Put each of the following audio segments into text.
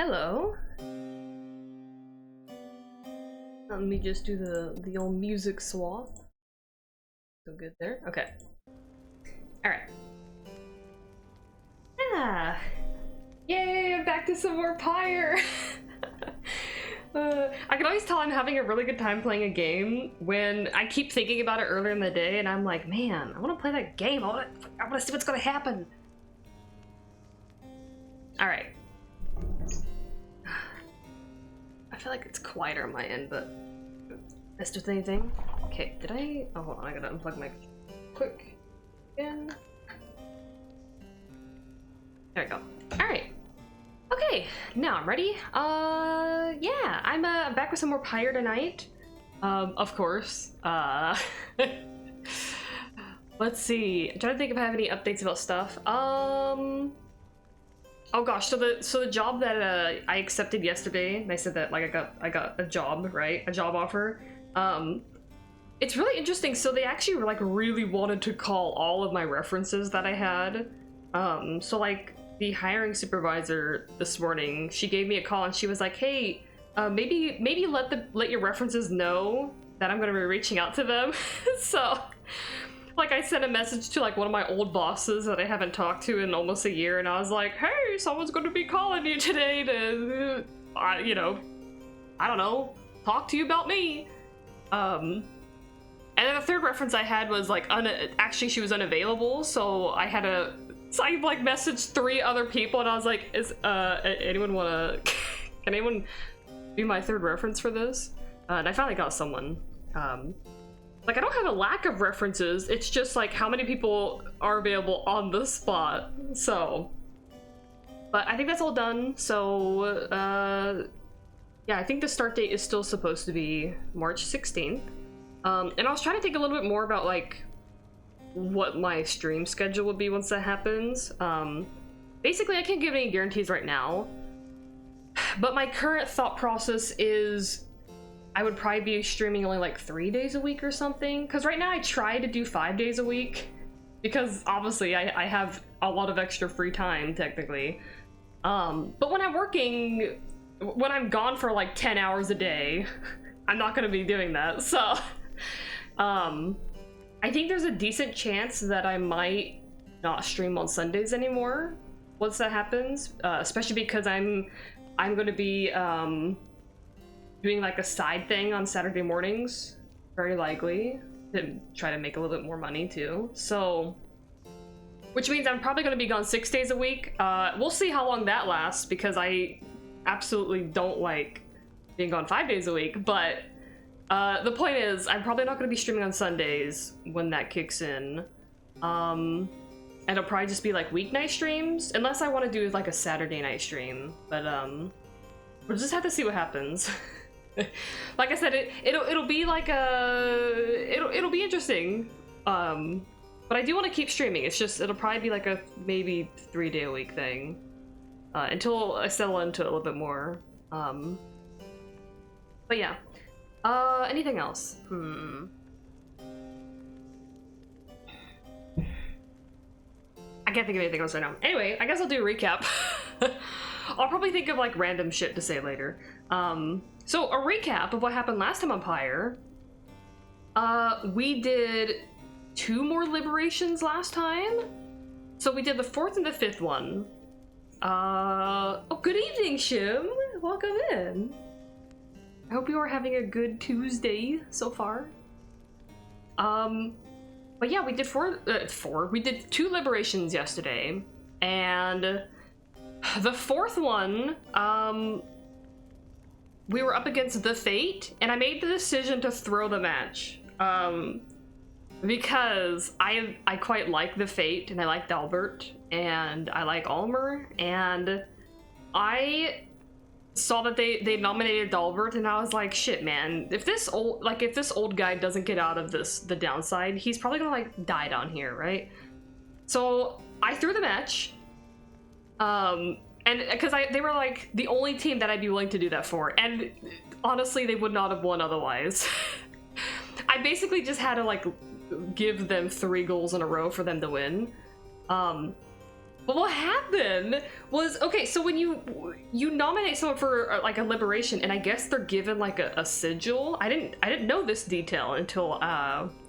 Hello. Let me just do the old music swap. So good there. Okay. All right. Yeah. Yay! I'm back to some more Pyre. I can always tell I'm having a really good time playing a game when I keep thinking about it earlier in the day, and I'm like, man, I want to play that game. I want to see what's gonna happen. All right. I feel like it's quieter on my end, but messed with anything? Okay, did I? Oh, hold on, I gotta unplug my quick again. There we go. All right. Okay, now I'm ready. Yeah, I'm back with some more Pyre tonight. Of course. Let's see. I'm trying to think if I have any updates about stuff. Oh gosh, so the job that I accepted yesterday, and I said that like I got a job, right? A job offer. It's really interesting. So they actually like really wanted to call all of my references that I had. So like the hiring supervisor this morning, she gave me a call and she was like, "Hey, maybe let your references know that I'm gonna be reaching out to them." So like I sent a message to like one of my old bosses that I haven't talked to in almost a year, and I was like, "Hey, someone's going to be calling you today to, you know, I don't know, talk to you about me." And then the third reference I had was like, actually she was unavailable, so I had to, so I like messaged 3 other people, and I was like, anyone wanna, can anyone be my third reference for this? And I finally got someone. Like, I don't have a lack of references, it's just like how many people are available on the spot, so. But I think that's all done, so, yeah, I think the start date is still supposed to be March 16th. And I was trying to think a little bit more about, like, what my stream schedule would be once that happens. Basically, I can't give any guarantees right now, but my current thought process is I would probably be streaming only like 3 days a week or something, because right now I try to do 5 days a week because obviously I have a lot of extra free time technically, but when I'm working, when I'm gone for like 10 hours a day, I'm not going to be doing that. So I think there's a decent chance that I might not stream on Sundays anymore once that happens, especially because I'm going to be doing like a side thing on Saturday mornings, very likely, to try to make a little bit more money too. So, which means I'm probably going to be gone 6 days a week. We'll see how long that lasts, because I absolutely don't like being gone 5 days a week. But the point is, I'm probably not going to be streaming on Sundays when that kicks in. And it'll probably just be like weeknight streams, unless I want to do like a Saturday night stream. But we'll just have to see what happens. Like I said, it'll be like it'll be interesting, but I do want to keep streaming. It's just it'll probably be like a maybe 3 day a week thing until I settle into it a little bit more. But yeah, anything else? I can't think of anything else right now. Anyway, I guess I'll do a recap. I'll probably think of like random shit to say later. So a recap of what happened last time on Pyre. We did 2 more liberations last time. So we did the 4th and the 5th one. Oh, good evening, Shim. Welcome in. I hope you are having a good Tuesday so far. But yeah, we did we did 2 liberations yesterday, and the 4th one, we were up against the Fate, and I made the decision to throw the match, because I quite like the Fate, and I like Dalbert, and I like Almer, and I saw that they nominated Dalbert, and I was like, shit, man, if this old guy doesn't get out of the downside, he's probably gonna like die down here, right? So I threw the match, and because they were like the only team that I'd be willing to do that for, and honestly they would not have won otherwise. I basically just had to like give them 3 goals in a row for them to win. But what happened was, okay, so when you nominate someone for like a liberation, and I guess they're given like a sigil. I didn't know this detail until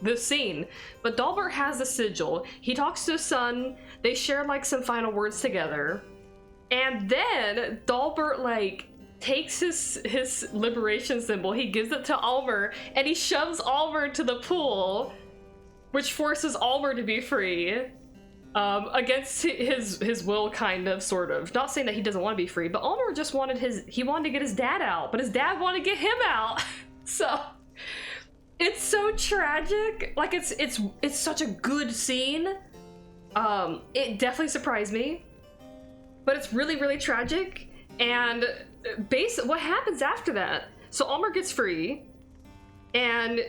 this scene. But Dalbert has a sigil. He talks to his son. They share like some final words together, and then Dalbert like takes his liberation symbol. He gives it to Almer, and he shoves Almer to the pool, which forces Almer to be free. Against his will, kind of, sort of. Not saying that he doesn't want to be free, but Almer just wanted he wanted to get his dad out, but his dad wanted to get him out. So it's so tragic. Like it's such a good scene. It definitely surprised me, but it's really, really tragic. And what happens after that? So Almer gets free, and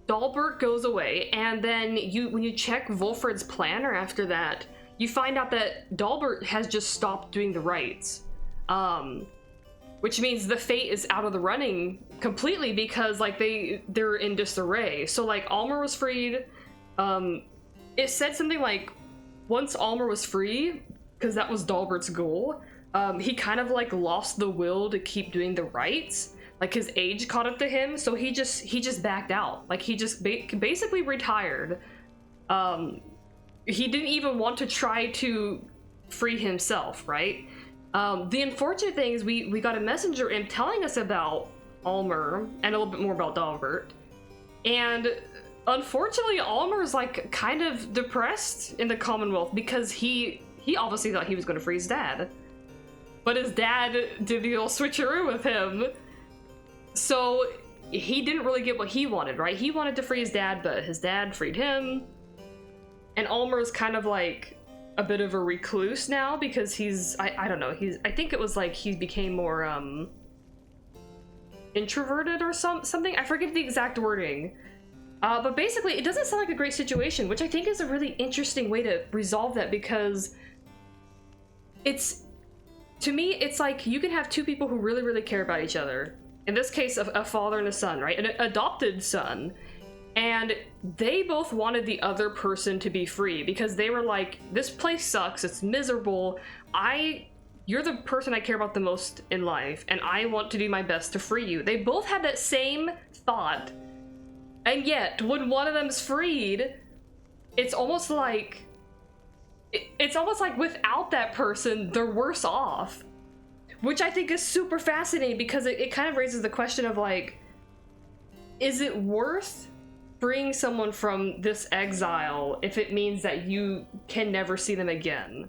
Dalbert goes away, and then when you check Volfred's planner after that, you find out that Dalbert has just stopped doing the rites, which means the fate is out of the running completely, because like they're in disarray. So like Almer was freed. It said something like once Almer was free, because that was Dalbert's goal, he kind of like lost the will to keep doing the rites. Like his age caught up to him, so he just backed out. Like he just basically retired. He didn't even want to try to free himself, right? The unfortunate thing is we got a messenger in telling us about Almer and a little bit more about Dalbert. And unfortunately, Almer's like kind of depressed in the Commonwealth, because he obviously thought he was going to free his dad. But his dad did the old switcheroo with him. So he didn't really get what he wanted, right? He wanted to free his dad, but his dad freed him. And Almer's kind of like a bit of a recluse now, because I don't know, I think it was like he became more introverted or something. I forget the exact wording. But basically it doesn't sound like a great situation, which I think is a really interesting way to resolve that, because to me, it's like you can have two people who really, really care about each other. In this case, a father and a son, right? An adopted son. And they both wanted the other person to be free, because they were like, this place sucks, it's miserable. You're the person I care about the most in life, and I want to do my best to free you. They both had that same thought. And yet, when one of them's freed, it's almost like without that person, they're worse off. Which I think is super fascinating, because it kind of raises the question of like, is it worth freeing someone from this exile if it means that you can never see them again?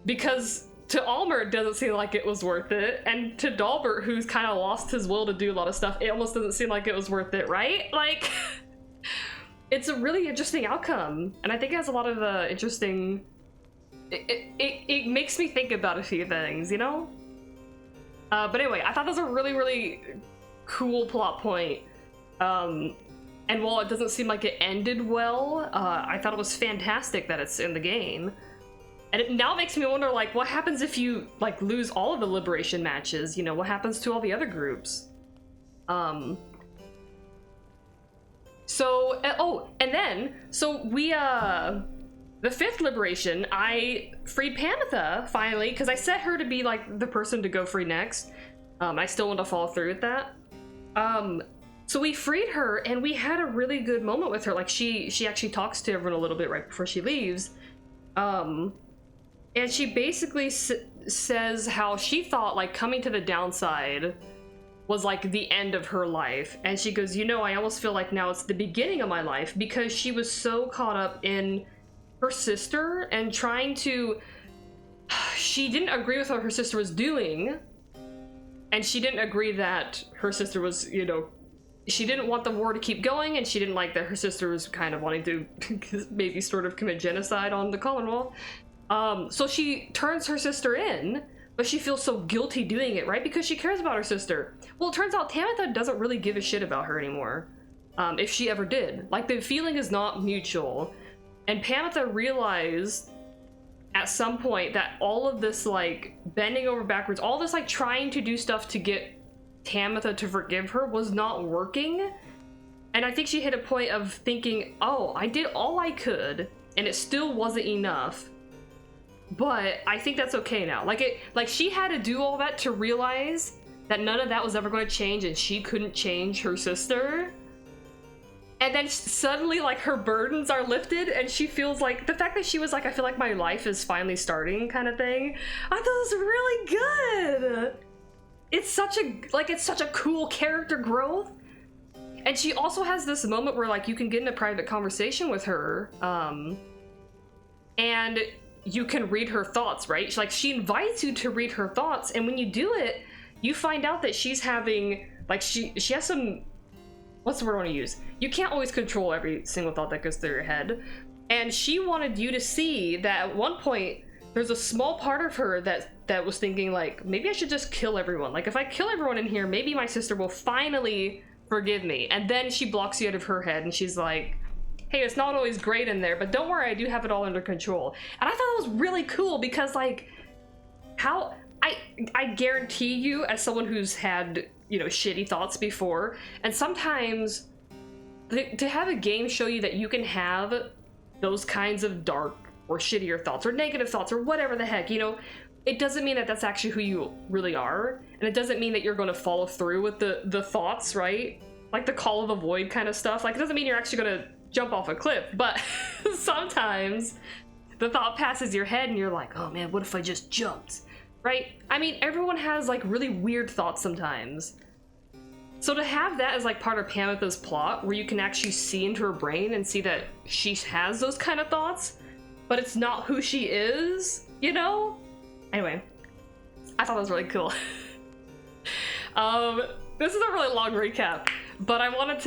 Because to Almer, it doesn't seem like it was worth it, and to Dalbert, who's kind of lost his will to do a lot of stuff, it almost doesn't seem like it was worth it, right? Like, it's a really interesting outcome, and I think it has a lot of interesting... It makes me think about a few things, you know? But anyway, I thought that was a really, really cool plot point. And while it doesn't seem like it ended well, I thought it was fantastic that it's in the game. And it now makes me wonder, like, what happens if you, like, lose all of the liberation matches? You know, what happens to all the other groups? So we, the fifth liberation, I freed Pamitha, finally, because I set her to be, like, the person to go free next. I still want to follow through with that. So we freed her, and we had a really good moment with her. Like, she actually talks to everyone a little bit right before she leaves. And she basically says how she thought, like, coming to the downside was, like, the end of her life. And she goes, you know, I almost feel like now it's the beginning of my life, because she was so caught up in her sister and trying to... She didn't agree with what her sister was doing, and she didn't agree that her sister was, you know... She didn't want the war to keep going, and she didn't like that her sister was kind of wanting to maybe sort of commit genocide on the Commonwealth. So she turns her sister in, but she feels so guilty doing it, right? Because she cares about her sister. Well, it turns out Tamitha doesn't really give a shit about her anymore, if she ever did. Like, the feeling is not mutual. And Pamitha realized at some point that all of this, like, bending over backwards, all this, like, trying to do stuff to get Tamitha to forgive her was not working. And I think she hit a point of thinking, oh, I did all I could, and it still wasn't enough. but I think that's okay now. Like she had to do all that to realize that none of that was ever going to change, and she couldn't change her sister. And then suddenly, like, her burdens are lifted, and she feels like the fact that she was like, I feel like my life is finally starting, kind of thing. I thought it was really good. It's such a cool character growth. And she also has this moment where, like, you can get in a private conversation with her, and you can read her thoughts, right? She invites you to read her thoughts, and when you do it, you find out that she's having, like, she has some, what's the word I want to use? You can't always control every single thought that goes through your head. And she wanted you to see that at one point, there's a small part of her that was thinking, like, maybe I should just kill everyone. Like, if I kill everyone in here, maybe my sister will finally forgive me. And then she blocks you out of her head, and she's like, hey, it's not always great in there, but don't worry, I do have it all under control. And I thought that was really cool because, like, how... I guarantee you, as someone who's had, you know, shitty thoughts before, and sometimes to have a game show you that you can have those kinds of dark or shittier thoughts or negative thoughts or whatever the heck, you know, it doesn't mean that that's actually who you really are, and it doesn't mean that you're going to follow through with the thoughts, right? Like the Call of the Void kind of stuff. Like, it doesn't mean you're actually going to jump off a cliff, but sometimes the thought passes your head and you're like, oh man, what if I just jumped? Right? I mean, everyone has, like, really weird thoughts sometimes. So to have that as, like, part of Pamitha's plot, where you can actually see into her brain and see that she has those kind of thoughts, but it's not who she is, you know? Anyway, I thought that was really cool. This is a really long recap, but I wanted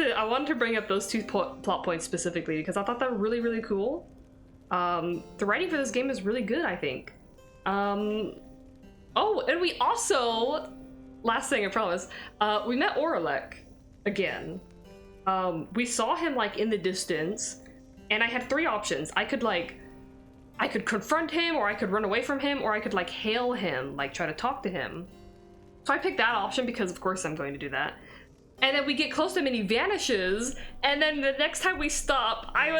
to bring up those two plot points specifically because I thought that were really, really cool. The writing for this game is really good, I think. Oh, and we also, last thing I promise, we met Oralek again. We saw him, like, in the distance, and I had three options. I could confront him, or I could run away from him, or I could, like, hail him, like, try to talk to him. So I picked that option because, of course, I'm going to do that. And then we get close to him and he vanishes, and then the next time we stop, I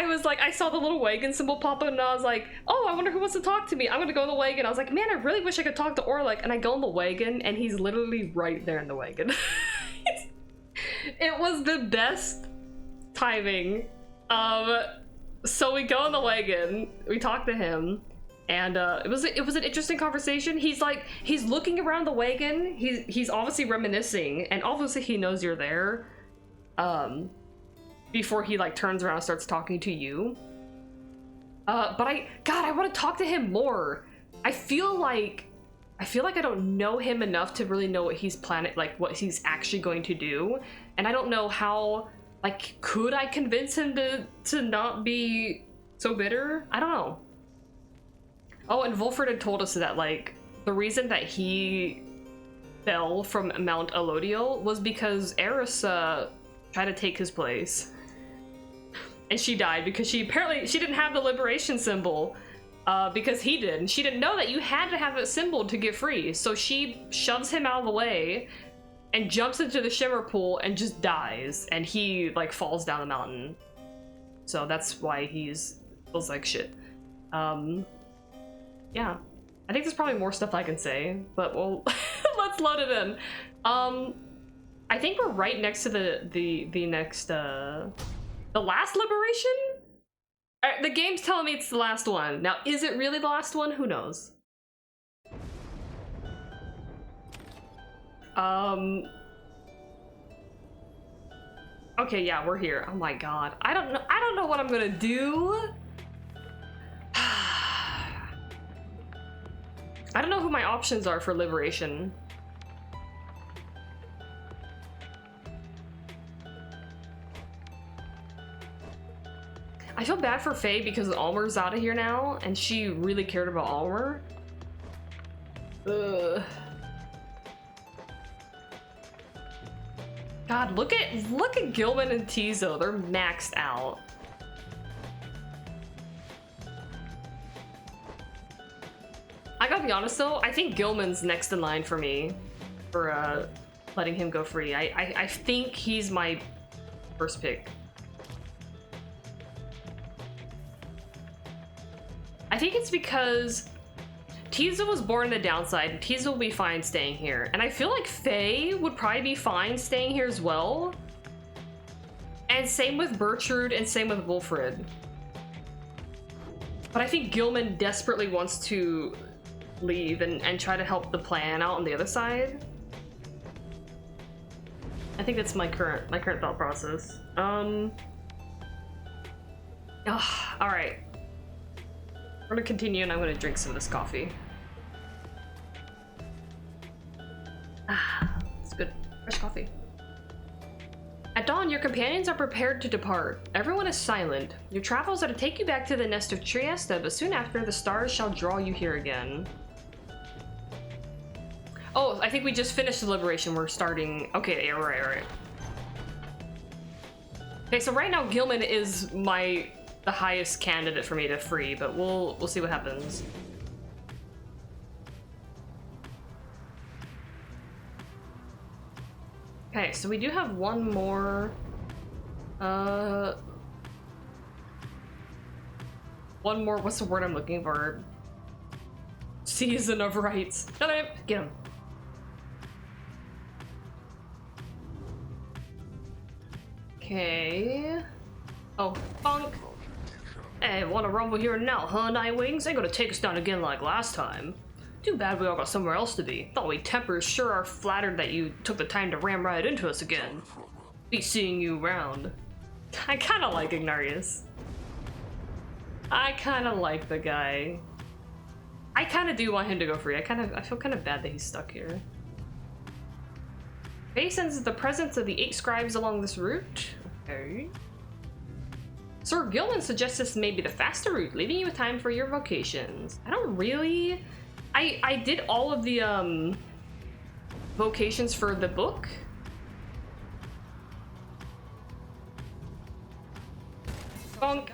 was like, I saw the little wagon symbol pop up, and I was like, oh, I wonder who wants to talk to me. I'm gonna go in the wagon. I was like, man, I really wish I could talk to Oralek. And I go in the wagon, and he's literally right there in the wagon. It was the best timing. So we go in the wagon, we talk to him, and it was an interesting conversation. He's looking around the wagon. He's obviously reminiscing, and obviously he knows you're there. Before he, like, turns around and starts talking to you. But I want to talk to him more. I feel like I don't know him enough to really know what he's planning, like, what he's actually going to do. And I don't know how, like, could I convince him to not be so bitter? I don't know. Oh, and Volford had told us that, like, the reason that he fell from Mount Elodiel was because Eris, tried to take his place. And she died because she didn't have the liberation symbol, because he did. And she didn't know that you had to have that symbol to get free. So she shoves him out of the way and jumps into the Shimmer Pool and just dies. And he, like, falls down the mountain. So that's why feels like shit. Yeah. I think there's probably more stuff I can say, but well, let's load it in. I think we're right next to the next, the last liberation? The game's telling me it's the last one. Now, is it really the last one? Who knows? Okay, yeah, we're here. Oh my god. I don't know what I'm gonna do. I don't know who my options are for liberation. I feel bad for Faye because Almer's out of here now, and she really cared about Almer. Ugh. God, look at Gilman and Tizo. They're maxed out. I gotta be honest though, I think Gilman's next in line for me for letting him go free. I think he's my first pick. think it's because Tiza was born in the downside, and Tiza will be fine staying here. And I feel like Faye would probably be fine staying here as well. And same with Bertrude, and same with Wilfred. But I think Gilman desperately wants to leave and try to help the plan out on the other side. I think that's my current thought process. Alright. We're gonna continue, and I'm gonna drink some of this coffee. It's good. Fresh coffee. At dawn, your companions are prepared to depart. Everyone is silent. Your travels are to take you back to the nest of Trieste, but soon after, the stars shall draw you here again. Oh, I think we just finished the liberation. We're starting... Okay, yeah, right. Okay, so right now, Gilman is the highest candidate for me to free, but we'll see what happens. Okay, so we do have one more, what's the word I'm looking for? Season of Rites. No, get him. Okay. Oh, funk. Hey, wanna rumble here now, huh, Nightwings? Ain't gonna take us down again like last time. Too bad we all got somewhere else to be. Thought we Tempers sure are flattered that you took the time to ram right into us again. Be seeing you around. I kinda like Ignarius. I kinda like the guy. I kinda do want him to go free. I feel kinda bad that he's stuck here. Faye senses the presence of the 8 scribes along this route. Okay. Sir Gilman suggests this may be the faster route, leaving you with time for your vocations. I don't really... I did all of the vocations for the book. Bonk.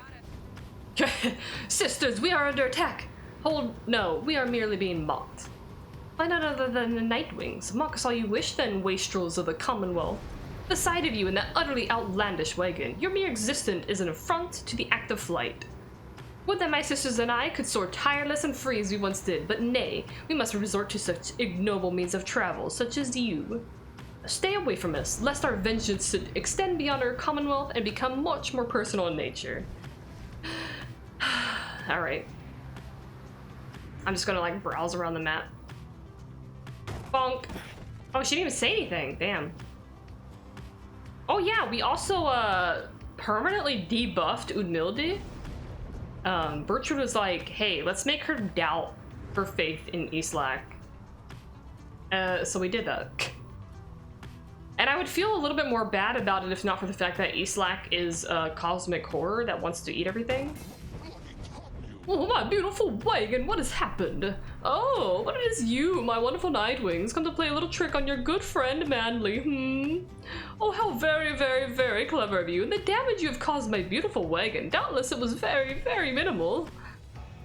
Sisters, we are under attack. No, we are merely being mocked. By none other than the Nightwings. Mock us all you wish then, wastrels of the Commonwealth. The sight of you in that utterly outlandish wagon, your mere existence is an affront to the act of flight. Would that my sisters and I could soar tireless and free as we once did, but nay, we must resort to such ignoble means of travel, such as you. Stay away from us, lest our vengeance should extend beyond our commonwealth and become much more personal in nature. Alright. I'm just gonna like browse around the map. Bonk. Oh, she didn't even say anything, damn. Oh yeah, we also permanently debuffed Udmilde. Bertrude was like, hey, let's make her doubt her faith in Islak. So we did that. And I would feel a little bit more bad about it if not for the fact that Islak is a cosmic horror that wants to eat everything. Oh, my beautiful wagon, what has happened? Oh, what it is you, my wonderful Nightwings, come to play a little trick on your good friend Manly, Oh, how very, very, very clever of you, and the damage you have caused my beautiful wagon, doubtless it was very, very minimal.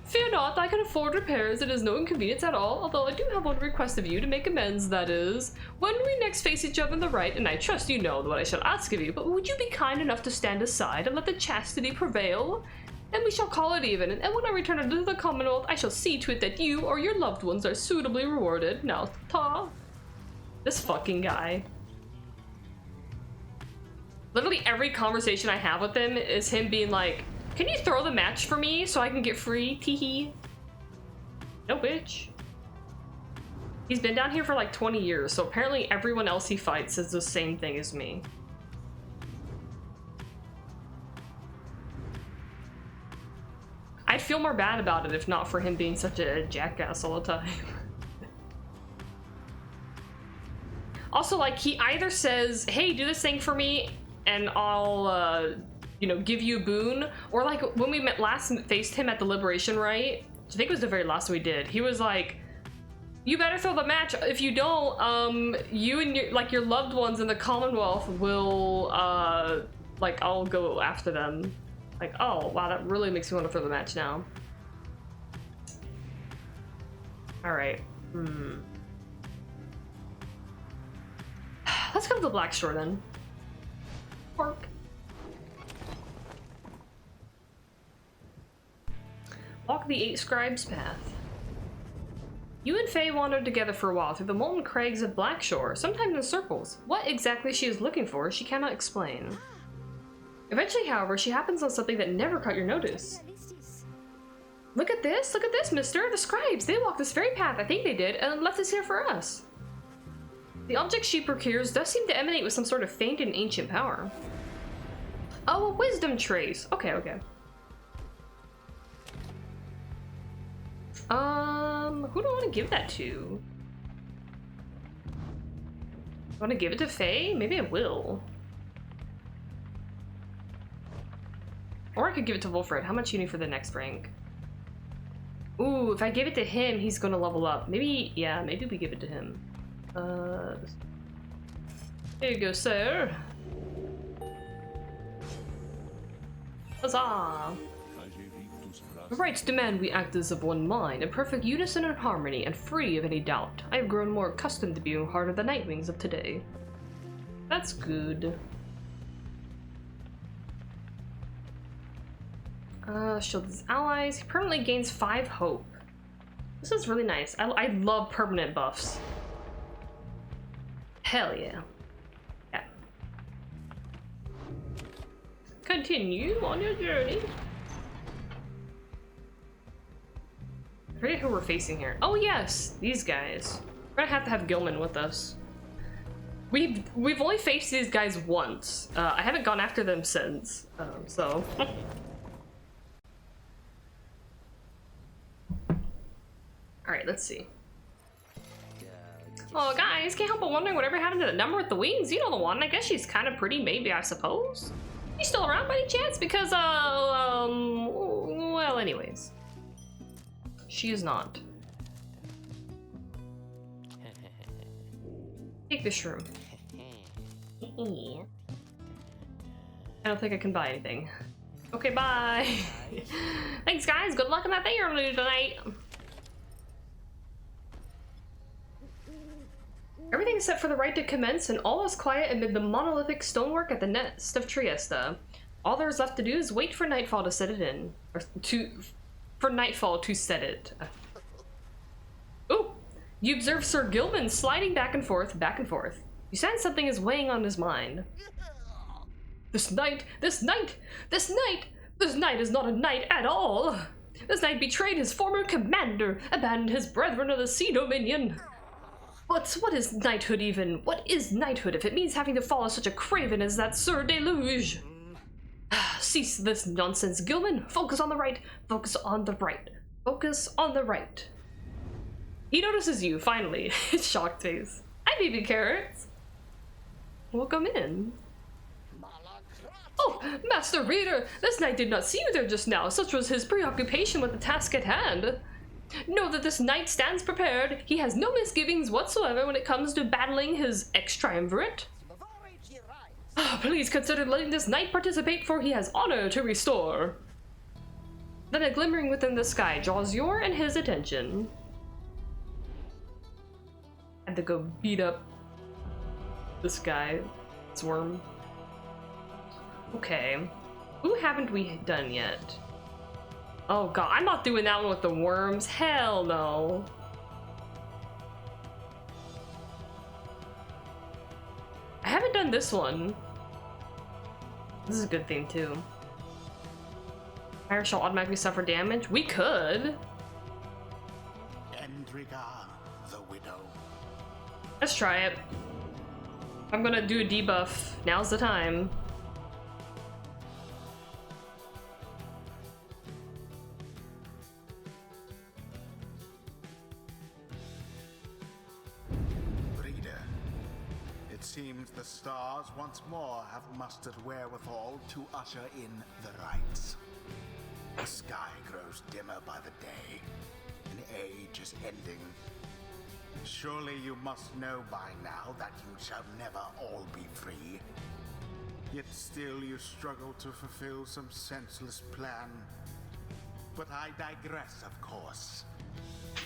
Fear not, I can afford repairs, it is no inconvenience at all, although I do have one request of you to make amends, that is. When we next face each other in the right, and I trust you know what I shall ask of you, but would you be kind enough to stand aside and let the chastity prevail? Then we shall call it even, and when I return into the Commonwealth, I shall see to it that you or your loved ones are suitably rewarded. Now, ta. This fucking guy. Literally every conversation I have with him is him being like, can you throw the match for me so I can get free? Teehee. No, bitch. He's been down here for like 20 years, so apparently everyone else he fights says the same thing as me. I'd feel more bad about it if not for him being such a jackass all the time. Also, like, he either says, hey, do this thing for me, and I'll, you know, give you a boon, or like, when we last faced him at the Liberation Rite, I think it was the very last we did, he was like, you better throw the match, if you don't, you and your loved ones in the Commonwealth will, like, I'll go after them. Like, oh, wow, that really makes me want to throw the match now. Alright. Let's go to the Black Shore then. Pork. Walk the 8 scribes path. You and Faye wandered together for a while through the molten crags of Blackshore, sometimes in circles. What exactly she is looking for, she cannot explain. Eventually, however, she happens on something that never caught your notice. Look at this, mister! The scribes! They walked this very path, I think they did, and left this here for us. The object she procures does seem to emanate with some sort of faint and ancient power. Oh, a wisdom trace! Okay, okay. Who do I want to give that to? Want to give it to Faye? Maybe I will. Or I could give it to Wolfred. How much you need for the next rank? Ooh, if I give it to him, he's gonna level up. Maybe, yeah, maybe we give it to him. Here you go, sir. Huzzah! The rites demand we act as of one mind, in perfect unison and harmony, and free of any doubt. I have grown more accustomed to being part of the Nightwings of today. That's good. Shield his allies. He permanently gains 5 hope. This is really nice. I love permanent buffs. Hell yeah. Yeah. Continue on your journey. I forget who we're facing here. Oh yes, these guys. We're gonna have Gilman with us. We've only faced these guys once. I haven't gone after them since. So. All right, let's see. Oh, guys, can't help but wondering whatever happened to the number with the wings. You know the one. I guess she's kind of pretty, maybe, I suppose. She's still around by any chance? Because, well, anyways. She is not. Take this shroom. I don't think I can buy anything. Okay, bye. Thanks, guys. Good luck on that thing you're gonna do tonight. Everything is set for the rite to commence, and all is quiet amid the monolithic stonework at the nest of Trieste. All there is left to do is wait for nightfall to set it in, or for nightfall to set it. Ooh! You observe Sir Gilman sliding back and forth, back and forth. You sense something is weighing on his mind. This knight is not a knight at all. This knight betrayed his former commander, abandoned his brethren of the Sea Dominion. What is knighthood even? What is knighthood if it means having to follow such a craven as that Sir Deluge? Cease this nonsense, Gilman. Focus on the right. Focus on the right. Focus on the right. He notices you, finally. Shocked face. Hi, baby carrots. Welcome in. Oh, Master Reader, this knight did not see you there just now. Such was his preoccupation with the task at hand. Know that this knight stands prepared. He has no misgivings whatsoever when it comes to battling his ex-triumvirate. Please consider letting this knight participate, for he has honor to restore. Then a glimmering within the sky draws your and his attention. Had to go beat up this guy, this worm. Okay, who haven't we done yet? Oh god, I'm not doing that one with the worms. Hell no. I haven't done this one. This is a good thing too. Pyre shall automatically suffer damage. We could. Endriga, the widow. Let's try it. I'm gonna do a debuff. Now's the time. It seems the stars once more have mustered wherewithal to usher in the rites. The sky grows dimmer by the day. An age is ending. Surely you must know by now that you shall never all be free. Yet still you struggle to fulfill some senseless plan. But I digress, of course.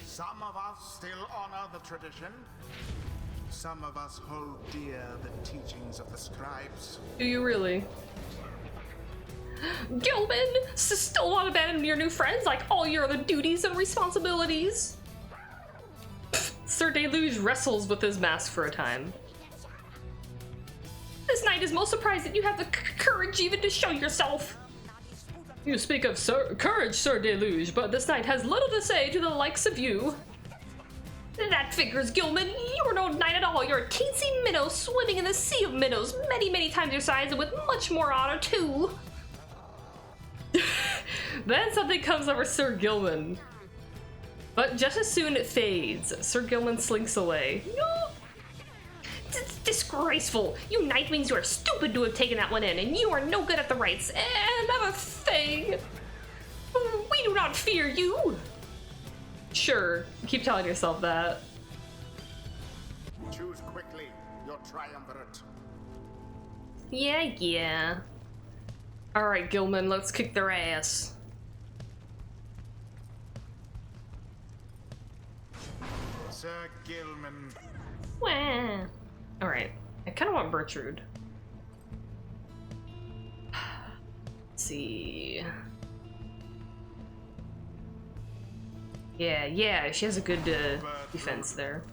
Some of us still honor the tradition. Some of us hold dear the teachings of the scribes. Do you really? Gilman, still want to abandon your new friends like all your other duties and responsibilities? Sir Deluge wrestles with his mask for a time. This knight is most surprised that you have the courage even to show yourself. You speak of courage, Sir Deluge, but this knight has little to say to the likes of you. That figures, Gilman. You are no knight at all. You're a teensy minnow swimming in the sea of minnows, many, many times your size, and with much more honor, too. Then something comes over Sir Gilman. But just as soon it fades, Sir Gilman slinks away. No! Disgraceful! You Nightwings, you are stupid to have taken that one in, and you are no good at the rites. And another thing, we do not fear you. Sure, keep telling yourself that. Choose quickly your triumvirate. Yeah. Alright, Gilman, let's kick their ass. Sir Gilman. Wah. Alright, I kind of want Bertrude. Let's see. Yeah, she has a good defense there.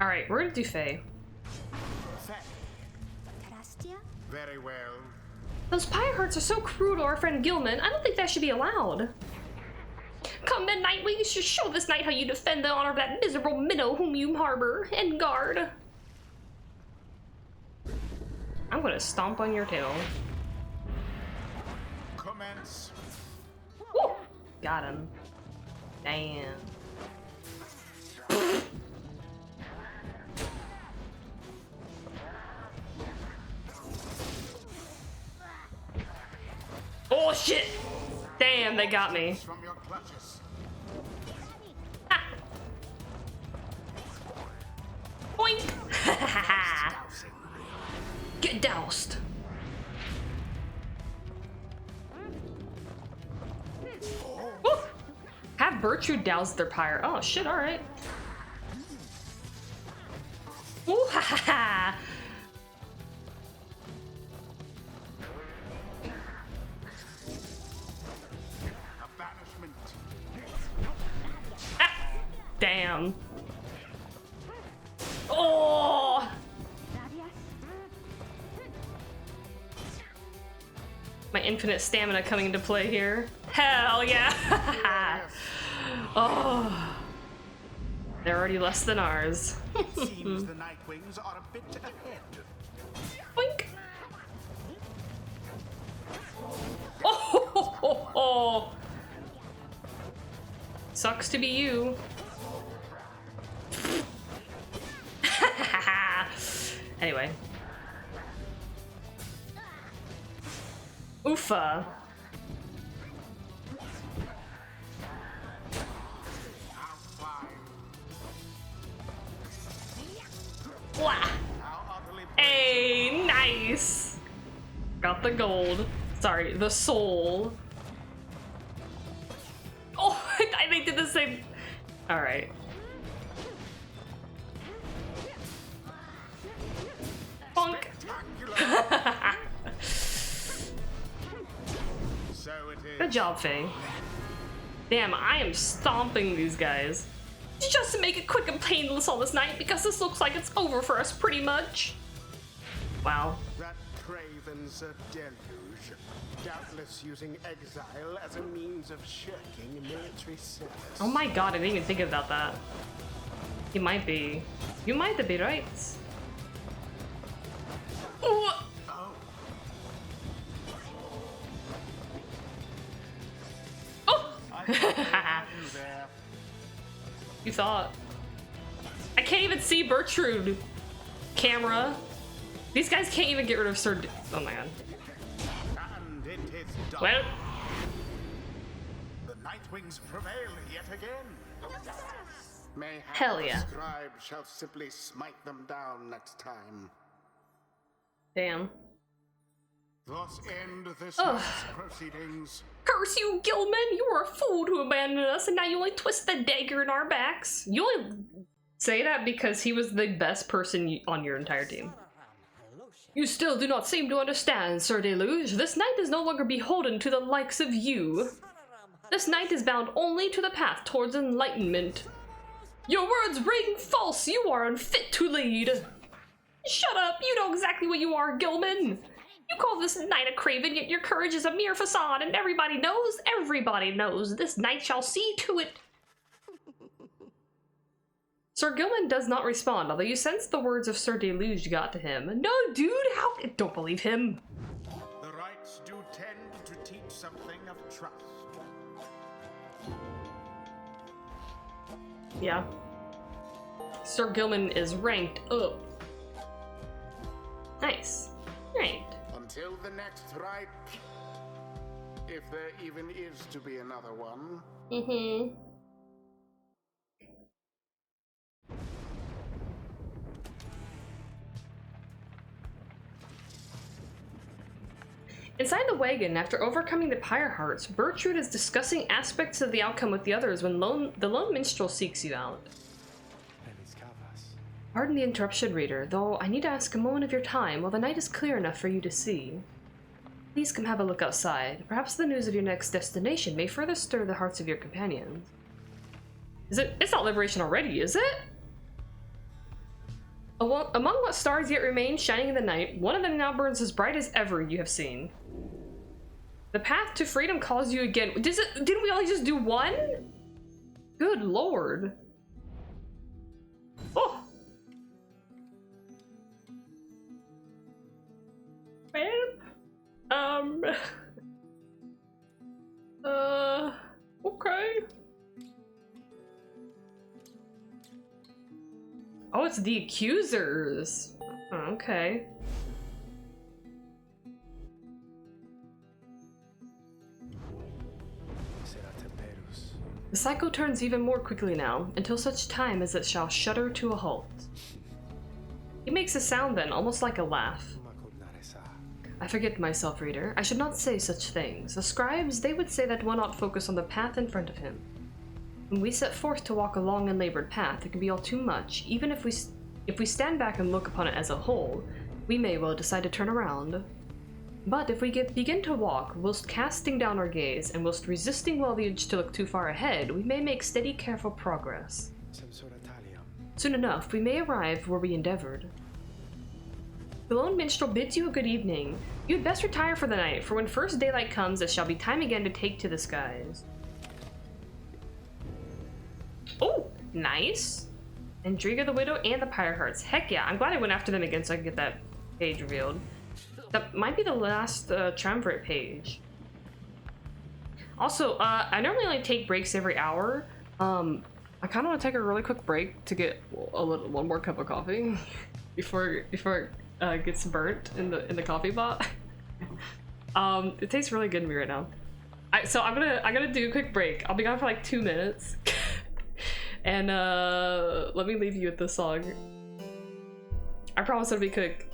Alright, we're gonna do Faye. Very well. Those Pyre hearts are so cruel to our friend Gilman. I don't think that should be allowed. Come then, Nightwing, should show this knight how you defend the honor of that miserable minnow whom you harbor and guard. I'm gonna stomp on your tail. Commence. Woo! Got him. Damn. Oh shit! Damn, they got me. From your clutches. Ha. Boink! Get doused. Woo. Have Bertrude doused their pyre. Oh shit, alright. Ooh, ha ha ha! Damn. Oh! My infinite stamina coming into play here. Hell yeah! Oh. They're already less than ours. It seems the Nightwings are a bit ahead. Boink! Oh! Sucks to be you. Anyway. Oofa. Wah. Hey, nice. Got the gold. Sorry, the soul. Oh, they did the same. All right. Bonk. Good job, Faye. Damn, I am stomping these guys. Just to make it quick and painless on this night, because this looks like it's over for us pretty much. Wow. That craven Sir Deluge, doubtless using exile as a means of shirking military service. Oh my god, I didn't even think about that. He might be. You might be right. Ooh. Oh! You thought. I can't even see Bertrude. Camera. These guys can't even get rid of Sir. Oh my god. And it is done. Well. The Nightwings prevail yet again. Mayhap Hell yeah. the scribe shall simply smite them down next time. Damn. Thus end this Ugh. night's proceedings. Curse you, Gilman! You were a fool to abandon us, and now you only twist the dagger in our backs. You only say that because he was the best person on your entire team. You still do not seem to understand, Sir Deluge. This knight is no longer beholden to the likes of you. This knight is bound only to the path towards enlightenment. Your words ring false! You are unfit to lead! Shut up! You know exactly what you are, Gilman! You call this knight a craven, yet your courage is a mere facade, and everybody knows, this knight shall see to it. Sir Gilman does not respond, although you sense the words of Sir Deluge got to him. No, dude, how? Don't believe him. The rites do tend to teach something of trust. Yeah. Sir Gilman is ranked up. Nice. Right. Until the next rite, if there even is to be another one. Mm-hmm. Inside the wagon, after overcoming the Pyre hearts, Bertrude is discussing aspects of the outcome with the others when the lone minstrel seeks you out. Pardon the interruption, reader, though I need to ask a moment of your time while the night is clear enough for you to see. Please come have a look outside. Perhaps the news of your next destination may further stir the hearts of your companions. It's not liberation already, is it? Among what stars yet remain shining in the night, one of them now burns as bright as ever you have seen. The path to freedom calls you again. Didn't we only just do one? Good lord. Oh. Okay. Oh, it's the accusers. Okay. The cycle turns even more quickly now, until such time as it shall shudder to a halt. He makes a sound then, almost like a laugh. I forget myself, reader. I should not say such things. The scribes, they would say that one ought focus on the path in front of him. When we set forth to walk a long and labored path, it can be all too much. Even if we stand back and look upon it as a whole, we may well decide to turn around. But if we begin to walk, whilst casting down our gaze, and whilst resisting well the urge to look too far ahead, we may make steady, careful progress. Soon enough, we may arrive where we endeavored. The lone minstrel bids you a good evening. You had best retire for the night, for when first daylight comes, it shall be time again to take to the skies. Oh, nice. Andriga the Widow and the Pyre Hearts. Heck yeah, I'm glad I went after them again so I could get that page revealed. That might be the last triumvirate page. Also, I normally only take breaks every hour. I kind of want to take a really quick break to get one more cup of coffee before it gets burnt in the coffee pot. It tastes really good to me right now. So I'm gonna do a quick break. I'll be gone for like 2 minutes. And let me leave you with this song. I promise it'll be quick.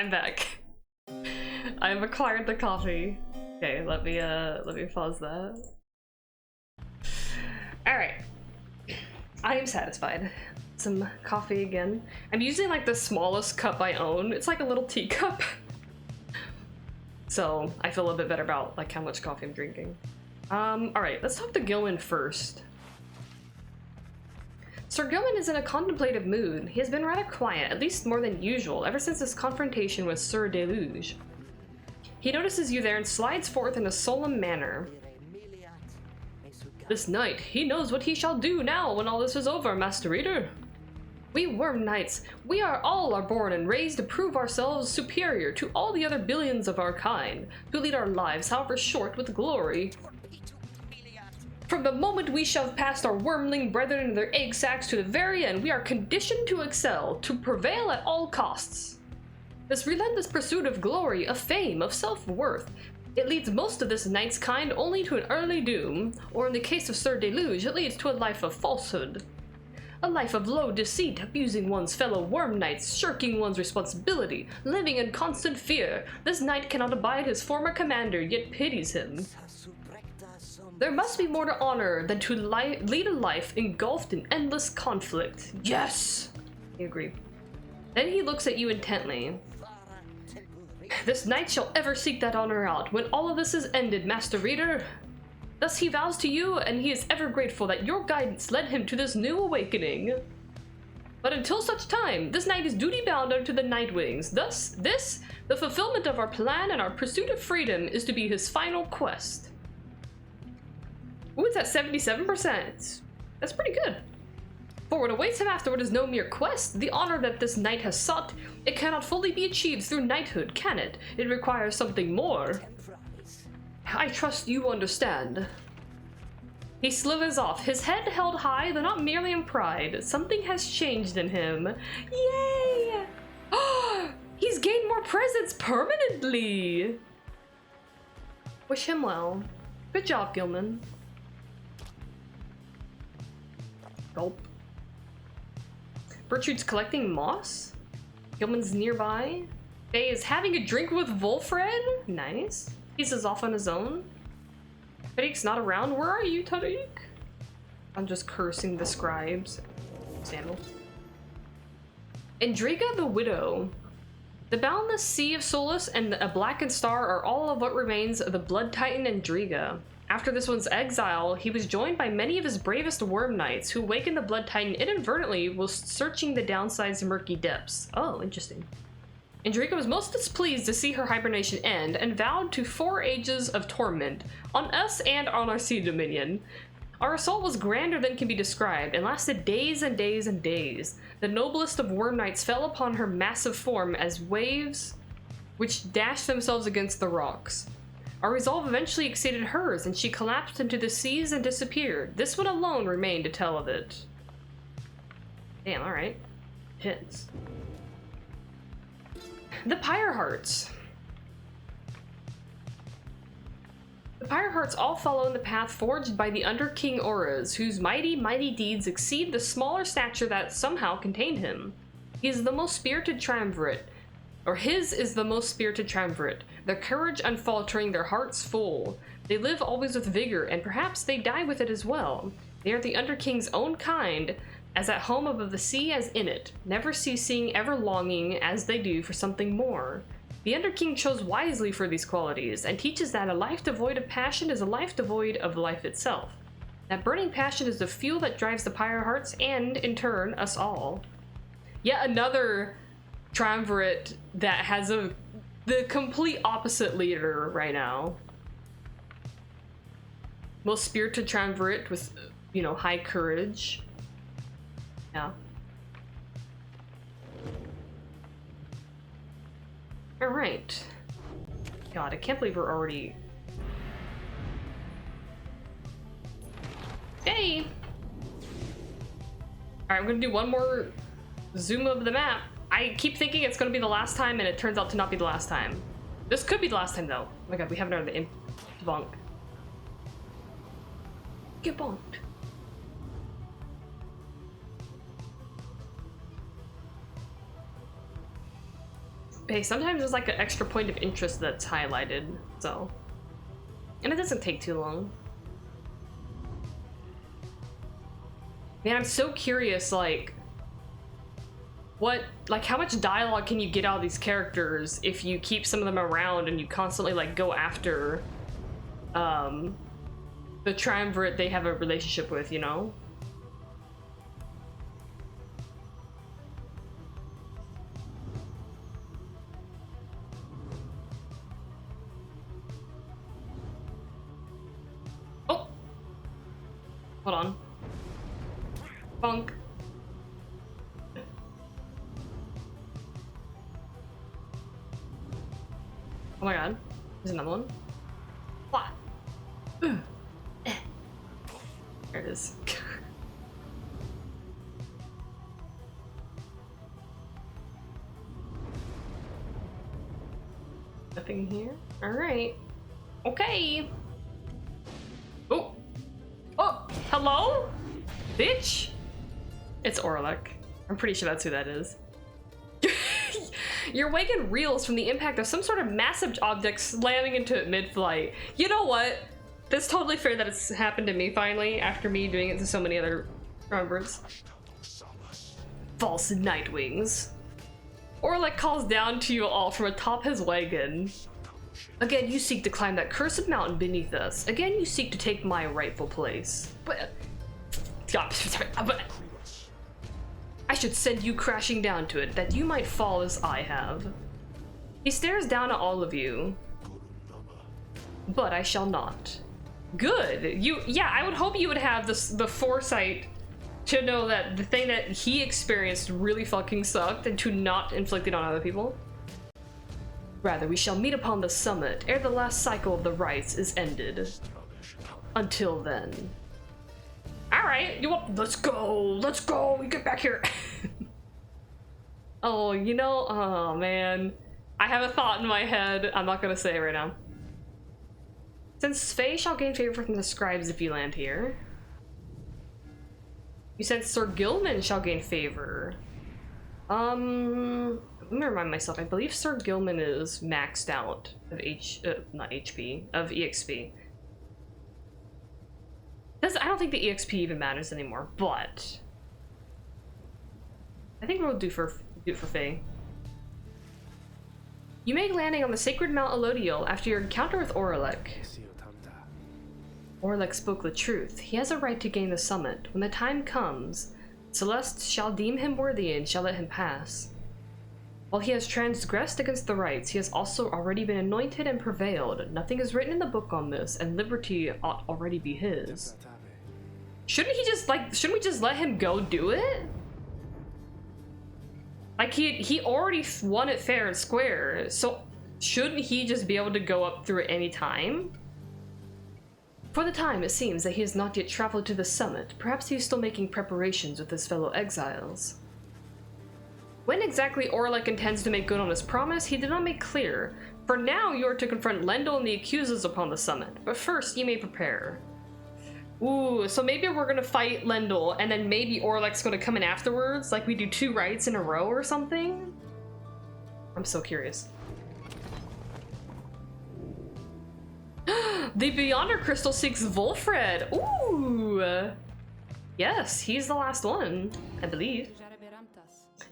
I'm back. I've acquired the coffee. Okay, let me pause that. Alright. I am satisfied. Some coffee again. I'm using like the smallest cup I own. It's like a little teacup. So I feel a bit better about like how much coffee I'm drinking. Alright, let's talk to Gilman first. Sir Gilman is in a contemplative mood. He has been rather quiet, at least more than usual, ever since his confrontation with Sir Deluge. He notices you there and slides forth in a solemn manner. This night, he knows what he shall do now when all this is over, Master Reader. We Worm Knights, we are born and raised to prove ourselves superior to all the other billions of our kind, to lead our lives, however short, with glory. From the moment we shove past our wormling brethren in their egg sacs to the very end, we are conditioned to excel, to prevail at all costs. This relentless pursuit of glory, of fame, of self-worth, it leads most of this knight's kind only to an early doom, or in the case of Sir Deluge, it leads to a life of falsehood. A life of low deceit, abusing one's fellow worm knights, shirking one's responsibility, living in constant fear. This knight cannot abide his former commander, yet pities him. There must be more to honor than to lead a life engulfed in endless conflict. Yes! You agree. Then he looks at you intently. This knight shall ever seek that honor out when all of this is ended, Master Reader. Thus he vows to you, and he is ever grateful that your guidance led him to this new awakening. But until such time, this knight is duty-bound unto the Nightwings. Thus, the fulfillment of our plan and our pursuit of freedom, is to be his final quest. Ooh, it's at 77%. That's pretty good. For what awaits him afterward is no mere quest. The honor that this knight has sought, it cannot fully be achieved through knighthood, can it? It requires something more. I trust you understand. He slithers off, his head held high, though not merely in pride. Something has changed in him. Yay! He's gained more presence permanently! Wish him well. Good job, Gilman. Gulp. Bertrude's collecting moss? Gilman's nearby? Faye is having a drink with Wolfred? Nice. He's off on his own. Tariq's not around. Where are you, Tariq? I'm just cursing the scribes. Samuel. Indriga the Widow. The boundless sea of Solus and a blackened star are all of what remains of the Blood Titan Indriga. After this one's exile, he was joined by many of his bravest worm knights who awakened the Blood Titan inadvertently whilst searching the downside's murky depths. Oh, interesting. Indriga was most displeased to see her hibernation end and vowed to 4 ages of torment on us and on our sea dominion. Our assault was grander than can be described and lasted days and days and days. The noblest of worm knights fell upon her massive form as waves which dashed themselves against the rocks. Our resolve eventually exceeded hers, and she collapsed into the seas and disappeared. This one alone remained to tell of it. Damn, alright. Hits. The Pyre Hearts. The Pyre Hearts all follow in the path forged by the Under King Auras, whose mighty, mighty deeds exceed the smaller stature that somehow contained him. He is the most spirited triumvirate, or his is the most spirited triumvirate, their courage unfaltering, their hearts full. They live always with vigor, and perhaps they die with it as well. They are the Under King's own kind, as at home above the sea as in it, never ceasing, ever longing, as they do, for something more. The Under King chose wisely for these qualities, and teaches that a life devoid of passion is a life devoid of life itself. That burning passion is the fuel that drives the Pyre Hearts, and, in turn, us all. Yet another triumvirate that has the complete opposite leader right now. Most spirited triumvirate with, you know, high courage. Yeah. Alright. God, I can't believe we're already... Hey! Alright, I'm gonna do one more zoom of the map. I keep thinking it's gonna be the last time, and it turns out to not be the last time. This could be the last time, though. Oh my god, we have another imp bonk. Get bonked. hey, sometimes there's like an extra point of interest that's highlighted, so. And it doesn't take too long. Man, I'm so curious, like, how much dialogue can you get out of these characters if you keep some of them around and you constantly, like, go after, the triumvirate they have a relationship with, you know? Oh! Hold on. Bunk. Oh my god. There's another one. What? There it is. Nothing here? Alright. Okay. Oh! Oh! Hello? Bitch? It's Orlick. I'm pretty sure that's who that is. Your wagon reels from the impact of some sort of massive object slamming into it mid-flight. You know what? That's totally fair that it's happened to me finally, after me doing it to so many other birds. False Nightwings. Orlick calls down to you all from atop his wagon. Again, you seek to climb that cursed mountain beneath us. Again, you seek to take my rightful place. But I should send you crashing down to it, that you might fall as I have. He stares down at all of you. But I shall not. Good. Yeah, I would hope you would have the foresight to know that the thing that he experienced really fucking sucked and to not inflict it on other people. Rather, we shall meet upon the summit ere the last cycle of the rites is ended. Until then. Alright, let's go, we get back here. Oh, you know, oh man. I have a thought in my head, I'm not gonna say it right now. Since Faye shall gain favor from the scribes if you land here. You said Sir Gilman shall gain favor. Let me remind myself, I believe Sir Gilman is maxed out of not HP, of EXP. I don't think the EXP even matters anymore, but I think we'll do it for Faye. You make landing on the sacred Mount Elodiel after your encounter with Orlick. Orlick spoke the truth. He has a right to gain the summit. When the time comes, Celeste shall deem him worthy and shall let him pass. While he has transgressed against the rites, he has also already been anointed and prevailed. Nothing is written in the book on this, and liberty ought already be his. Shouldn't we just let him go do it? Like, he already won it fair and square, so shouldn't he just be able to go up through it any time? For the time, it seems that he has not yet traveled to the summit. Perhaps he is still making preparations with his fellow exiles. When exactly Orlick intends to make good on his promise, he did not make clear. For now, you are to confront Lendl and the accusers upon the summit, but first you may prepare. Ooh, so maybe we're gonna fight Lendl, and then maybe Orlick's gonna come in afterwards, like we do 2 rites in a row or something? I'm so curious. The Beyonder Crystal seeks Volfred! Ooh! Yes, he's the last one, I believe.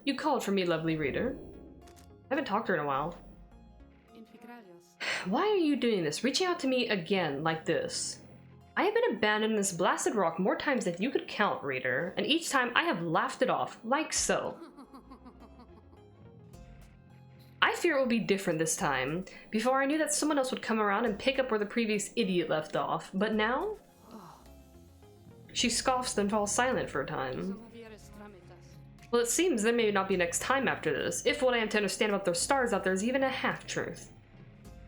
You called for me, lovely reader. I haven't talked to her in a while. Why are you doing this? Reaching out to me again, like this? I have been abandoned in this blasted rock more times than you could count, reader, and each time I have laughed it off, like so. I fear it will be different this time. Before I knew that someone else would come around and pick up where the previous idiot left off, but now? She scoffs, then falls silent for a time. Well, it seems there may not be next time after this, if what I am to understand about those stars out there is even a half-truth.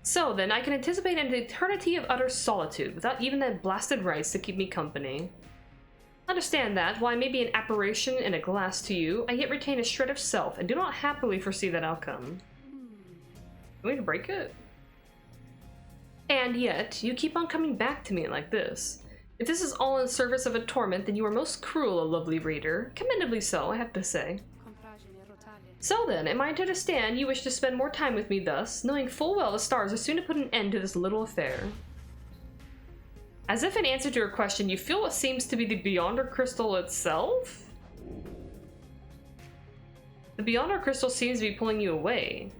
So then, I can anticipate an eternity of utter solitude, without even that blasted rice to keep me company. Understand that, while I may be an apparition in a glass to you, I yet retain a shred of self, and do not happily foresee that outcome. Want me to break it? And yet, you keep on coming back to me like this. If this is all in service of a torment, then you are most cruel, a lovely reader. Commendably so, I have to say. So then, am I to understand you wish to spend more time with me thus, knowing full well the stars are soon to put an end to this little affair? As if in answer to her question, you feel what seems to be the Beyonder Crystal itself? The Beyonder Crystal seems to be pulling you away.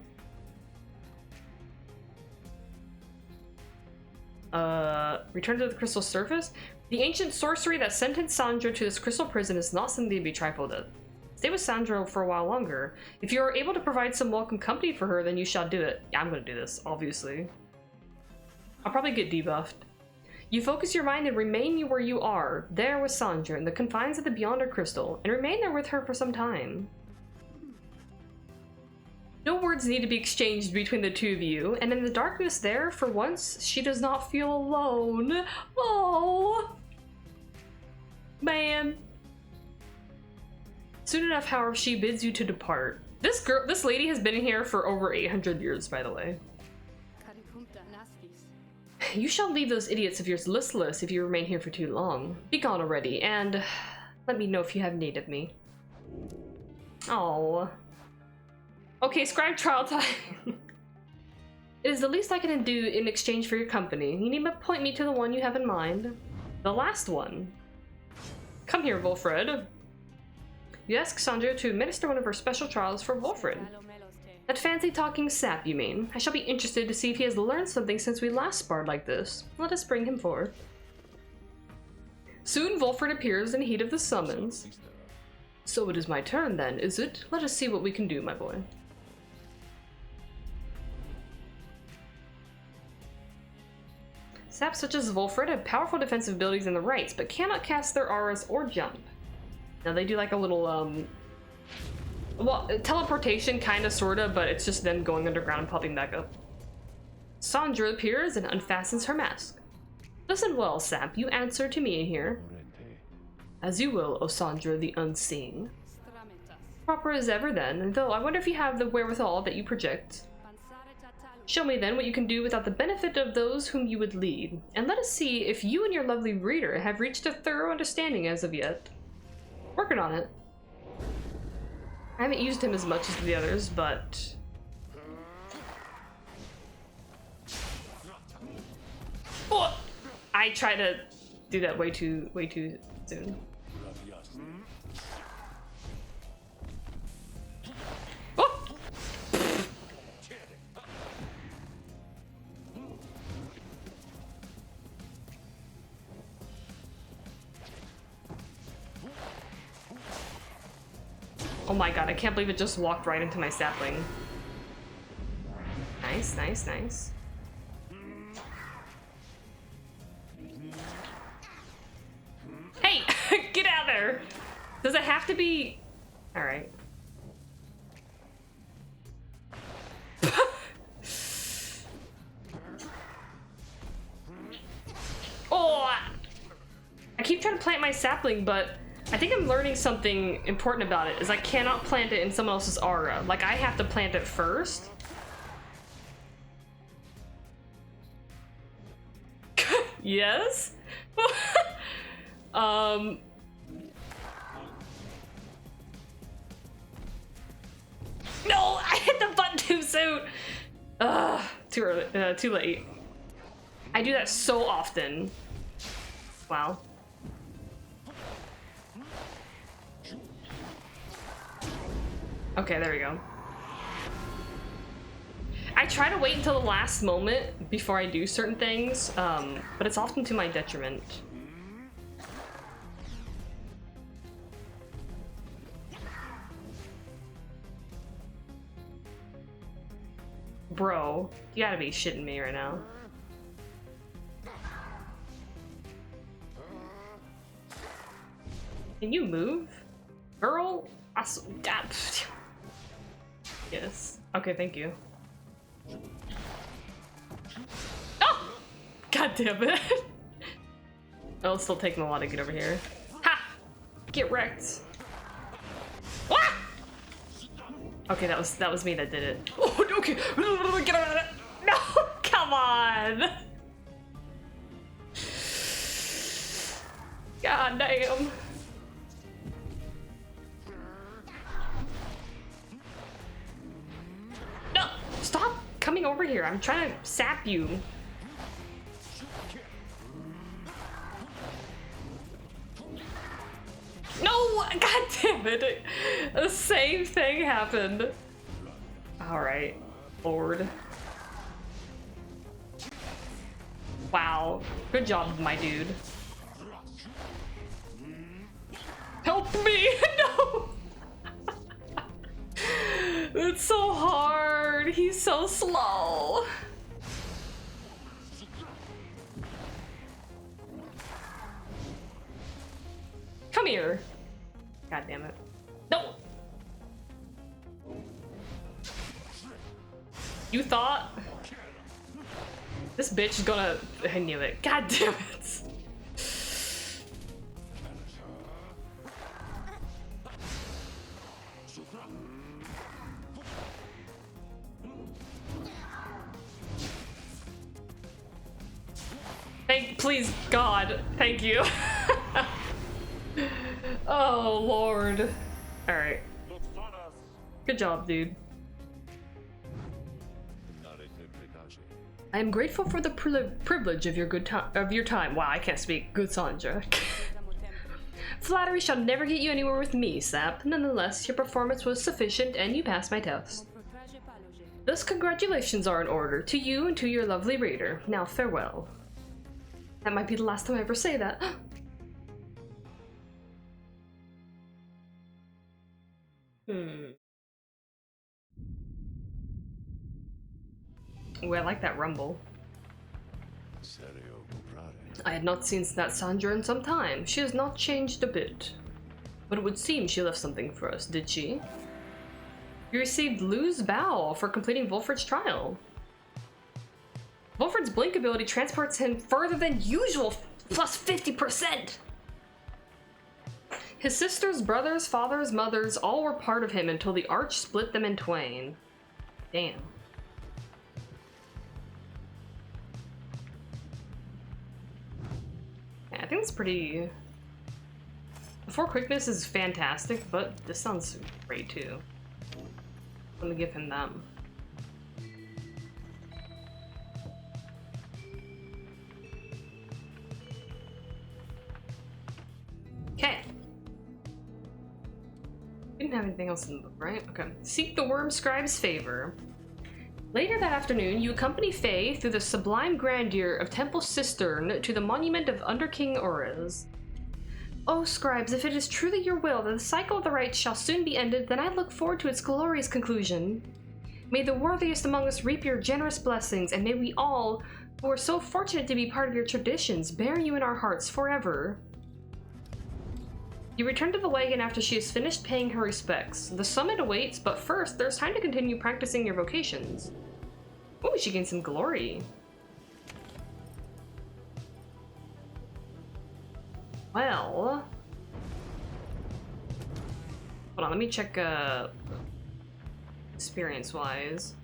Return to the crystal surface? The ancient sorcery that sentenced Sandra to this crystal prison is not something to be trifled with. Stay with Sandra for a while longer. If you are able to provide some welcome company for her, then you shall do it. Yeah, I'm gonna do this, obviously. I'll probably get debuffed. You focus your mind and remain where you are, there with Sandra, in the confines of the Beyonder Crystal, and remain there with her for some time. No words need to be exchanged between the two of you, and in the darkness there, for once, she does not feel alone. Oh! Man. Soon enough, however, she bids you to depart. This lady has been here for over 800 years, by the way. You shall leave those idiots of yours listless if you remain here for too long. Be gone already, and let me know if you have need of me. Oh. Okay, scribe trial time. It is the least I can do in exchange for your company. You need but point me to the one you have in mind. The last one. Come here, Wolfred. You ask Sandra to administer one of her special trials for Wolfred. That fancy talking sap, you mean? I shall be interested to see if he has learned something since we last sparred like this. Let us bring him forth. Soon Wolfred appears in heat of the summons. So it is my turn then, is it? Let us see what we can do, my boy. Saps such as Wolfred have powerful defensive abilities in the rites, but cannot cast their auras or jump. Now they do like a little, well, teleportation kinda sorta, but it's just them going underground and popping back up. Sandra appears and unfastens her mask. Listen well, Sap, you answer to me here. As you will, O Sandra the Unseen. Proper as ever then, though I wonder if you have the wherewithal that you project. Show me then what you can do without the benefit of those whom you would lead, and let us see if you and your lovely reader have reached a thorough understanding as of yet. Working on it. I haven't used him as much as the others, but... Oh! I try to do that way too soon. Oh! Oh my god, I can't believe it just walked right into my sapling. Nice, nice, nice. Hey! Get out of there! Does it have to be... Alright. Oh! I keep trying to plant my sapling, but I think I'm learning something important about it, is I cannot plant it in someone else's aura. Like, I have to plant it first. Yes? No, I hit the button too soon. Too early, too late. I do that so often. Wow. Okay, there we go. I try to wait until the last moment before I do certain things, but it's often to my detriment. Bro, you gotta be shitting me right now. Can you move? Girl? Yes. Okay, thank you. Oh! God damn it. Oh, it's still taking a while to get over here. Ha! Get wrecked. Ah! Okay, that was me that did it. Oh, okay. Get out of that. No, come on. God damn. here. I'm trying to sap you. No! God damn it! The same thing happened. Alright, Lord. Wow. Good job, my dude. Help me! No! It's so hard. He's so slow. Come here. God damn it. No! You thought? This bitch is gonna... I knew it. God damn it. Please, God, thank you. Oh, Lord. Alright. Good job, dude. I am grateful for the privilege of your time. Wow, I can't speak. Good Sandra. Flattery shall never get you anywhere with me, Sap. Nonetheless, your performance was sufficient and you passed my test. Thus, congratulations are in order to you and to your lovely raider. Now, farewell. That might be the last time I ever say that. Oh, I like that rumble. I had not seen that Sandra in some time. She has not changed a bit. But it would seem she left something for us, did she? You received Lou's Bow for completing Volfred's trial. Volfred's blink ability transports him further than usual, plus 50%! His sisters, brothers, fathers, mothers, all were part of him until the Arch split them in twain. Damn. Yeah, I think it's pretty... The 4 quickness is fantastic, but this sounds great too. Let me give him them. Okay. Didn't have anything else in the book, right? Okay. Seek the Worm Scribe's favor. Later that afternoon, you accompany Faye through the sublime grandeur of Temple Cistern to the monument of Under King Ores. Oh, scribes, if it is truly your will that the cycle of the rites shall soon be ended, then I look forward to its glorious conclusion. May the worthiest among us reap your generous blessings, and may we all, who are so fortunate to be part of your traditions, bear you in our hearts forever. You return to the wagon after she has finished paying her respects. The summit awaits, but first, there's time to continue practicing your vocations. Oh, she gained some glory. Well... Hold on, let me check, experience-wise.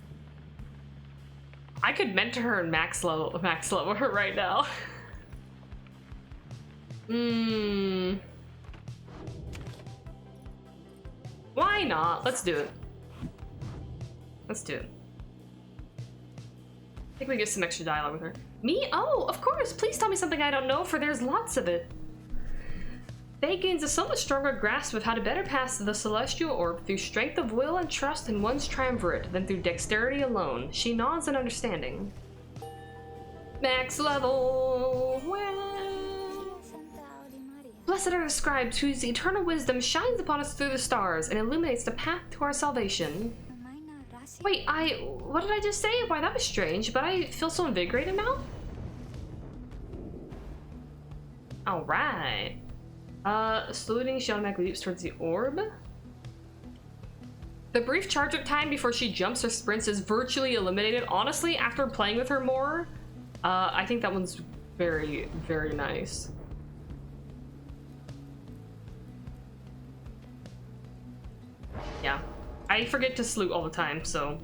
I could mentor her in max level her right now. Why not? Let's do it. Let's do it. I think we get some extra dialogue with her. Me? Oh, of course! Please tell me something I don't know, for there's lots of it. Faye gains a somewhat stronger grasp of how to better pass the celestial orb through strength of will and trust in one's triumvirate than through dexterity alone. She nods in understanding. Max level! Well. Blessed are the scribes whose eternal wisdom shines upon us through the stars and illuminates the path to our salvation. Wait, what did I just say? Why, that was strange, but I feel so invigorated now? Alright. Saluting, she automatically leaps towards the orb. The brief charge-up time before she jumps or sprints is virtually eliminated. Honestly, after playing with her more, I think that one's very, very nice. Yeah. I forget to salute all the time, so...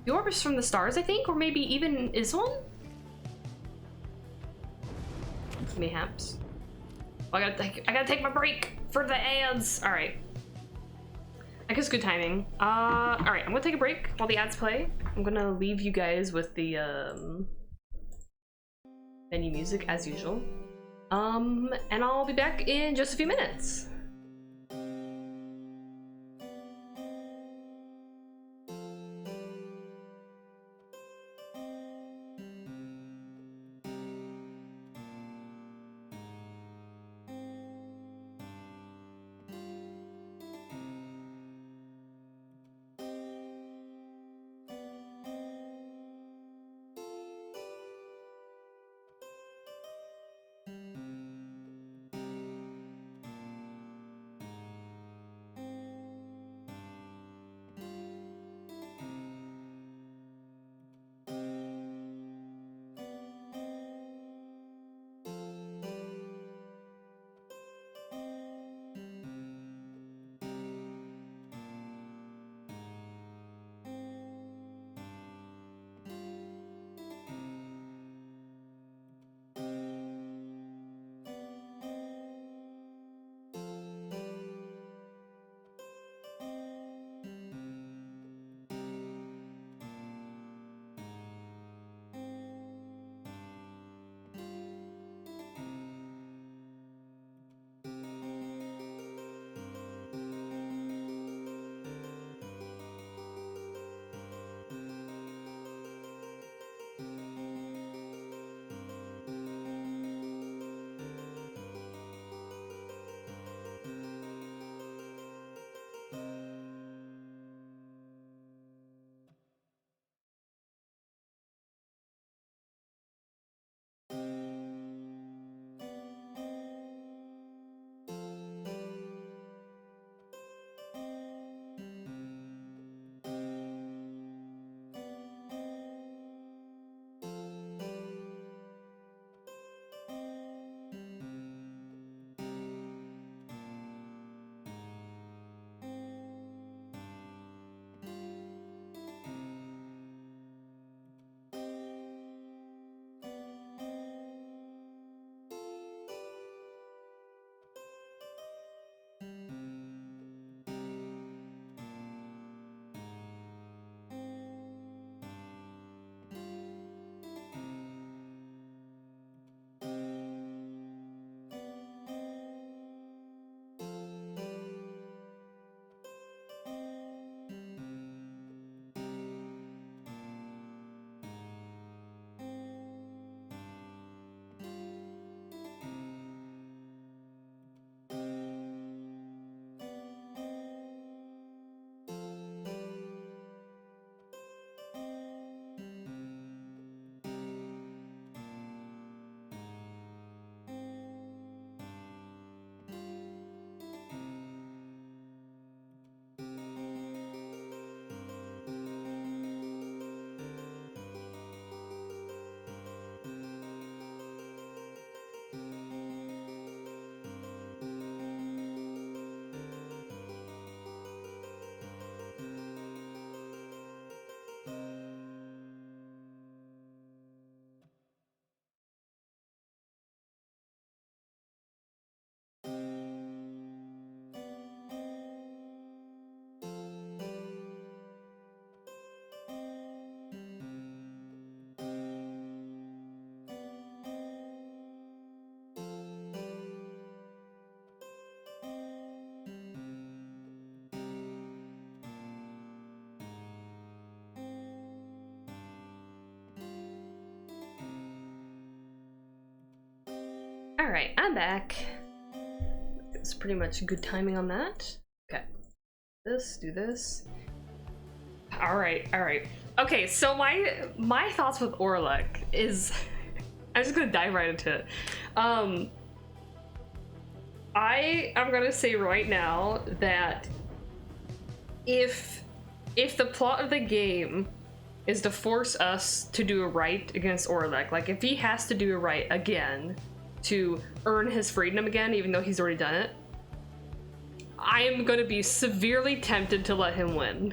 The orb is from the stars, I think, or maybe even is one? Mayhaps. I gotta take my break for the ads. All right. I guess good timing. All right, I'm gonna take a break while the ads play. I'm gonna leave you guys with the menu music as usual. And I'll be back in just a few minutes. All right, I'm back. It's pretty much good timing on that. Okay, do this. All right. Okay, so my thoughts with Orlek is, I'm just gonna dive right into it. I am gonna say right now that if the plot of the game is to force us to do a rite against Orlek, like if he has to do a rite again to earn his freedom again, even though he's already done it, I am gonna be severely tempted to let him win.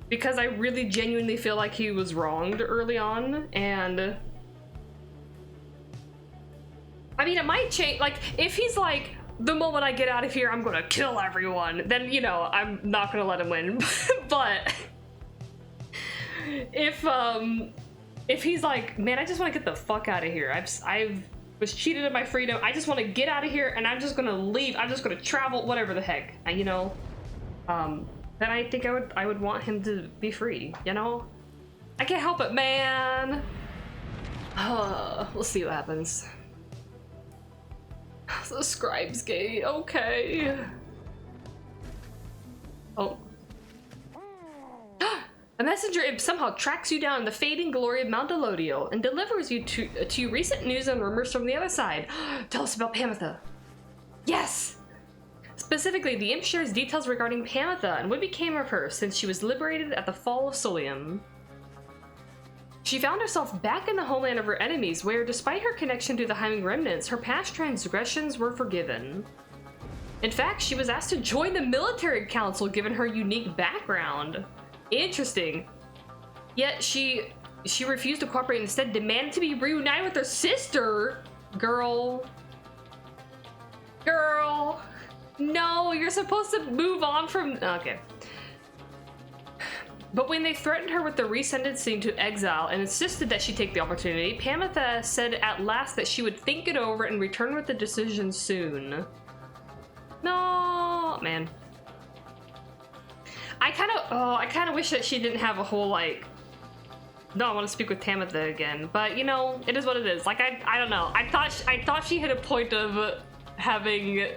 Because I really genuinely feel like he was wronged early on, and I mean, it might change. Like, if he's like, the moment I get out of here, I'm gonna kill everyone, then, you know, I'm not gonna let him win. But if he's like, man, I just want to get the fuck out of here. I've was cheated of my freedom. I just want to get out of here, and I'm just gonna leave. I'm just gonna travel, whatever the heck, you know. Then I think I would want him to be free. You know, I can't help it, man. We'll see what happens. The scribe's gate. Okay. Oh. A messenger imp somehow tracks you down in the fading glory of Mount Elodiel and delivers you to recent news and rumors from the other side. Tell us about Pamitha. Yes! Specifically, the imp shares details regarding Pamitha and what became of her since she was liberated at the fall of Solium. She found herself back in the homeland of her enemies, where, despite her connection to the Heiming remnants, her past transgressions were forgiven. In fact, she was asked to join the military council given her unique background. Interesting. Yet she refused to cooperate and instead demanded to be reunited with her sister. Girl. No, you're supposed to move on from... Okay. But when they threatened her with the resentencing to exile and insisted that she take the opportunity, Pamitha said at last that she would think it over and return with the decision soon. No, man. I kind of wish that she didn't have a whole, like, no, I want to speak with Pamitha again. But, you know, it is what it is. Like, I don't know. I thought she hit a point of having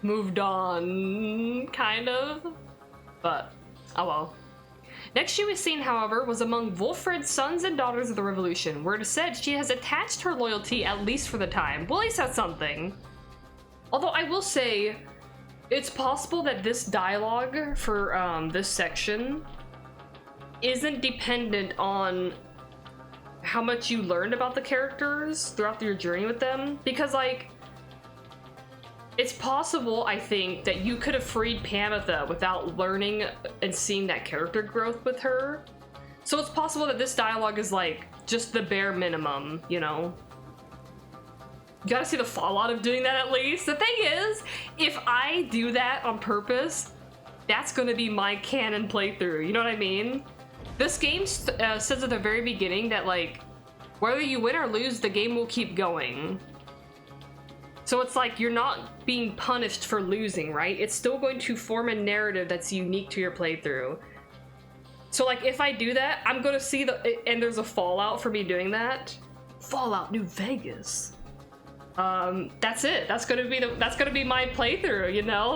moved on, kind of. But, oh well. Next she was seen, however, was among Wolfred's sons and daughters of the Revolution, where it is said she has attached her loyalty, at least for the time. Well, at least that's something. Although I will say, it's possible that this dialogue for this section isn't dependent on how much you learned about the characters throughout your journey with them, because, like, it's possible, I think, that you could have freed Pamitha without learning and seeing that character growth with her. So it's possible that this dialogue is, like, just the bare minimum, you know? You gotta see the fallout of doing that at least. The thing is, if I do that on purpose, that's gonna be my canon playthrough, you know what I mean? This game says at the very beginning that, like, whether you win or lose, the game will keep going. So it's like you're not being punished for losing, right? It's still going to form a narrative that's unique to your playthrough. So, like, if I do that, I'm gonna see and there's a fallout for me doing that. Fallout New Vegas. That's it. That's gonna be my playthrough, you know?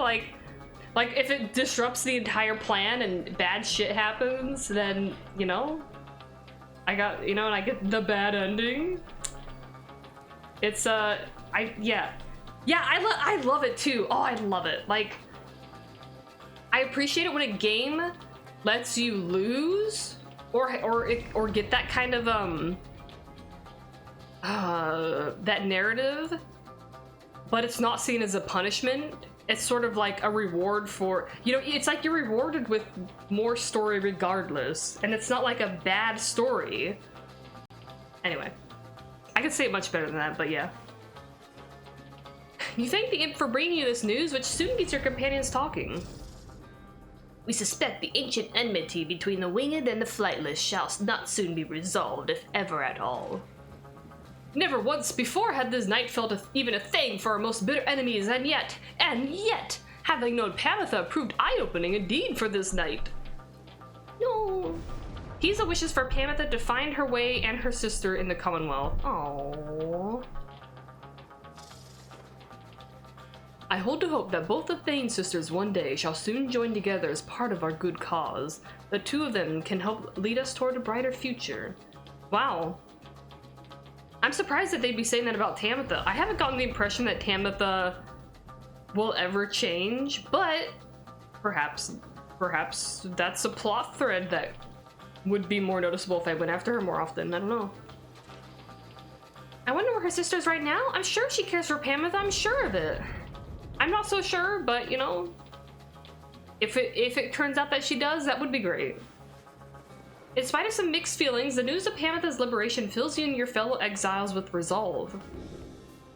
Like if it disrupts the entire plan and bad shit happens, then, you know, I got, you know, and I get the bad ending. It's, I love it too. Oh, I love it. Like, I appreciate it when a game lets you lose or get that kind of, that narrative, but it's not seen as a punishment. It's sort of like a reward for, you know, it's like you're rewarded with more story regardless, and it's not like a bad story. Anyway, I could say it much better than that, but yeah. You thank the imp for bringing you this news, which soon gets your companions talking. We suspect the ancient enmity between the winged and the flightless shall not soon be resolved, if ever at all. Never once before had this night felt even a thing for our most bitter enemies, and yet, having known Pamitha proved eye-opening indeed for this night. No. Giza wishes for Pamitha to find her way and her sister in the Commonwealth. Aww. I hold to hope that both the Thane sisters one day shall soon join together as part of our good cause. The two of them can help lead us toward a brighter future. Wow. I'm surprised that they'd be saying that about Tamitha. I haven't gotten the impression that Tamitha will ever change, but perhaps that's a plot thread that would be more noticeable if I went after her more often. I don't know. I wonder where her sister is right now. I'm sure she cares for Pamitha. I'm sure of it. I'm not so sure, but, you know, if it turns out that she does, that would be great. In spite of some mixed feelings, the news of Pamitha's liberation fills you and your fellow exiles with resolve.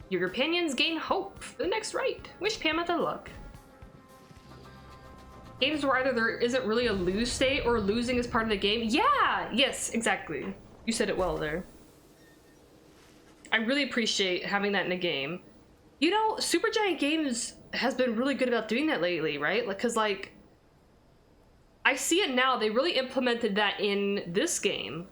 Your companions gain hope for the next rite. Wish Pamela luck. Games where either there isn't really a lose state or losing is part of the game. Yeah! Yes, exactly. You said it well there. I really appreciate having that in a game. You know, Supergiant Games has been really good about doing that lately, right? Like, cause like, I see it now. They really implemented that in this game,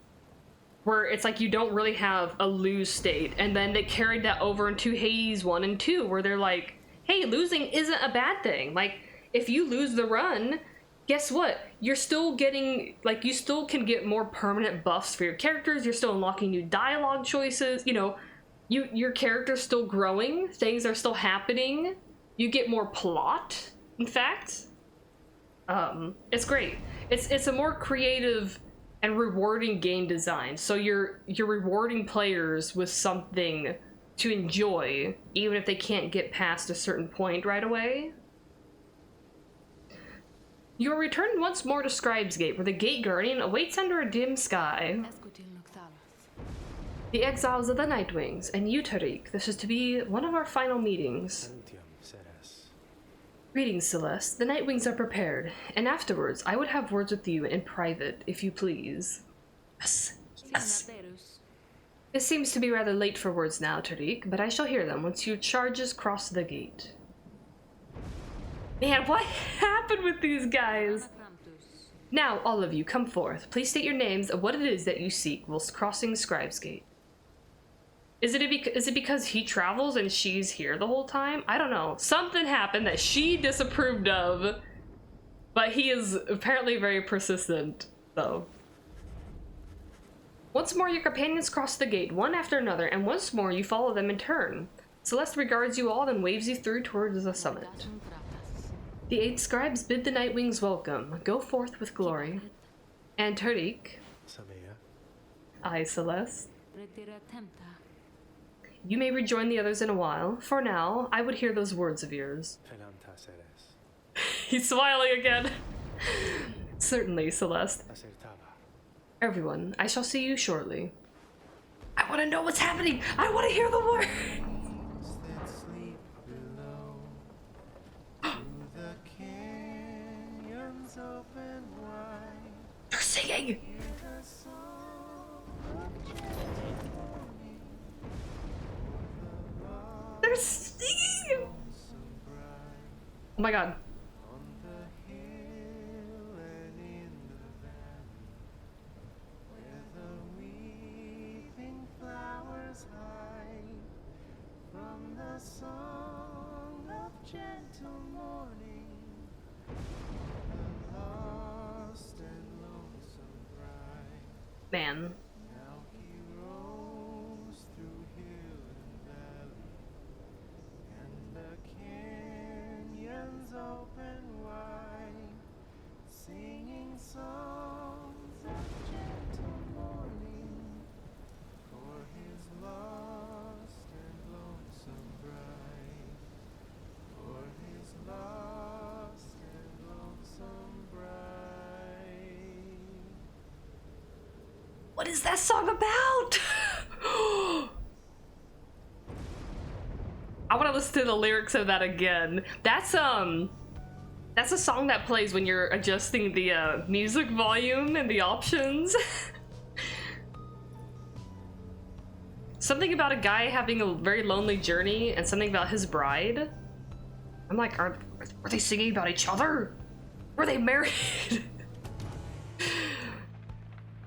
where it's like you don't really have a lose state, and then they carried that over into Hades 1 and 2, where they're like, hey, losing isn't a bad thing. Like, if you lose the run, guess what? You're still getting, like, you still can get more permanent buffs for your characters. You're still unlocking new dialogue choices. You know, your character's still growing. Things are still happening. You get more plot, in fact. It's great. It's a more creative and rewarding game design. So you're rewarding players with something to enjoy, even if they can't get past a certain point right away. You are returned once more to Scribe's Gate, where the Gate Guardian awaits under a dim sky. The exiles of the Nightwings, and you, Tariq. This is to be one of our final meetings. Greetings, Celeste. The Nightwings are prepared, and afterwards, I would have words with you in private, if you please. Yes, yes. It seems to be rather late for words now, Tariq, but I shall hear them once your charges cross the gate. Man, what happened with these guys? Now, all of you, come forth. Please state your names and what it is that you seek whilst crossing Scribe's Gate. Is it because he travels and she's here the whole time? I don't know. Something happened that she disapproved of, but he is apparently very persistent, though. Once more, your companions cross the gate, one after another, and once more you follow them in turn. Celeste regards you all and waves you through towards the summit. The 8 scribes bid the Nightwings welcome. Go forth with glory. And Tariq. I, Celeste. You may rejoin the others in a while. For now, I would hear those words of yours. He's smiling again. Certainly, Celeste. Everyone, I shall see you shortly. I want to know what's happening. I want to hear the words. They're singing. They're singing. Oh my god. Man. What is that song about? I want to listen to the lyrics of that again. That's a song that plays when you're adjusting the music volume and the options. Something about a guy having a very lonely journey and something about his bride. I'm like, are they singing about each other? Were they married?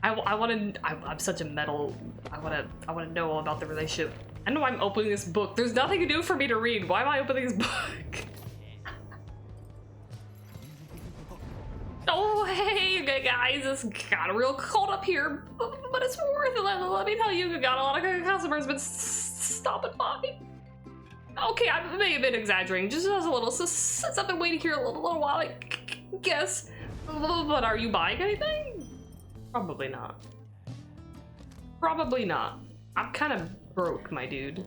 I'm such a metal. I want to know all about the relationship. I know I'm opening this book. There's nothing to do for me to read. Why am I opening this book? Oh, hey, guys, it's got real cold up here, but it's worth it. Let me tell you, we got a lot of customers been stopping by. Okay, I may have been exaggerating, just a little. Since I've been waiting here a little while, I guess. But are you buying anything? Probably not. Probably not. I'm kind of broke, my dude.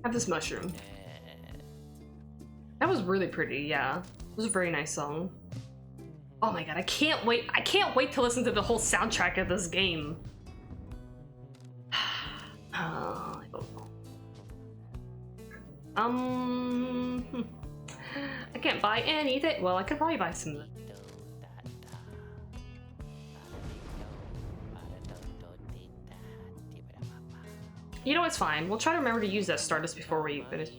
Have this mushroom. That was really pretty, yeah. It was a very nice song. Oh my god, I can't wait. I can't wait to listen to the whole soundtrack of this game. I don't know. I can't buy anything. Well, I could probably buy some. You know, it's fine. We'll try to remember to use that Stardust before we finish.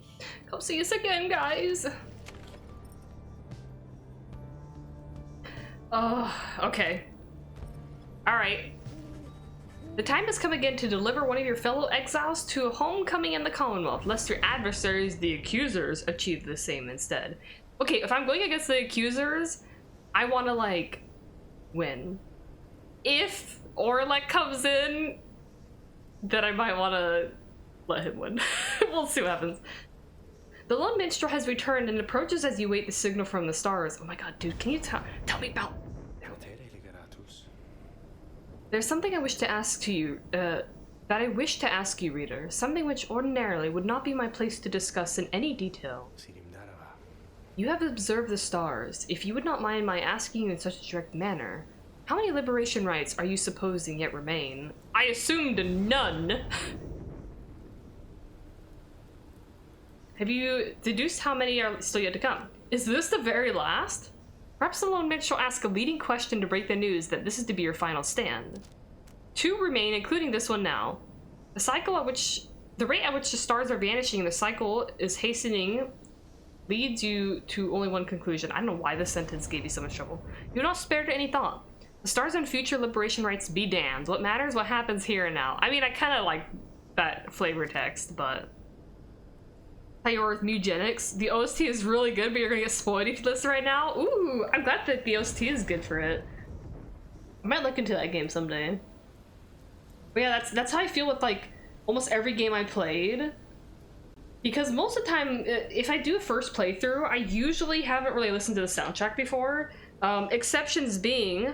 Come see us again, guys. Oh, okay. Alright. The time has come again to deliver one of your fellow exiles to a homecoming in the Commonwealth, lest your adversaries, the accusers, achieve the same instead. Okay, if I'm going against the accusers, I want to, like, win. If Orlek comes in, then I might want to let him win. We'll see what happens. The lone minstrel has returned and approaches as you wait the signal from the stars. Oh my god, dude, can you tell me about... There's something I wish to ask to you, reader. Something which ordinarily would not be my place to discuss in any detail. You have observed the stars. If you would not mind my asking you in such a direct manner, how many liberation rites are you supposing yet remain? I assumed none. Have you deduced how many are still yet to come? Is this the very last? Perhaps the lone minstrel ask a leading question to break the news that this is to be your final stand. 2 remain, including this one now. The rate at which the stars are vanishing and the cycle is hastening leads you to only one conclusion. I don't know why this sentence gave you so much trouble. You're not spared any thought. The stars and future liberation rights be damned. What matters what happens here and now. I mean, I kind of like that flavor text, but... With Mugenics. The OST is really good, but you're gonna get spoiled for this right now. Ooh, I'm glad that the OST is good for it. I might look into that game someday. But yeah, that's how I feel with like almost every game I played. Because most of the time, if I do a first playthrough, I usually haven't really listened to the soundtrack before. Exceptions being,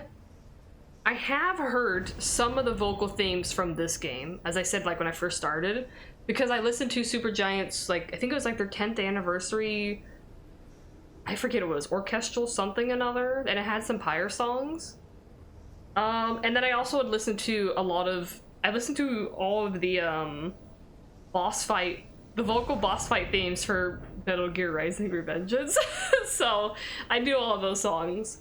I have heard some of the vocal themes from this game, as I said, like when I first started. Because I listened to Supergiant's, like, I think it was like their 10th anniversary, I forget what it was, orchestral something another, and it had some Pyre songs. And then I also would listen to I listened to all of the vocal boss fight themes for Metal Gear Rising: Revengeance. So I knew all of those songs.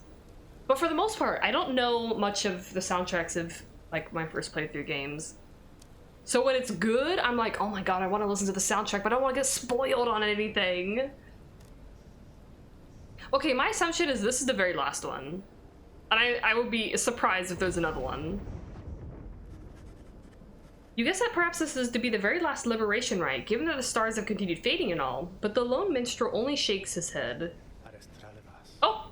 But for the most part, I don't know much of the soundtracks of, like, my first playthrough games. So when it's good, I'm like, oh my god, I want to listen to the soundtrack, but I don't want to get spoiled on anything. Okay, my assumption is this is the very last one. And I would be surprised if there's another one. You guess that perhaps this is to be the very last liberation rite, given that the stars have continued fading and all, but the lone minstrel only shakes his head. Oh!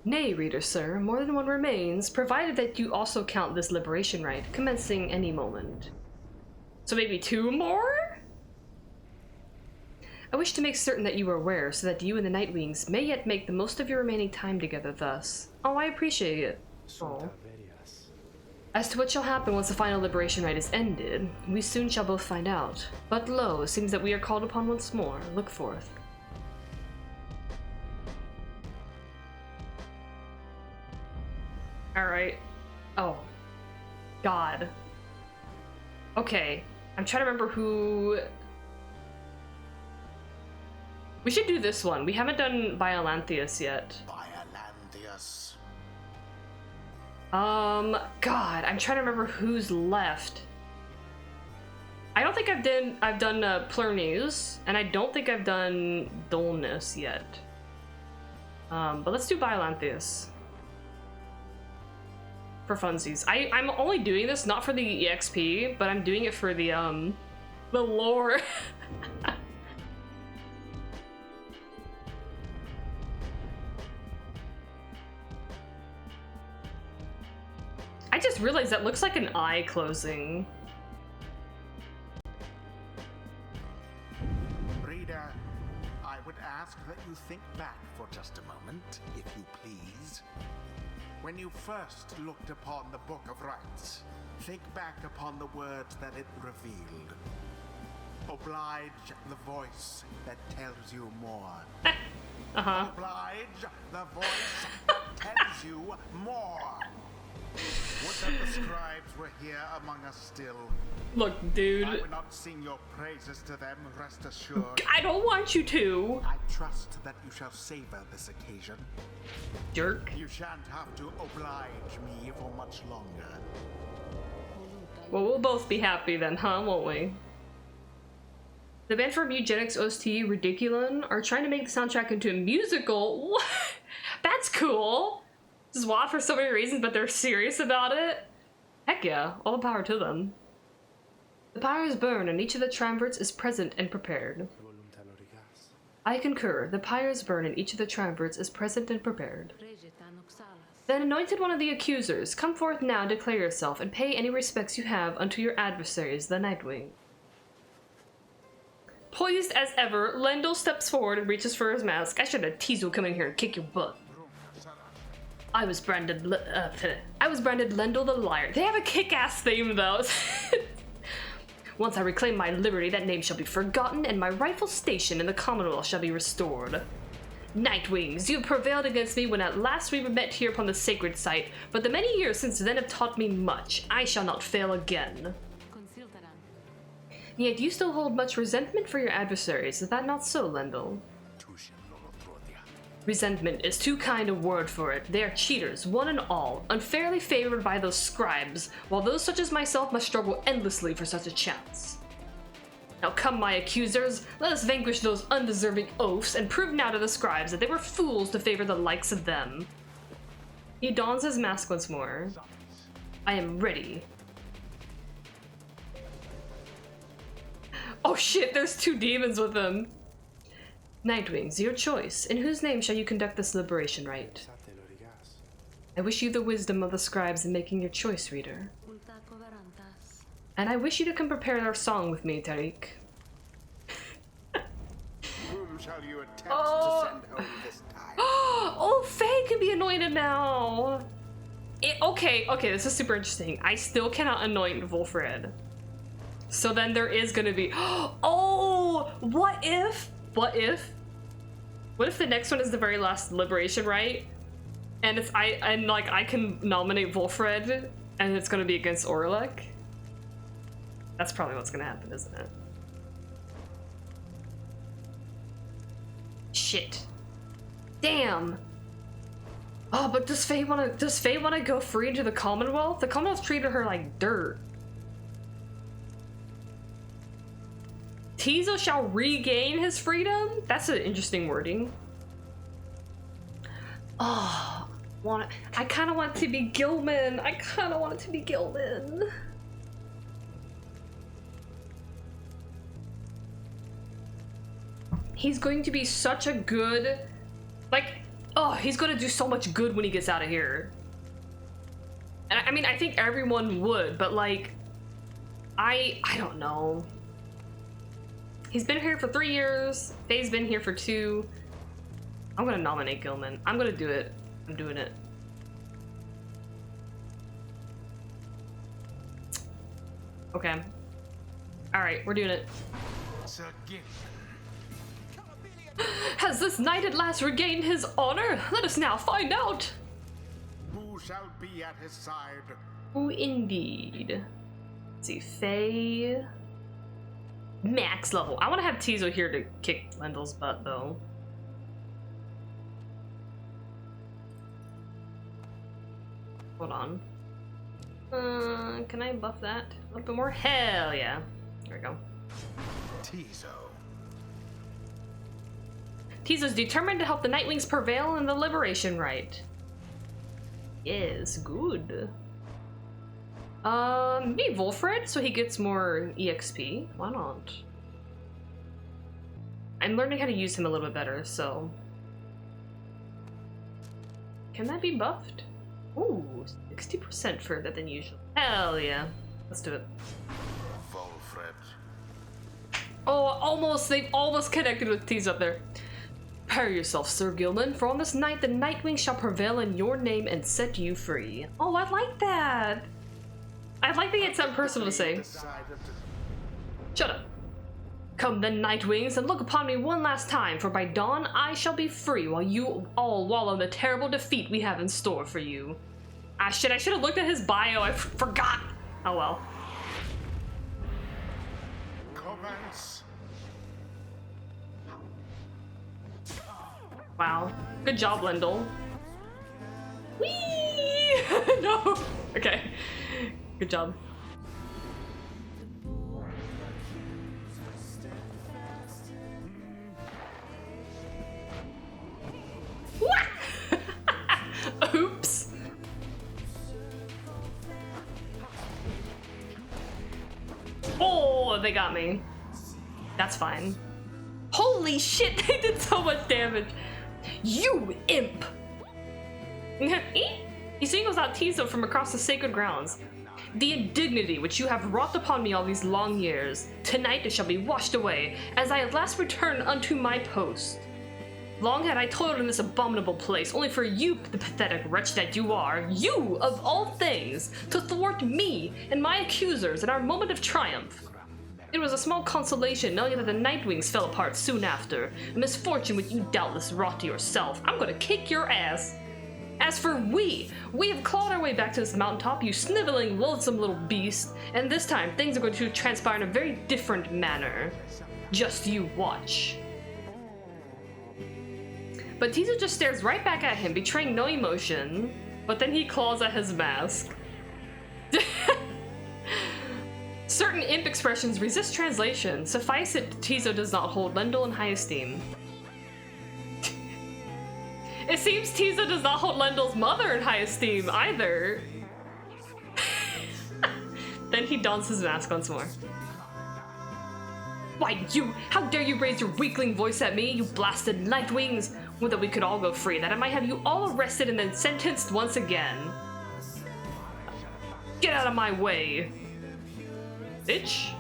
Nay, reader sir, more than one remains, provided that you also count this liberation rite, commencing any moment. So maybe 2 more? I wish to make certain that you are aware, so that you and the Nightwings may yet make the most of your remaining time together thus. Oh, I appreciate it. Oh. As to what shall happen once the final liberation rite is ended, we soon shall both find out. But lo, it seems that we are called upon once more. Look forth. Alright. Oh. God. Okay. I'm trying to remember who... We should do this one. We haven't done Biolanthius yet. Biolanthius. God, I'm trying to remember who's left. I don't think I've done Plurneus, and I don't think I've done Dolnus yet. But let's do Biolanthius. For funsies. I'm only doing this not for the EXP, but I'm doing it for the lore. I just realized that looks like an eye closing. Reader, I would ask that you think back for just a moment, if you please. When you first looked upon the Book of Rites, think back upon the words that it revealed. Oblige the voice that tells you more. Oblige the voice that tells you more. Would that the scribes were here among us still, Look, dude. I would not sing your praises to them, rest assured. I don't want you to. I trust that you shall savor this occasion. Jerk. You shan't have to oblige me for much longer. Well, we'll both be happy then, huh? Won't we? The band from Eugenics OST, Ridiculon, are trying to make the soundtrack into a musical. What? That's cool. This is wild for so many reasons, but they're serious about it. Heck yeah, all the power to them. The pyres burn, and each of the triumvirs is present and prepared. I concur. The pyres burn, and each of the triumvirs is present and prepared. Then, anointed one of the accusers, come forth now and declare yourself, and pay any respects you have unto your adversaries, the Nightwing. Poised as ever, Lendl steps forward and reaches for his mask. I should have Tizo come in here and kick your butt. I was branded Lendl the Liar. They have a kick-ass theme though. Once I reclaim my liberty, that name shall be forgotten, and my rightful station in the Commonwealth shall be restored. Nightwings, you have prevailed against me when at last we met here upon the sacred site, but the many years since then have taught me much. I shall not fail again. Yet you still hold much resentment for your adversaries, is that not so, Lendl? Resentment is too kind a word for it. They are cheaters, one and all, unfairly favored by those scribes, while those such as myself must struggle endlessly for such a chance. Now come, my accusers, let us vanquish those undeserving oafs and prove now to the scribes that they were fools to favor the likes of them. He dons his mask once more. I am ready. Oh shit, there's two demons with him. Nightwings, your choice. In whose name shall you conduct this liberation rite? I wish you the wisdom of the scribes in making your choice, reader. And I wish you to come prepare our song with me, Tariq. Whom shall you attempt to send home this time? Oh, Faye can be anointed now! Okay, this is super interesting. I still cannot anoint Wolfred. So then there is gonna be... Oh! What if the next one is the very last liberation rite? And it's I can nominate Wolfred and it's gonna be against Orlek? That's probably what's gonna happen, isn't it? Shit. Damn! Oh, but does Faye wanna go free into the Commonwealth? The Commonwealth treated her like dirt. Tizo shall regain his freedom? That's an interesting wording. Oh, I kind of want it to be Gilman. I kind of want it to be Gilman. He's going to be such a good, like, oh, he's going to do so much good when he gets out of here. And I mean, I think everyone would, but like, I don't know. He's been here for 3 years. Faye's been here for 2. I'm gonna nominate Gilman. I'm gonna do it. I'm doing it. Okay. Alright, we're doing it. Has this knight at last regained his honor? Let us now find out. Who shall be at his side? Who indeed? Let's see, Faye. Max level. I want to have Tizo here to kick Lendl's butt, though. Hold on. Can I buff that a little bit more? Hell yeah. There we go. Tizo's determined to help the Nightwings prevail in the liberation rite. Yes, good. Maybe Wolfred, so he gets more EXP. Why not? I'm learning how to use him a little bit better, so... Can that be buffed? Ooh, 60% further than usual. Hell yeah. Let's do it. Wolfred. Oh, almost! They've almost connected with T's up there. Prepare yourself, Sir Gilman, for on this night the Nightwing shall prevail in your name and set you free. Oh, I like that! I'd like to get something personal to say. Shut up. Come then, Nightwings, and look upon me one last time, for by dawn I shall be free while you all wallow in the terrible defeat we have in store for you. Ah, shit, I should have looked at his bio. I forgot. Oh, well. Commence. Wow. Good job, Lendl. Whee! No! Okay. Good job. What? Oops. Oh, they got me. That's fine. Holy shit, they did so much damage. You imp! He singles out Tizo from across the sacred grounds. The indignity which you have wrought upon me all these long years, tonight it shall be washed away, as I at last return unto my post. Long had I toiled in this abominable place, only for you, the pathetic wretch that you are, you, of all things, to thwart me and my accusers in our moment of triumph. It was a small consolation knowing that the Nightwings fell apart soon after, a misfortune which you doubtless wrought to yourself. I'm gonna kick your ass. As for we have clawed our way back to this mountaintop, you sniveling, loathsome little beast, and this time things are going to transpire in a very different manner. Just you watch. But Tizo just stares right back at him, betraying no emotion, but then he claws at his mask. Certain imp expressions resist translation. Suffice it, Tizo does not hold Lendl in high esteem. It seems Tizo does not hold Lendl's mother in high esteem either. Then he dons his mask once more. Why, you! How dare you raise your weakling voice at me, you blasted Nightwings! Would that we could all go free, that I might have you all arrested and then sentenced once again. Get out of my way, bitch.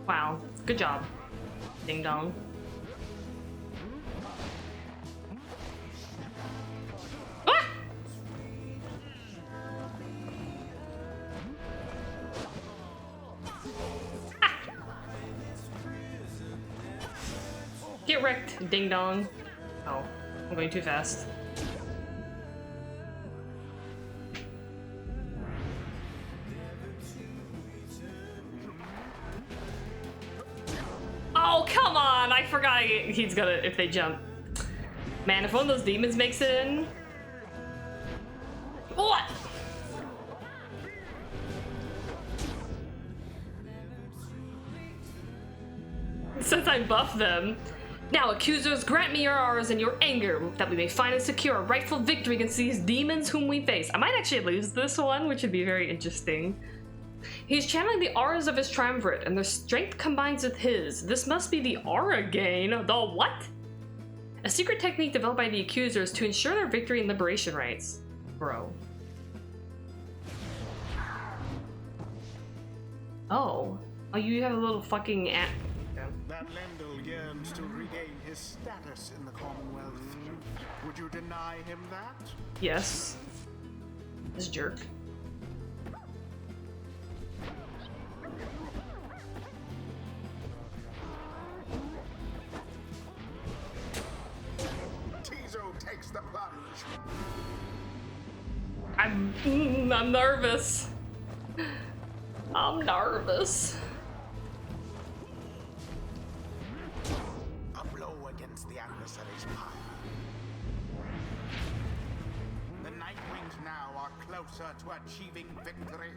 Wow, good job, ding dong. Ah! Ah! Get wrecked, ding dong. Oh, I'm going too fast. Oh, come on! I forgot he's gonna, if they jump. Man, if one of those demons makes it in... What? Since I buffed them. Now, accusers, grant me your auras and your anger, that we may find and secure a rightful victory against these demons whom we face. I might actually lose this one, which would be very interesting. He's channeling the auras of his triumvirate, and their strength combines with his. This must be the aura gain. The what? A secret technique developed by the accusers to ensure their victory in liberation rites. Bro. Oh. Oh, you have a little fucking That Lendl yearns to regain his status in the Commonwealth. Would you deny him that? Yes. This jerk. Takes the plunge. I'm nervous. I'm nervous. A blow against the adversary's pyre. The Nightwings now are closer to achieving victory.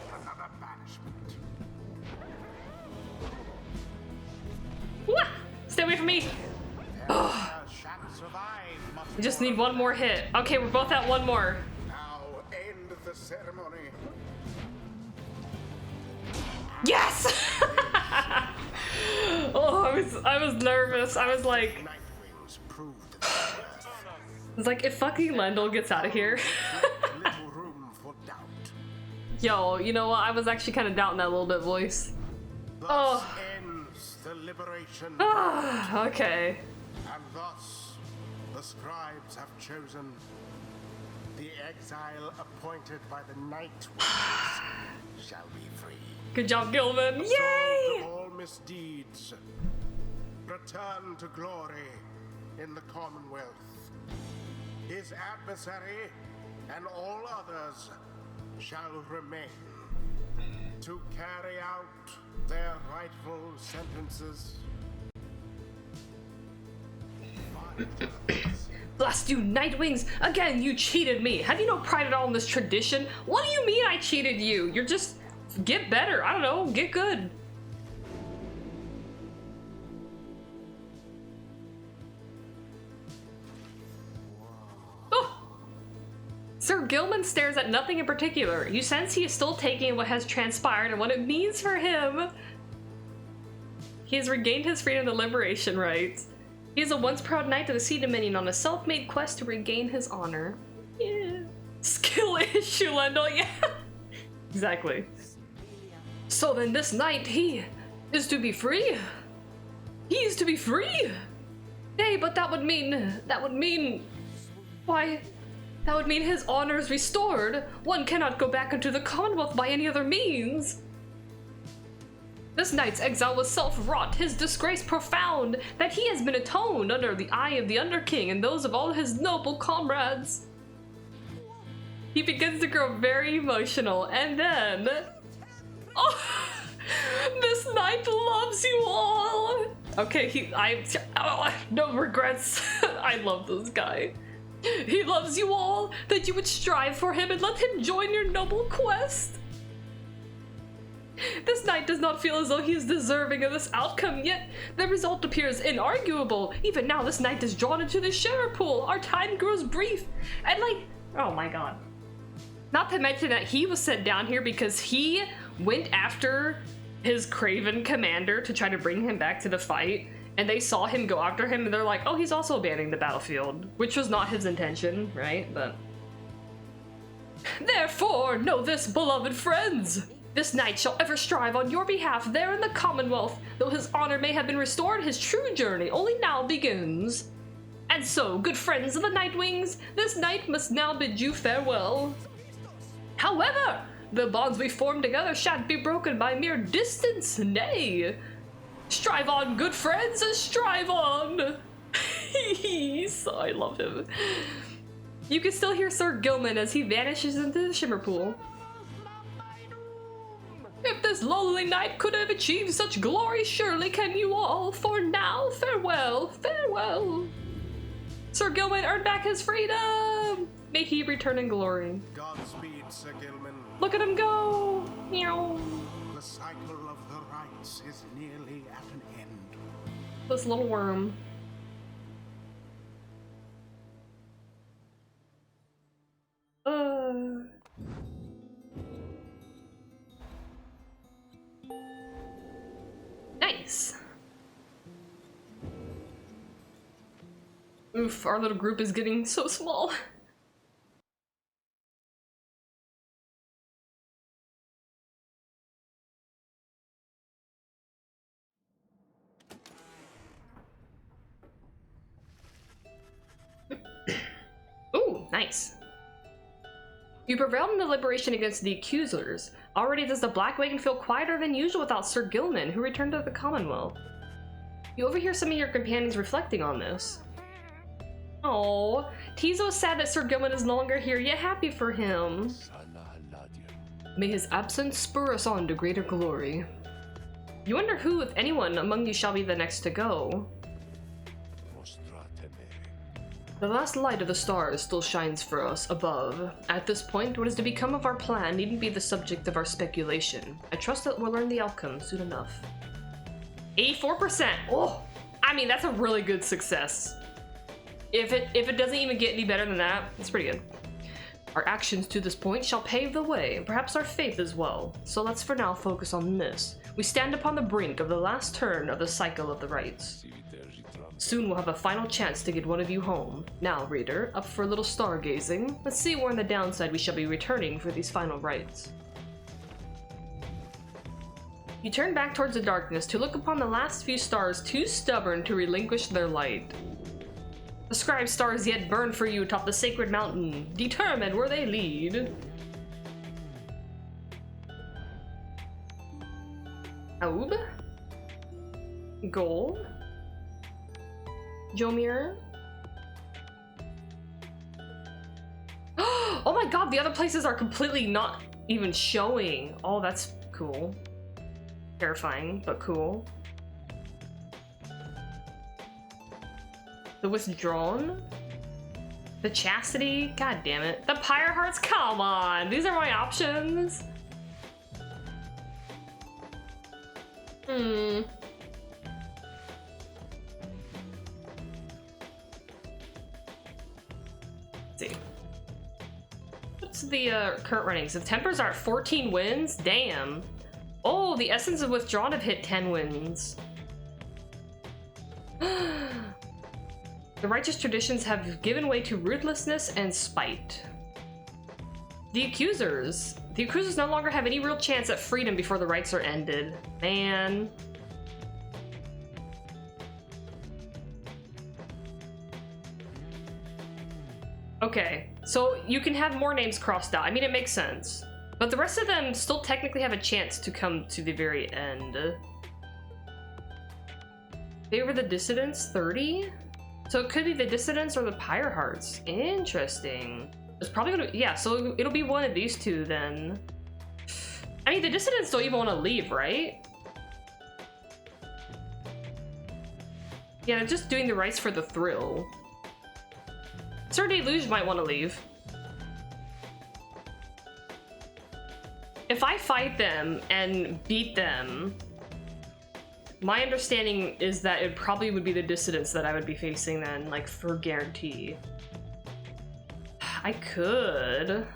Another banishment. What? Stay away from me. Oh. We just need one more hit. Okay, we're both at one more. Now end the ceremony. Yes! Oh, I was nervous. I was like, it's like if fucking Lendl gets out of here. Yo, you know what? I was actually kind of doubting that a little bit, voice. Oh. The liberation. Ah, okay. And thus the scribes have chosen The exile appointed by the Night Wings shall be free. Good job, Gilman. Absolved Yay! of all misdeeds. Return to glory in the Commonwealth. His adversary and all others shall remain to carry out their rightful sentences. Blast you, Nightwings! Again, you cheated me! Have you no pride at all in this tradition? What do you mean I cheated you? You're just... get better. I don't know. Get good. Oh! Sir Gilman stares at nothing in particular. You sense he is still taking what has transpired and what it means for him. He has regained his freedom and liberation rights. He is a once proud knight of the Sea Dominion on a self-made quest to regain his honor. Yeah. Skill issue, Lendl, yeah. Exactly. So then this knight, he is to be free? He is to be free? Hey, but that would mean, why, that would mean his honor is restored. One cannot go back into the Commonwealth by any other means. This knight's exile was self-wrought, his disgrace profound, that he has been atoned under the eye of the Underking and those of all his noble comrades. He begins to grow very emotional, and then... oh, this knight loves you all! Okay, no regrets. I love this guy. He loves you all, that you would strive for him and let him join your noble quest. This knight does not feel as though he is deserving of this outcome, yet the result appears inarguable. Even now, this knight is drawn into the sharer pool. Our time grows brief, and like, oh my god. Not to mention that he was sent down here because he went after his Craven commander to try to bring him back to the fight, and they saw him go after him, and they're like, oh, he's also abandoning the battlefield, which was not his intention, right? But therefore, know this, beloved friends. This knight shall ever strive on your behalf there in the Commonwealth. Though his honor may have been restored, his true journey only now begins. And so, good friends of the Nightwings, this knight must now bid you farewell. However, the bonds we formed together shan't be broken by mere distance, nay. Strive on, good friends, and strive on. So I love him. You can still hear Sir Gilman as he vanishes into the Shimmer Pool. If this lowly knight could have achieved such glory, surely can you all. For now, farewell, farewell. Sir Gilman earned back his freedom. May he return in glory. Godspeed, Sir Gilman. Look at him go. Meow. The cycle of the rites is nearly at an end. This little worm. Nice. Oof, our little group is getting so small. Ooh, nice. You prevailed in the liberation against the accusers. Already does the Black Wagon feel quieter than usual without Sir Gilman, who returned to the Commonwealth. You overhear some of your companions reflecting on this. Oh, Tizo is sad that Sir Gilman is no longer here, yet happy for him. May his absence spur us on to greater glory. You wonder who, if anyone, among you shall be the next to go. The last light of the stars still shines for us above. At this point, what is to become of our plan needn't be the subject of our speculation. I trust that we'll learn the outcome soon enough. 84%! Oh! I mean, that's a really good success. If it doesn't even get any better than that, it's pretty good. Our actions to this point shall pave the way, and perhaps our faith as well. So let's for now focus on this. We stand upon the brink of the last turn of the cycle of the rites. Soon we'll have a final chance to get one of you home. Now, reader, up for a little stargazing. Let's see where on the downside we shall be returning for these final rites. You turn back towards the darkness to look upon the last few stars too stubborn to relinquish their light. The scribe stars yet burn for you atop the sacred mountain. Determine where they lead. Aub? Gold? Jomir? Oh my god, the other places are completely not even showing. Oh, that's cool. Terrifying, but cool. The Withdrawn? The Chastity? God damn it. The Pyre Hearts? Come on! These are my options! Let's see. What's the current runnings? The Tempers are at 14 wins? Damn. Oh, the Essence of Withdrawn have hit 10 wins. The righteous traditions have given way to ruthlessness and spite. The Accusers. The Accusers no longer have any real chance at freedom before the rites are ended. Man. Okay, so you can have more names crossed out. I mean, it makes sense. But the rest of them still technically have a chance to come to the very end. Favor the Dissidents, 30? So it could be the Dissidents or the Pyre Hearts. Interesting. It's probably gonna, yeah, so it'll be one of these two then. I mean, the Dissidents don't even want to leave, right? Yeah, they're just doing the rites for the thrill. Sir Deluge might want to leave. If I fight them and beat them, my understanding is that it probably would be the Dissidents that I would be facing then, like, for guarantee. I could.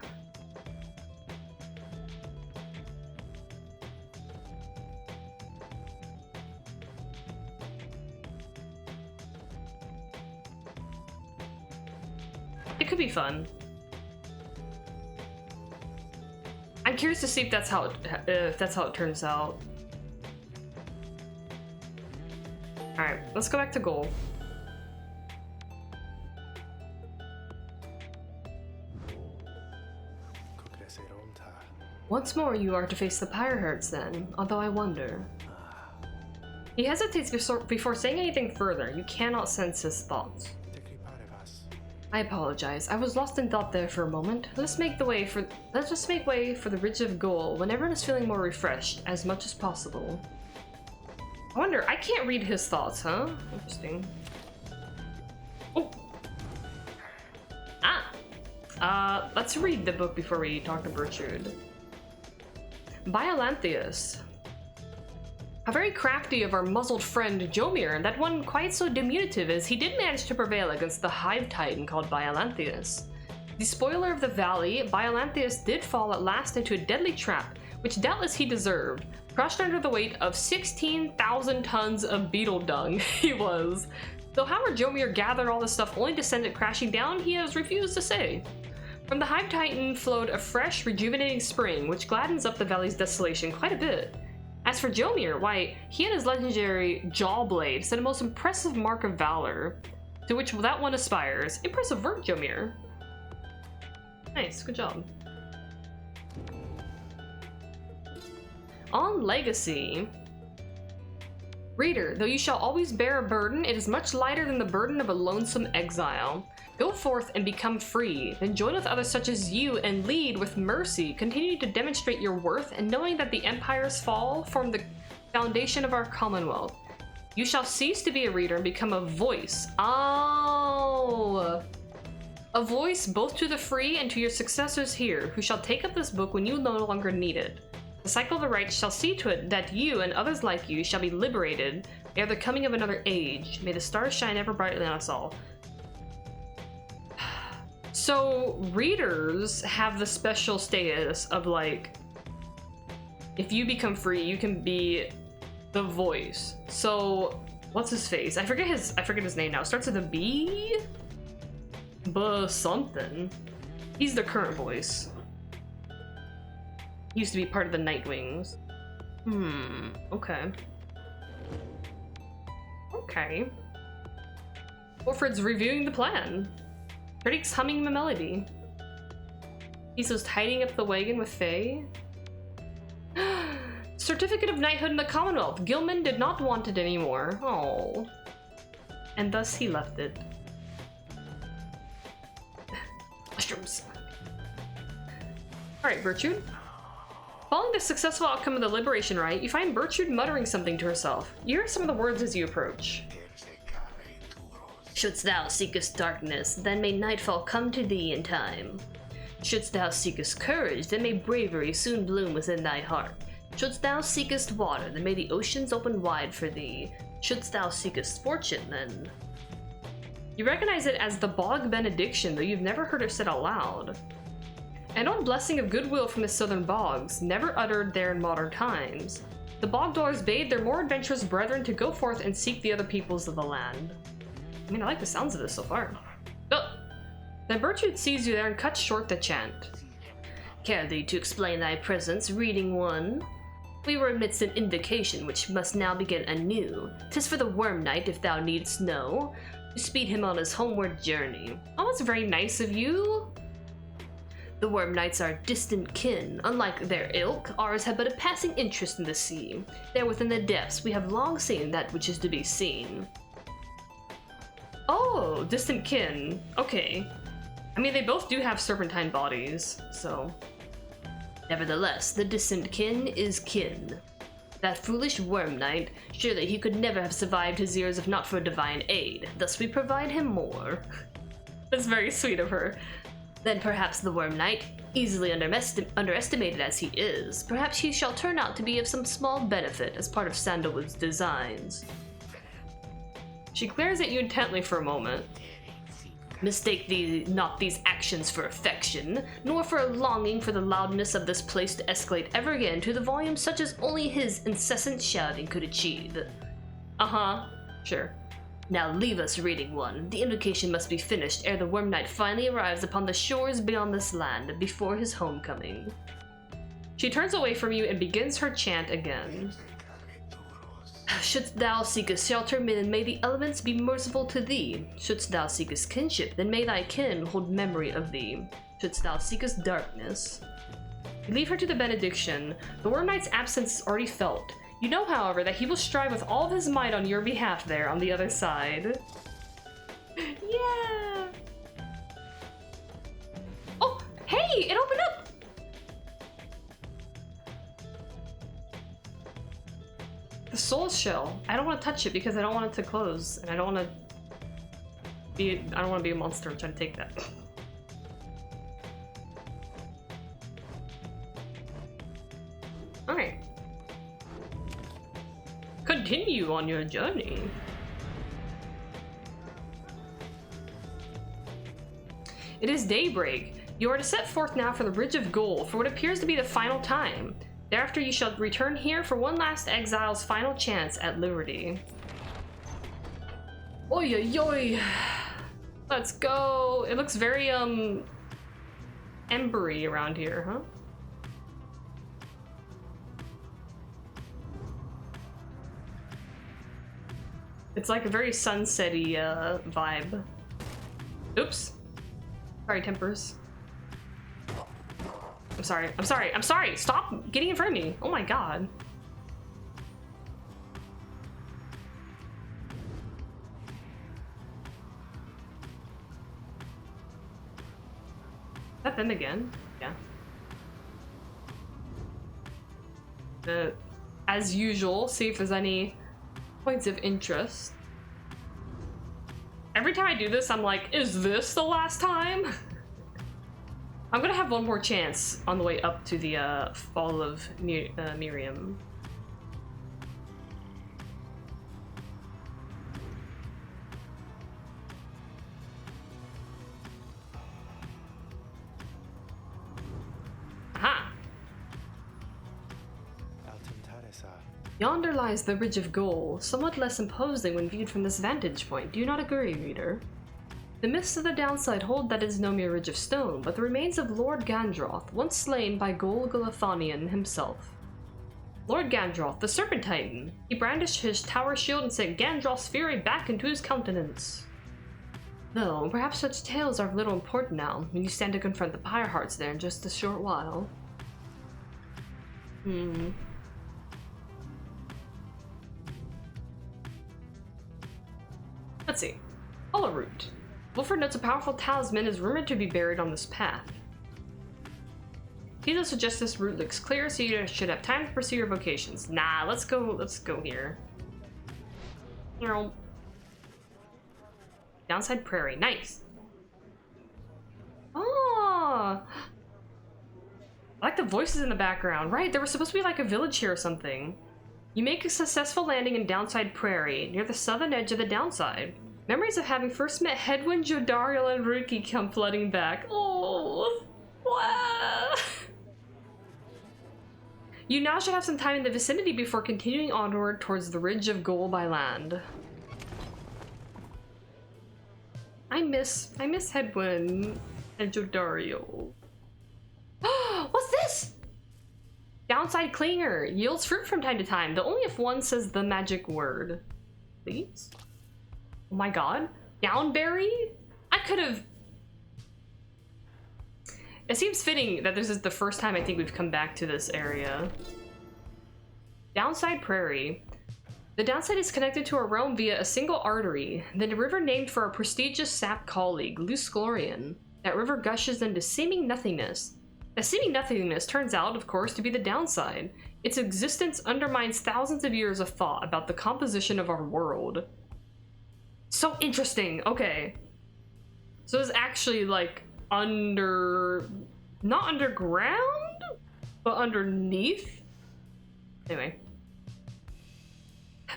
It could be fun. I'm curious to see if that's how it turns out. All right, let's go back to goal. Once more, you are to face the Pyre Hearts then, although I wonder. He hesitates before saying anything further. You cannot sense his thoughts. I apologize. I was lost in thought there for a moment. Let's just make way for the Ridge of Goal when everyone is feeling more refreshed, as much as possible. I wonder, I can't read his thoughts, huh? Interesting. Oh! Ah! Let's read the book before we talk to Bertrude. Biolanthius. A very crafty of our muzzled friend Jomir, that one quite so diminutive as he did manage to prevail against the hive titan called Biolanthius. The spoiler of the valley, Biolanthius did fall at last into a deadly trap, which doubtless he deserved, crushed under the weight of 16,000 tons of beetle dung. He was. Though how Jomir gathered all this stuff only to send it crashing down, he has refused to say. From the hive titan flowed a fresh, rejuvenating spring, which gladdens up the valley's desolation quite a bit. As for Jomir, why, he and his legendary Jawblade set a most impressive mark of valor, to which that one aspires. Impressive work, Jomir. Nice, good job. On Legacy. Reader, though you shall always bear a burden, it is much lighter than the burden of a lonesome exile. Go forth and become free, then join with others such as you and lead with mercy, continuing to demonstrate your worth and knowing that the Empire's fall form the foundation of our Commonwealth. You shall cease to be a reader and become a voice. Oh! A voice both to the free and to your successors here, who shall take up this book when you no longer need it. The cycle of the rites shall see to it that you and others like you shall be liberated ere the coming of another age. May the stars shine ever brightly on us all. So, readers have the special status of, like, if you become free, you can be the voice. So, what's his face? I forget his name now. It starts with a B? Something. He's the current voice. He used to be part of the Nightwings. Okay. Okay. Wilfred's reviewing the plan. Critic's humming him a melody. He's just tidying up the wagon with Faye. Certificate of Knighthood in the Commonwealth. Gilman did not want it anymore. Oh. And thus he left it. Mushrooms. Alright, Bertrude. Following the successful outcome of the Liberation Rite, you find Bertrude muttering something to herself. You hear some of the words as you approach. Shouldst thou seekest darkness, then may nightfall come to thee in time. Shouldst thou seekest courage, then may bravery soon bloom within thy heart. Shouldst thou seekest water, then may the oceans open wide for thee. Shouldst thou seekest fortune, then... You recognize it as the Bog Benediction, though you've never heard it said out loud. An old blessing of goodwill from the southern bogs, never uttered there in modern times. The bog dwellers bade their more adventurous brethren to go forth and seek the other peoples of the land. I mean, I like the sounds of this so far. Oh! Then Bertrude sees you there and cuts short the chant. Care thee to explain thy presence, reading one? We were amidst an invocation which must now begin anew. 'Tis for the Worm Knight, if thou needst know, to speed him on his homeward journey. Oh, that's very nice of you. The Worm Knights are distant kin. Unlike their ilk, ours have but a passing interest in the sea. There within the depths we have long seen that which is to be seen. Oh, distant kin. Okay. I mean, they both do have serpentine bodies, so... Nevertheless, the distant kin is kin. That foolish Worm Knight, surely he could never have survived his years if not for divine aid. Thus we provide him more. That's very sweet of her. Then perhaps the Worm Knight, easily underestimated as he is, perhaps he shall turn out to be of some small benefit as part of Sandalwood's designs. She glares at you intently for a moment. Mistake not these actions for affection, nor for a longing for the loudness of this place to escalate ever again to the volume such as only his incessant shouting could achieve. Uh-huh, sure. Now leave us, reading one. The invocation must be finished ere the Worm Knight finally arrives upon the shores beyond this land, before his homecoming. She turns away from you and begins her chant again. Shouldst thou seekest shelter, then may the elements be merciful to thee. Shouldst thou seekest kinship, then may thy kin hold memory of thee. Shouldst thou seekest darkness. You leave her to the benediction. The Worm Knight's absence is already felt. You know, however, that he will strive with all of his might on your behalf there on the other side. Yeah! Oh, hey! It opened up! The soul shell. I don't want to touch it because I don't want it to close, and I don't want to be a monster and try to take that. Alright. Continue on your journey. It is daybreak. You are to set forth now for the Bridge of Gold for what appears to be the final time. Thereafter you shall return here for one last exile's final chance at liberty. Oi oi oi! Let's go! It looks very, embery around here, huh? It's like a very sunset-y, vibe. Oops. Sorry, Tempers. I'm sorry, I'm sorry, I'm sorry! Stop getting in front of me! Oh my god. Is that them again? Yeah. As usual, see if there's any points of interest. Every time I do this, I'm like, is this the last time? I'm gonna have one more chance on the way up to the Fall of Miriam. Aha! Yonder lies the Ridge of Gold, somewhat less imposing when viewed from this vantage point. Do you not agree, reader? The myths of the downside hold that it is no mere ridge of stone, but the remains of Lord Gandroth, once slain by Gol Galathonian himself. Lord Gandroth, the Serpent Titan. He brandished his tower shield and sent Gandroth's fury back into his countenance. Though, perhaps such tales are of little import now, when you stand to confront the Pyre hearts there in just a short while. Let's see. Hollow Root. Wolford notes a powerful talisman is rumored to be buried on this path. Tito suggests this route looks clear, so you should have time to pursue your vocations. Nah, let's go here. Downside Prairie, nice. Oh, I like the voices in the background. Right, there was supposed to be like a village here or something. You make a successful landing in Downside Prairie, near the southern edge of the downside. Memories of having first met Hedwyn, Jodariel, and Ruki come flooding back. Oh, wow. You now should have some time in the vicinity before continuing onward towards the Ridge of Gold by land. I miss Hedwyn and Jodariel. What's this? Downside Clinger yields fruit from time to time, though only if one says the magic word. Please? Oh my god. Downberry? I could have... It seems fitting that this is the first time I think we've come back to this area. Downside Prairie. The downside is connected to our realm via a single artery, then a river named for our prestigious sap colleague, Lusclorian. That river gushes into seeming nothingness. That seeming nothingness turns out, of course, to be the downside. Its existence undermines thousands of years of thought about the composition of our world. So interesting. Okay. So it's actually like not underground, but underneath? Anyway.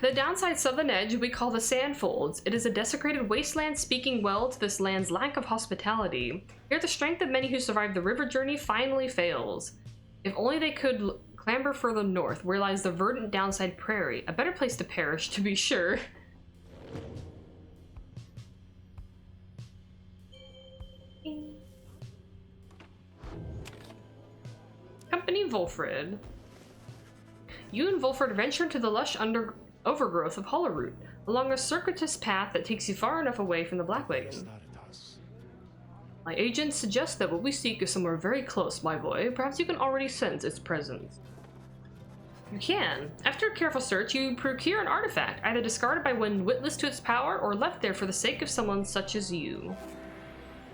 The downside southern edge we call the Sandfolds. It is a desecrated wasteland speaking well to this land's lack of hospitality. Here the strength of many who survived the river journey finally fails. If only they could clamber further north, where lies the verdant Downside Prairie. A better place to perish, to be sure. Company Volfred. You and Volfred venture into the lush overgrowth of Hollowroot, along a circuitous path that takes you far enough away from the Black Wagon. My agents suggest that what we seek is somewhere very close, my boy. Perhaps you can already sense its presence. You can. After a careful search, you procure an artifact, either discarded by one witless to its power, or left there for the sake of someone such as you.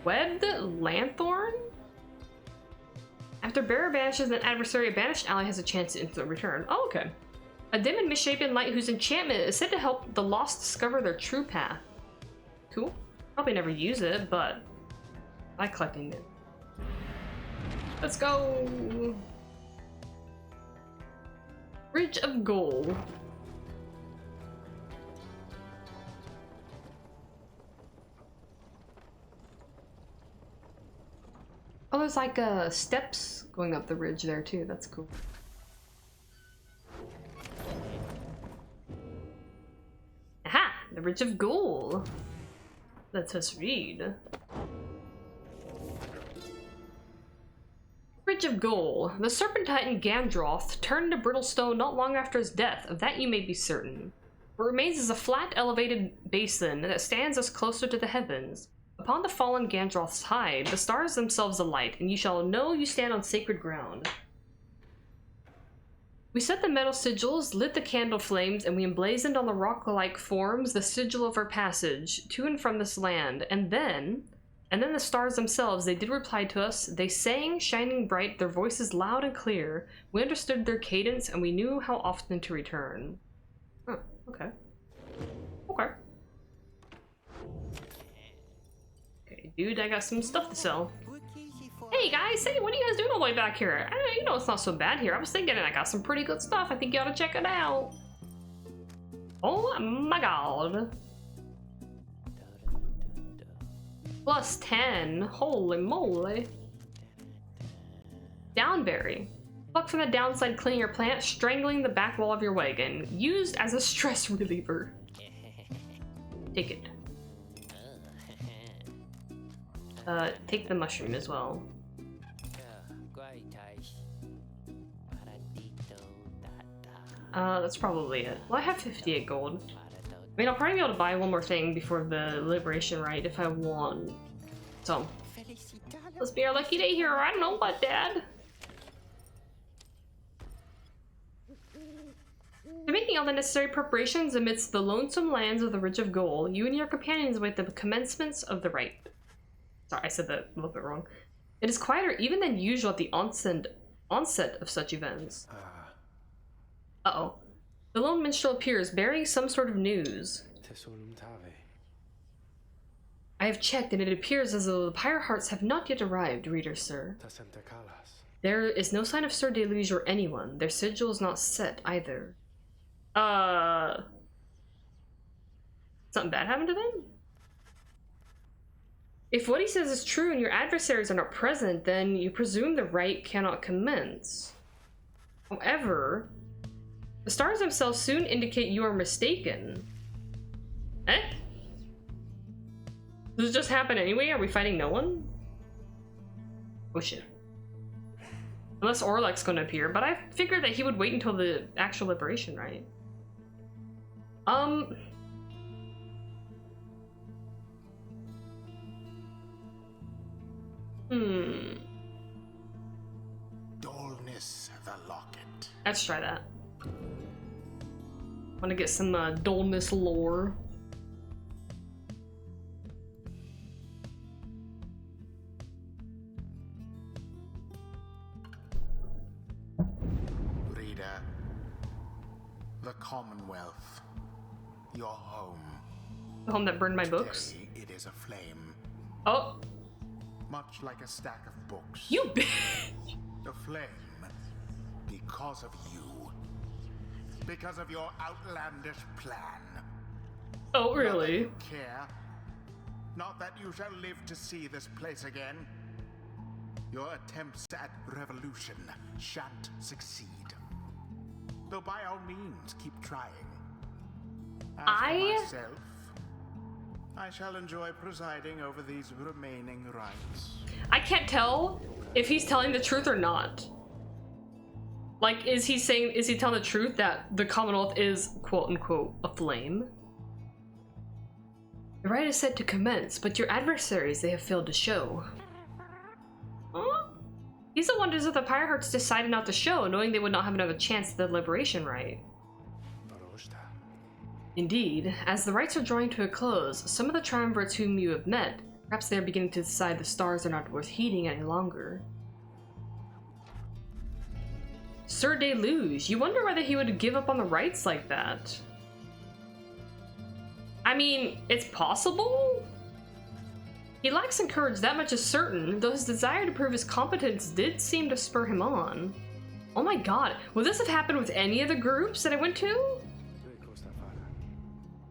Webbed Lanthorn? After bearer banishes an adversary, a banished ally has a chance to instantly return. Oh, okay. A dim and misshapen light whose enchantment is said to help the lost discover their true path. Cool. Probably never use it, but I like collecting it. Let's go! Ridge of Gold. Oh, there's like steps going up the ridge there too. That's cool. Aha! The Ridge of Gold. Let us read. Ridge of Gold. The Serpentine Gandroth turned to brittle stone not long after his death. Of that you may be certain. What remains is a flat, elevated basin that stands us closer to the heavens. Upon the fallen Gandroth's hide, the stars themselves alight, and you shall know you stand on sacred ground. We set the metal sigils, lit the candle flames, and we emblazoned on the rock-like forms the sigil of our passage to and from this land. And then the stars themselves, they did reply to us. They sang, shining bright, their voices loud and clear. We understood their cadence, and we knew how often to return. Oh, okay. Okay. Dude, I got some stuff to sell. Hey guys, hey, what are you guys doing all the way back here? You know it's not so bad here. I was thinking I got some pretty good stuff. I think you ought to check it out. Oh my god. Plus 10. Holy moly. Downberry. Pluck from the downside clinger plant, strangling the back wall of your wagon. Used as a stress reliever. Take it. Take the mushroom as well. That's probably it. Well, I have 58 gold. I mean, I'll probably be able to buy one more thing before the liberation rite if I want. So, let's be our lucky day here. I don't know about Dad. They're making all the necessary preparations amidst the lonesome lands of the Ridge of Gold. You and your companions await the commencements of the rite. Sorry, I said that a little bit wrong. It is quieter even than usual at the onset of such events. Uh-oh. The lone minstrel appears, bearing some sort of news. I have checked, and it appears as though the Pyre hearts have not yet arrived, reader sir. There is no sign of Sir Deluge or anyone. Their sigil is not set, either. Something bad happened to them? If what he says is true and your adversaries are not present, then you presume the rite cannot commence. However, the stars themselves soon indicate you are mistaken. Eh? Does it just happen anyway? Are we fighting no one? Oh shit. Unless Orlek's gonna appear, but I figured that he would wait until the actual liberation, right? Dullness the locket. Let's try that. Want to get some dullness lore. Reader, the Commonwealth, your home. The home that burned my books. Today it is aflame. Oh, Much like a stack of books. you bitch! Aflame because of you. Because of your outlandish plan. Oh, Not that really? you care. Not that you shall live to see this place again. Your attempts at revolution shan't succeed. Though by all means, keep trying. As for myself, I shall enjoy presiding over these remaining rites. I can't tell if he's telling the truth or not. Like, is he telling the truth that the Commonwealth is, quote-unquote, aflame? The rite is set to commence, but your adversaries they have failed to show. Huh? He's the wonders that the Pyre hearts decided not to show, knowing they would not have another chance at the liberation rite. Indeed, as the rites are drawing to a close, some of the triumvirates whom you have met, perhaps they are beginning to decide the stars are not worth heeding any longer. Sir Deluge, you wonder whether he would give up on the rites like that. I mean, it's possible? He lacks in courage, that much is certain, though his desire to prove his competence did seem to spur him on. Oh my god, would this have happened with any of the groups that I went to?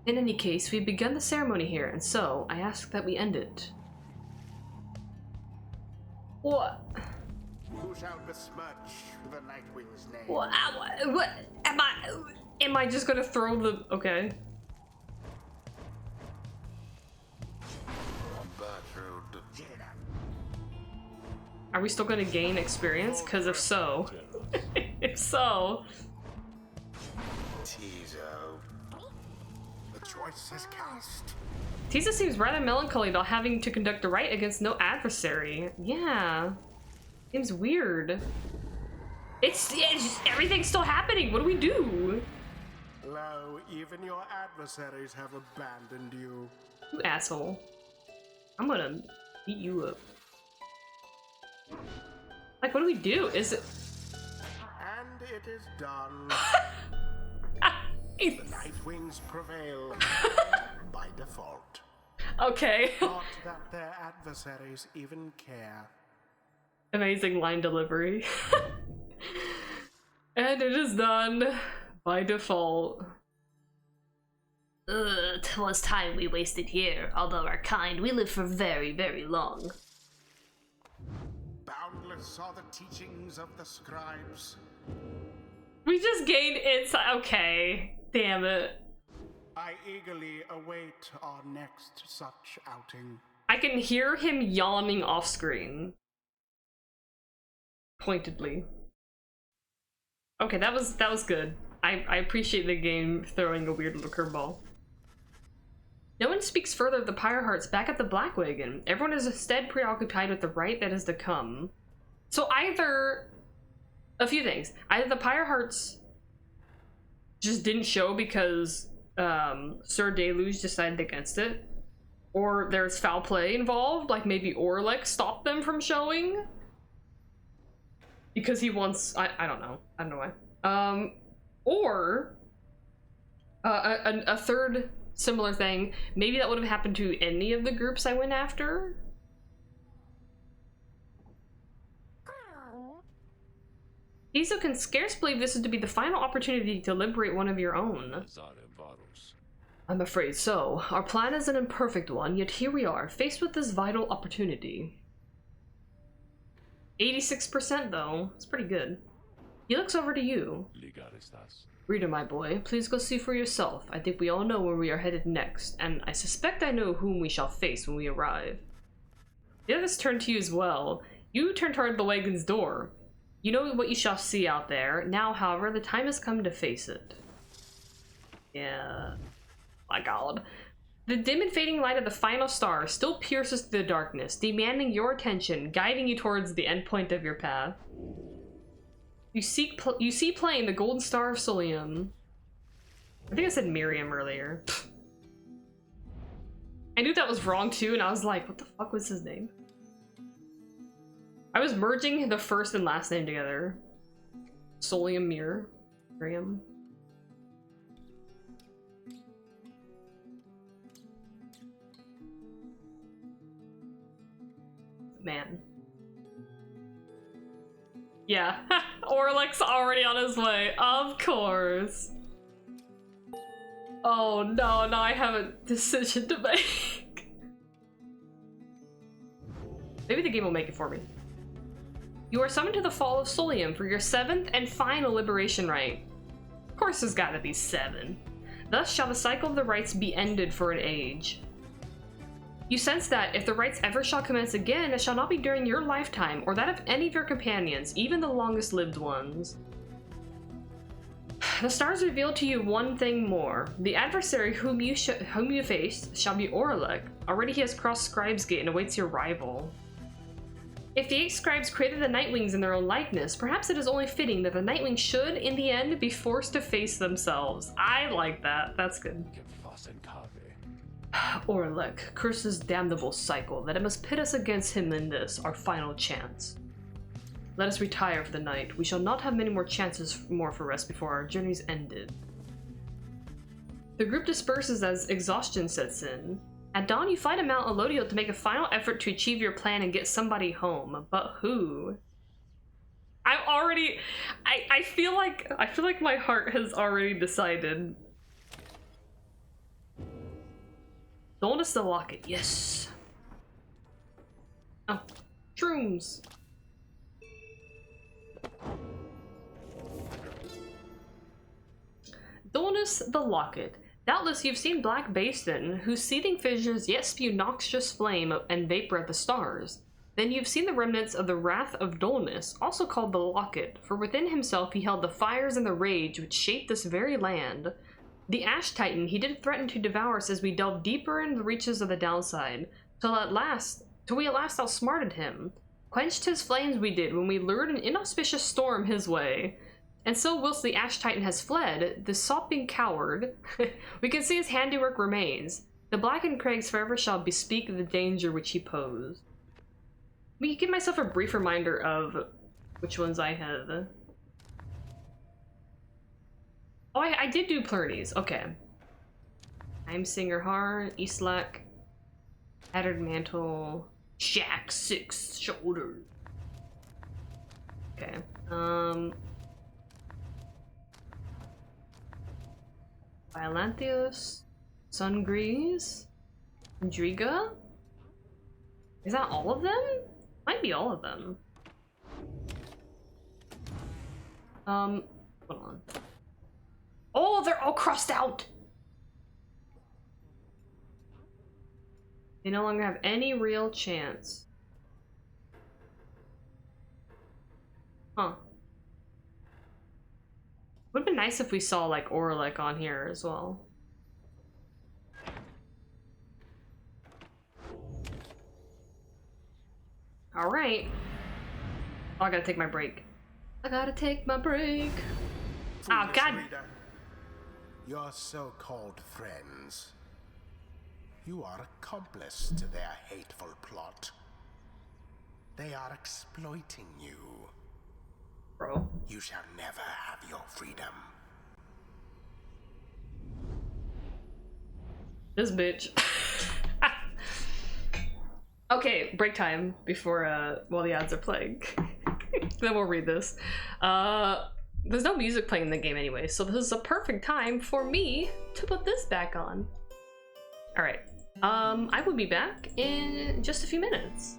In any case, we've begun the ceremony here, and so I ask that we end it. What? Who shall besmirch the Nightwing's name? What am I just gonna throw the... Okay. Are we still gonna gain experience? Because if so... if so... Choice is cast. Tiza seems rather melancholy about having to conduct a rite against no adversary. Yeah. Seems weird. It's everything's still happening. What do we do? Lo, even your adversaries have abandoned you. You asshole. I'm gonna beat you up. Like, what do we do? Is it... And it is done. The Nightwings prevail by default. Okay. Not that their adversaries even care. Amazing line delivery. And it is done by default. 'Twas time we wasted here, although our kind, we live for very, very long. Boundless are the teachings of the scribes. We just gained insight. Okay. Damn it. I eagerly await our next such outing. I can hear him yawning off screen. Pointedly. Okay, that was good. I appreciate the game throwing a weird little curveball. No one speaks further of the Pyre Hearts back at the Black Wagon. Everyone is instead preoccupied with the rite that is to come. So either... a few things. Either the Pyre Hearts just didn't show because Sir Deluge decided against it, or there's foul play involved, like maybe Orlek stopped them from showing because he wants... I don't know. I don't know why. Or a third similar thing, maybe that would have happened to any of the groups I went after. Iso can scarce believe this is to be the final opportunity to liberate one of your own. I'm afraid so. Our plan is an imperfect one, yet here we are, faced with this vital opportunity. 86% though, it's pretty good. He looks over to you. Reader, my boy, please go see for yourself. I think we all know where we are headed next, and I suspect I know whom we shall face when we arrive. The others turn to you as well. You turn toward the wagon's door. You know what you shall see out there. Now, however, the time has come to face it. Yeah. My god. The dim and fading light of the final star still pierces through the darkness, demanding your attention, guiding you towards the endpoint of your path. You see playing the golden star of Solium. I think I said Miriam earlier. I knew that was wrong too, and I was like, what the fuck was his name? I was merging the first and last name together. Solium Miriam. Man. Yeah, Orlek's already on his way, of course. Oh no, now I have a decision to make. Maybe the game will make it for me. You are summoned to the Fall of Solium for your 7th and final liberation rite. Of course there's gotta be 7. Thus shall the cycle of the rites be ended for an age. You sense that if the rites ever shall commence again, it shall not be during your lifetime or that of any of your companions, even the longest lived ones. The stars reveal to you one thing more. The adversary whom you face shall be Orlek. Already he has crossed Scribe's Gate and awaits your arrival. If the 8 scribes created the Nightwings in their own likeness, perhaps it is only fitting that the Nightwings should, in the end, be forced to face themselves. I like that. That's good. Orlek, curse this damnable cycle, that it must pit us against him in this, our final chance. Let us retire for the night. We shall not have many more chances for rest before our journey's ended. The group disperses as exhaustion sets in. At dawn, you find a Mount Elodiel to make a final effort to achieve your plan and get somebody home. But who? I feel like my heart has already decided. Donus the Locket, yes. Oh, shrooms. Donus the Locket. Doubtless you've seen Black Basin, whose seething fissures yet spew noxious flame and vapor at the stars. Then you've seen the remnants of the Wrath of Dolnus, also called the Locket, for within himself he held the fires and the rage which shaped this very land. The Ash Titan, he did threaten to devour us as we delved deeper into the reaches of the downside, till we at last outsmarted him. Quenched his flames we did when we lured an inauspicious storm his way. And so whilst the Ash Titan has fled, the sopping coward, we can see his handiwork remains. The blackened crags forever shall bespeak the danger which he posed. Let me give myself a brief reminder of which ones I have. Oh, I did do Plurnies. Okay. I'm Singer Harn, Islak, Tattered Mantle, Shack 6 Shoulders. Okay. Violanthios, Sungrease, Driga. Is that all of them? Might be all of them. Hold on. Oh, they're all crossed out! They no longer have any real chance. Huh. Would have been nice if we saw like Orlek on here as well. All right. Oh, I gotta take my break. I gotta take my break. Oh, Foolish God. reader, your so-called friends, you are accomplice to their hateful plot. They are exploiting you. Bro. You shall never have your freedom. This bitch. Okay, break time before while the ads are playing. Then we'll read this. There's no music playing in the game anyway, so this is a perfect time for me to put this back on. All right. I will be back in just a few minutes.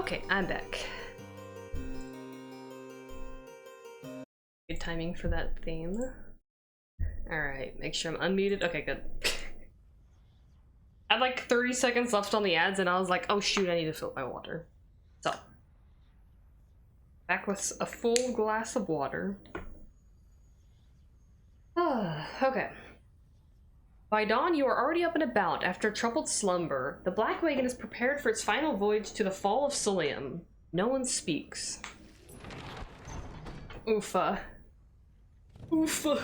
Okay, I'm back. Good timing for that theme. Alright, make sure I'm unmuted. Okay, good. I had like 30 seconds left on the ads and I was like, oh shoot, I need to fill my water. So, back with a full glass of water. Okay. By dawn, you are already up and about after troubled slumber. The Black Wagon is prepared for its final voyage to the fall of Solium. No one speaks. Oofa. Oofa.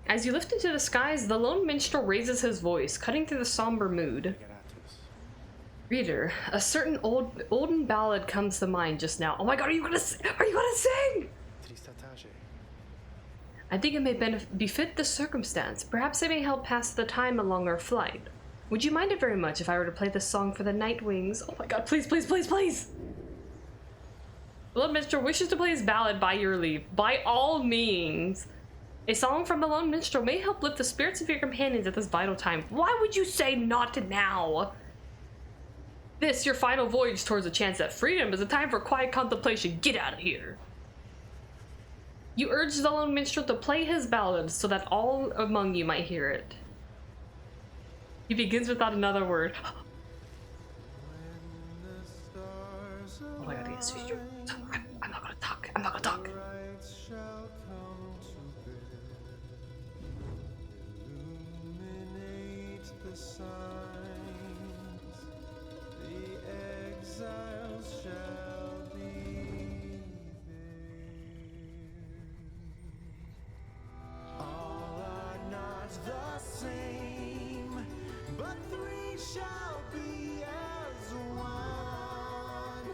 As you lift into the skies, the lone minstrel raises his voice, cutting through the somber mood. Reader, a certain olden ballad comes to mind just now. Oh my god, are you gonna sing? I think it may befit the circumstance. Perhaps it may help pass the time along our flight. Would you mind it very much if I were to play this song for the Night Wings? Oh my god, please, please, please, please! The Lone Minstrel wishes to play his ballad by your leave. By all means. A song from the Lone Minstrel may help lift the spirits of your companions at this vital time. Why would you say not now? This, your final voyage towards a chance at freedom, is a time for quiet contemplation. Get out of here. You urge the Lone Minstrel to play his ballad so that all among you might hear it. He begins without another word. Oh my god, yes, I'm not gonna talk. I'm not gonna talk. Shall be as one,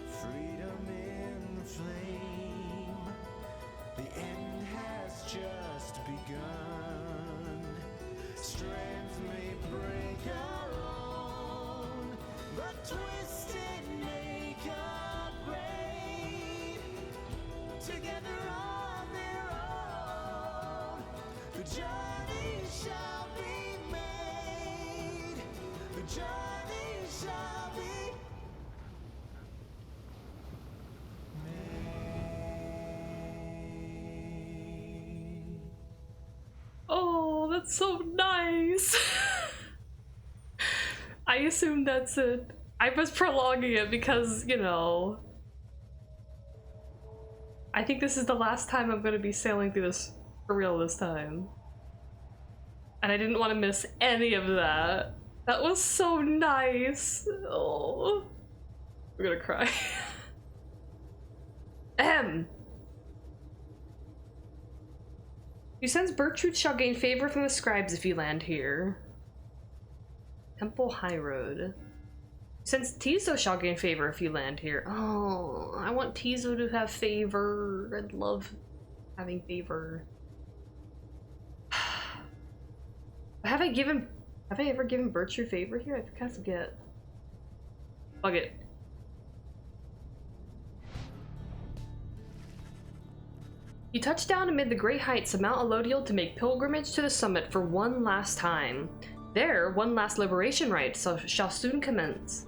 freedom in the flame. The end has just begun. Strength may break our own, but twisted make a brain. Together on their own, the journey shall be made. The journey shall be made. Oh, that's so nice. I assume that's it. I was prolonging it because, you know, I think this is the last time I'm going to be sailing through this for real this time. And I didn't want to miss any of that. That was so nice. Oh, I'm gonna cry. You sense Bertrude shall gain favor from the scribes if you land here. Temple High Road. Since Tizo shall gain favor if you land here. Oh, I want Tizo to have favor. I'd love having favor. Have I ever given Bertrude favor here? I kind of forget. Fuck it. You touch down amid the great heights of Mount Elodial to make pilgrimage to the summit for one last time. There, one last liberation rite shall soon commence.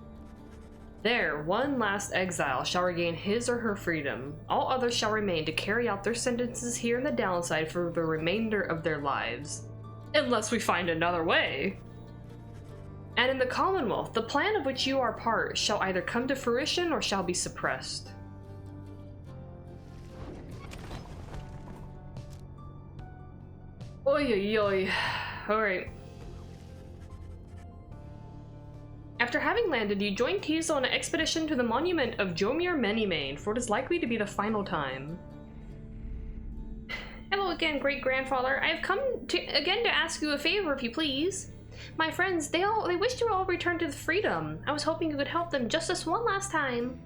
There, one last exile shall regain his or her freedom. All others shall remain to carry out their sentences here in the downside for the remainder of their lives. Unless we find another way. And in the Commonwealth, the plan of which you are part shall either come to fruition or shall be suppressed. Oy oy oy. Alright. After having landed, you join Tizo on an expedition to the monument of Jomir Menimane for what is likely to be the final time. Hello again, great-grandfather. I have come again to ask you a favor, if you please. My friends, they wish to all return to the freedom. I was hoping you could help them just this one last time.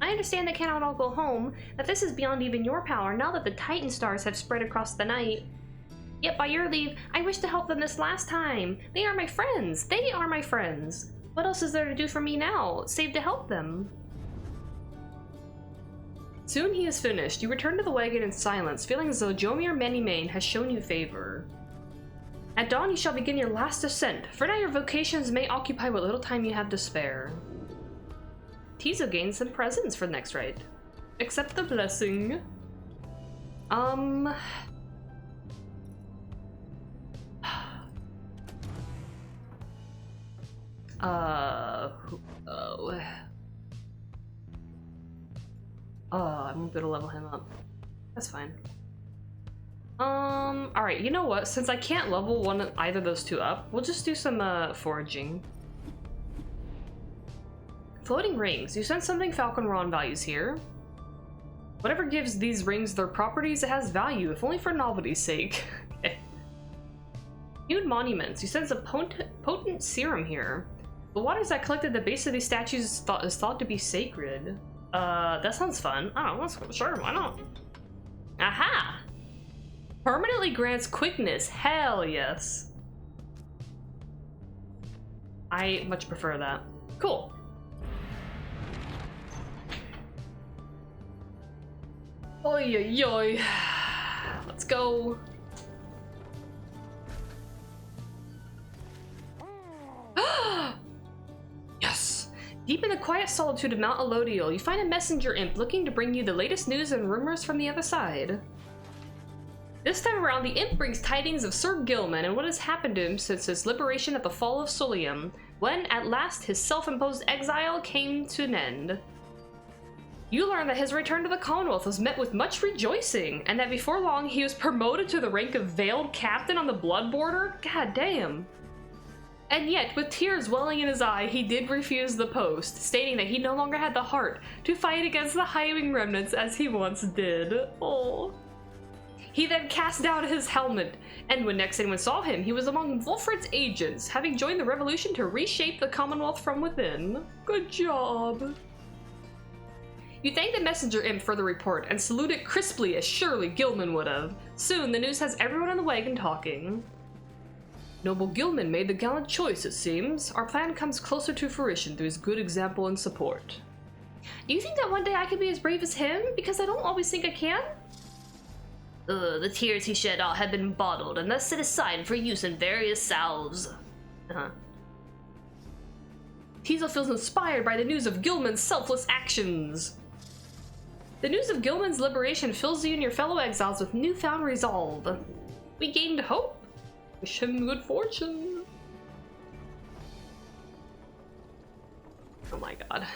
I understand they cannot all go home, that this is beyond even your power now that the Titan stars have spread across the night. Yet by your leave, I wish to help them this last time. They are my friends. They are my friends. What else is there to do for me now, save to help them? Soon he is finished. You return to the wagon in silence, feeling as though Jomir Menimane has shown you favor. At dawn, you shall begin your last ascent. For now, your vocations may occupy what little time you have to spare. Tizo gains some presents for the next rite. Accept the blessing. I won't be able to level him up. That's fine. Alright, you know what? Since I can't level either of those two up, we'll just do some, foraging. Floating rings. You sense something Falcon Ron values here. Whatever gives these rings their properties, it has value, if only for novelty's sake. Hued monuments. You sense a potent serum here. The waters that collect at the base of these statues is thought to be sacred. That sounds fun. Oh, let's go. Sure, why not? Aha! Permanently grants quickness. Hell yes. I much prefer that. Cool. Oi, oi, oi. Let's go. Yes! Deep in the quiet solitude of Mount Elodial, you find a messenger imp looking to bring you the latest news and rumors from the other side. This time around, the imp brings tidings of Sir Gilman and what has happened to him since his liberation at the fall of Solium, when, at last, his self-imposed exile came to an end. You learn that his return to the Commonwealth was met with much rejoicing, and that before long he was promoted to the rank of Veiled Captain on the Blood Border? God damn. And yet, with tears welling in his eye, he did refuse the post, stating that he no longer had the heart to fight against the Highwing remnants as he once did. Oh. He then cast down his helmet, and when next anyone saw him, he was among Wolfred's agents, having joined the revolution to reshape the Commonwealth from within. Good job. You thank the messenger imp for the report, and salute it crisply as surely Gilman would have. Soon, the news has everyone in the wagon talking. Noble Gilman made the gallant choice, it seems. Our plan comes closer to fruition through his good example and support. Do you think that one day I could be as brave as him? Because I don't always think I can. The tears he shed had been bottled and thus set aside for use in various salves. Tizo feels inspired by the news of Gilman's selfless actions. The news of Gilman's liberation fills you and your fellow exiles with newfound resolve. We gained hope. Wish him good fortune. Oh my god.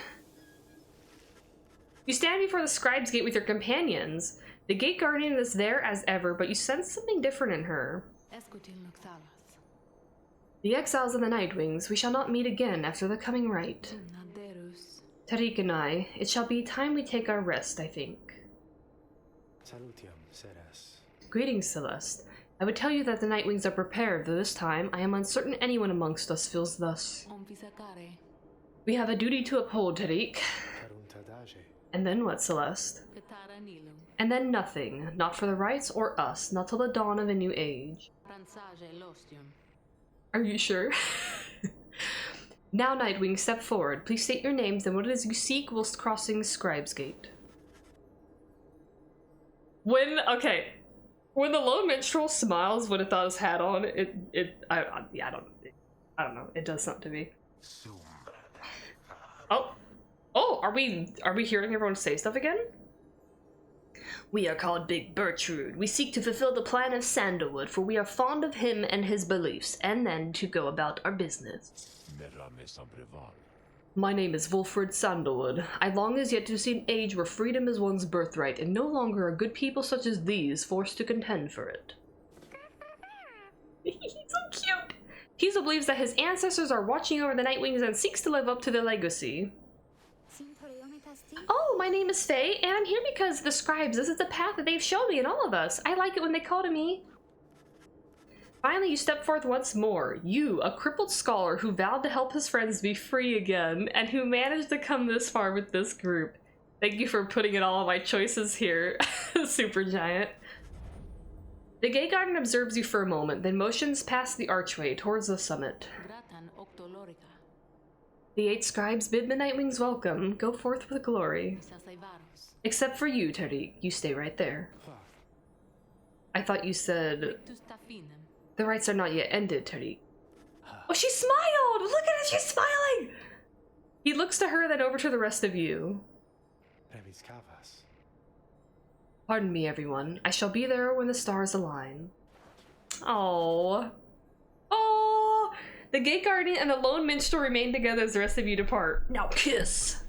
You stand before the Scribe's Gate with your companions. The gate guardian is there as ever, but you sense something different in her. The exiles of the Nightwings, we shall not meet again after the coming rite. Tariq and I, it shall be time we take our rest, I think. Greetings, Celeste. I would tell you that the Nightwings are prepared, though this time I am uncertain anyone amongst us feels thus. We have a duty to uphold, Tariq. And then what, Celeste? And then nothing, not for the Rites or us, not till the dawn of a new age. Are you sure? Now, Nightwing, step forward. Please state your names and what it is you seek whilst crossing Scribe's Gate. When the lone minstrel smiles without his hat on, I don't know. It does something to me. Oh, are we hearing everyone say stuff again? We are called Big Bertrude. We seek to fulfill the plan of Sandalwood, for we are fond of him and his beliefs, and then to go about our business. My name is Wolfred Sandalwood. I long as yet to see an age where freedom is one's birthright, and no longer are good people such as these forced to contend for it. He's so cute! Tizo believes that his ancestors are watching over the Nightwings and seeks to live up to their legacy. Oh, my name is Faye, and I'm here because the scribes, this is the path that they've shown me and all of us. I like it when they call to me. Finally, you step forth once more. You, a crippled scholar who vowed to help his friends be free again, and who managed to come this far with this group. Thank you for putting in all of my choices here, Supergiant. The gate guardian observes you for a moment, then motions past the archway towards the summit. The 8 scribes bid the Nightwings welcome. Go forth with glory. Except for you, Tariq. You stay right there. I thought you said... The rites are not yet ended, Tariq. Oh, she smiled! Look at her, she's smiling! He looks to her, then over to the rest of you. Pardon me, everyone. I shall be there when the stars align. Oh. Oh! The Gate Guardian and the Lone Minstrel remain together as the rest of you depart. Now kiss!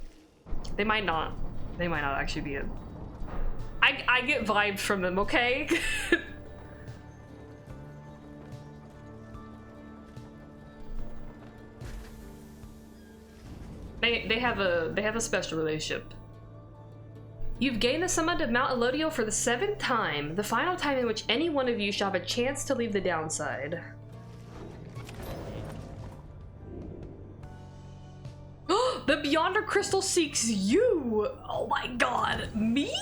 They might not. They might not actually be it. I get vibes from them, okay? They have a special relationship. You've gained the summit of Mount Elodio for the 7th time, the final time in which any one of you shall have a chance to leave the downside. The Beyonder Crystal seeks you! Oh my god, me?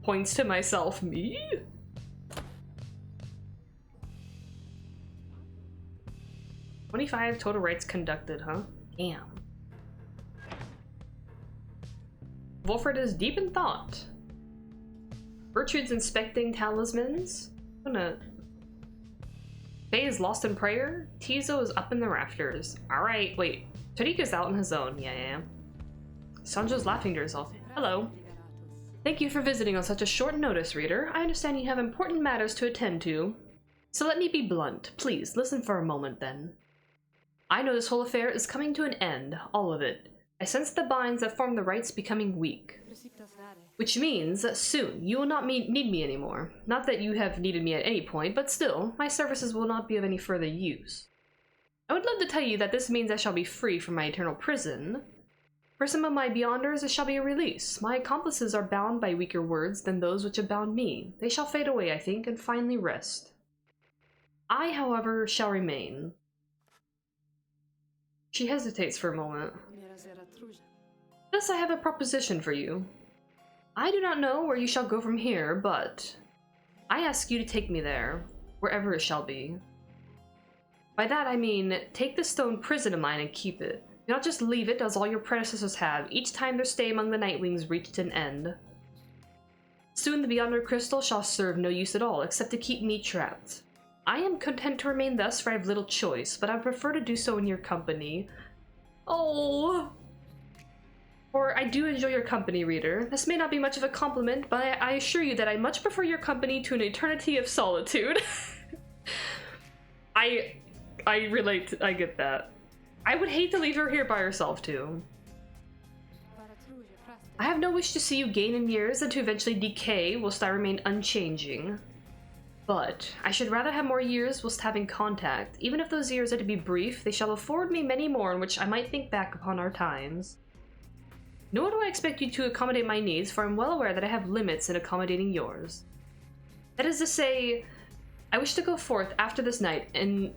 Points to myself, me? "25 total rites conducted, huh? Damn. Wolfred is deep in thought. Gertrude's inspecting talismans. Faye is lost in prayer. Tizo is up in the rafters. Alright, wait. Tariq is out on his own. Yeah. Sanjo's laughing to herself. Hello. Thank you for visiting on such a short notice, reader. I understand you have important matters to attend to. So let me be blunt. Please, listen for a moment then. I know this whole affair is coming to an end, all of it. I sense the binds that form the rites becoming weak. Which means that soon you will not need me anymore. Not that you have needed me at any point, but still, my services will not be of any further use. I would love to tell you that this means I shall be free from my eternal prison. For some of my beyonders, it shall be a release. My accomplices are bound by weaker words than those which have bound me. They shall fade away, I think, and finally rest. I, however, shall remain. She hesitates for a moment. Thus, I have a proposition for you. I do not know where you shall go from here, but I ask you to take me there, wherever it shall be. By that I mean, take the stone prison of mine and keep it. Do not just leave it as all your predecessors have, each time their stay among the Nightwings reached an end. Soon the Beyonder Crystal shall serve no use at all, except to keep me trapped. I am content to remain thus, for I have little choice, but I prefer to do so in your company. Oh! For I do enjoy your company, reader. This may not be much of a compliment, but I assure you that I much prefer your company to an eternity of solitude. I relate I get that. I would hate to leave her here by herself, too. I have no wish to see you gain in years and to eventually decay whilst I remain unchanging. But I should rather have more years whilst having contact. Even if those years are to be brief, they shall afford me many more in which I might think back upon our times. Nor do I expect you to accommodate my needs, for I'm well aware that I have limits in accommodating yours. That is to say, I wish to go forth after this night and...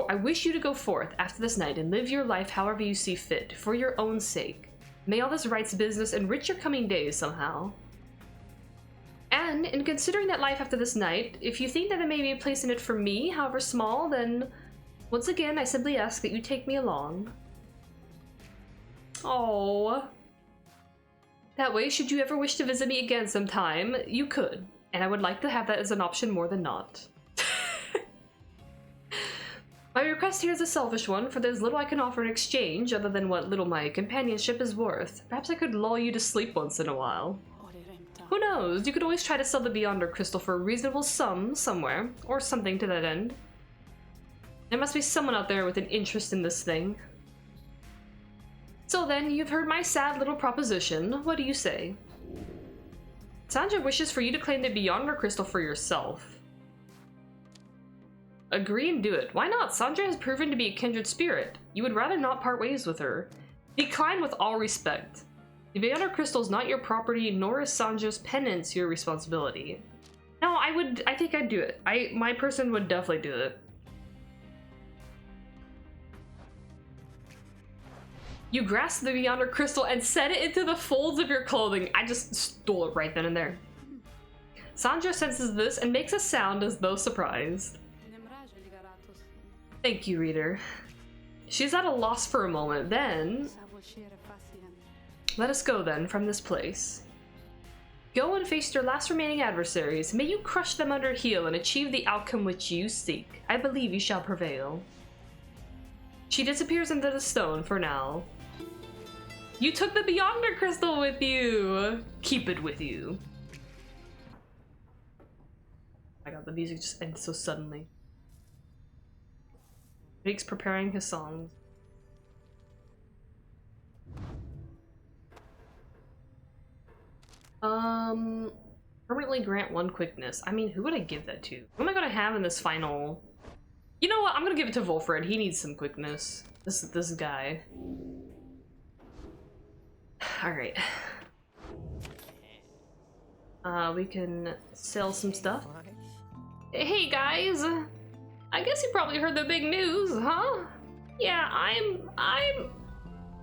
I wish you to go forth after this night and live your life however you see fit, for your own sake. May all this rights business enrich your coming days somehow. And, in considering that life after this night, if you think that there may be a place in it for me, however small, then, once again, I simply ask that you take me along. Oh. That way, should you ever wish to visit me again sometime, you could, and I would like to have that as an option more than not. My request here is a selfish one, for there's little I can offer in exchange other than what little my companionship is worth. Perhaps I could lull you to sleep once in a while. Who knows? You could always try to sell the Beyonder Crystal for a reasonable sum somewhere, or something to that end. There must be someone out there with an interest in this thing. So then, you've heard my sad little proposition. What do you say? Sandra wishes for you to claim the Beyonder Crystal for yourself. Agree and do it. Why not? Sandra has proven to be a kindred spirit. You would rather not part ways with her. Decline with all respect. The Beyonder Crystal is not your property, nor is Sandra's penance your responsibility. No, I think I'd do it. My person would definitely do it. You grasp the Beyonder Crystal and set it into the folds of your clothing. I just stole it right then and there. Sandra senses this and makes a sound as though surprised. Thank you, reader. She's at a loss for a moment, then... Let us go then from this place. Go and face your last remaining adversaries. May you crush them under heel and achieve the outcome which you seek. I believe you shall prevail. She disappears into the stone for now. You took the Beyonder crystal with you. Keep it with you. Oh my god, the music just ends so suddenly. Drake's preparing his songs. Permanently grant 1 quickness. I mean, who would I give that to? Who am I gonna have in this final? You know what? I'm gonna give it to Volfred. He needs some quickness. This guy. Alright. We can sell some stuff. Hey guys! I guess you probably heard the big news, huh? Yeah,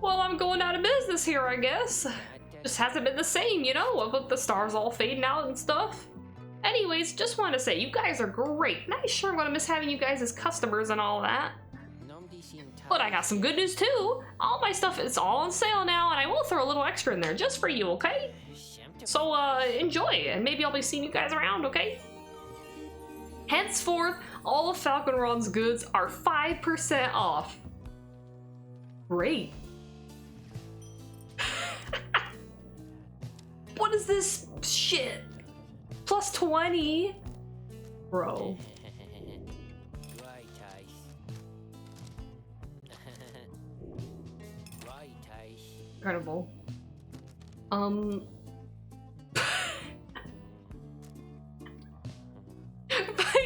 well, I'm going out of business here, I guess. Just hasn't been the same, you know, with the stars all fading out and stuff. Anyways, just want to say, you guys are great, and I sure want to miss having you guys as customers and all that. But I got some good news too. All my stuff is all on sale now, and I will throw a little extra in there just for you, okay? So, enjoy, and maybe I'll be seeing you guys around, okay? Henceforth, all of Falconron's goods are 5% off. Great. What is this shit? Plus 20? Bro. Incredible.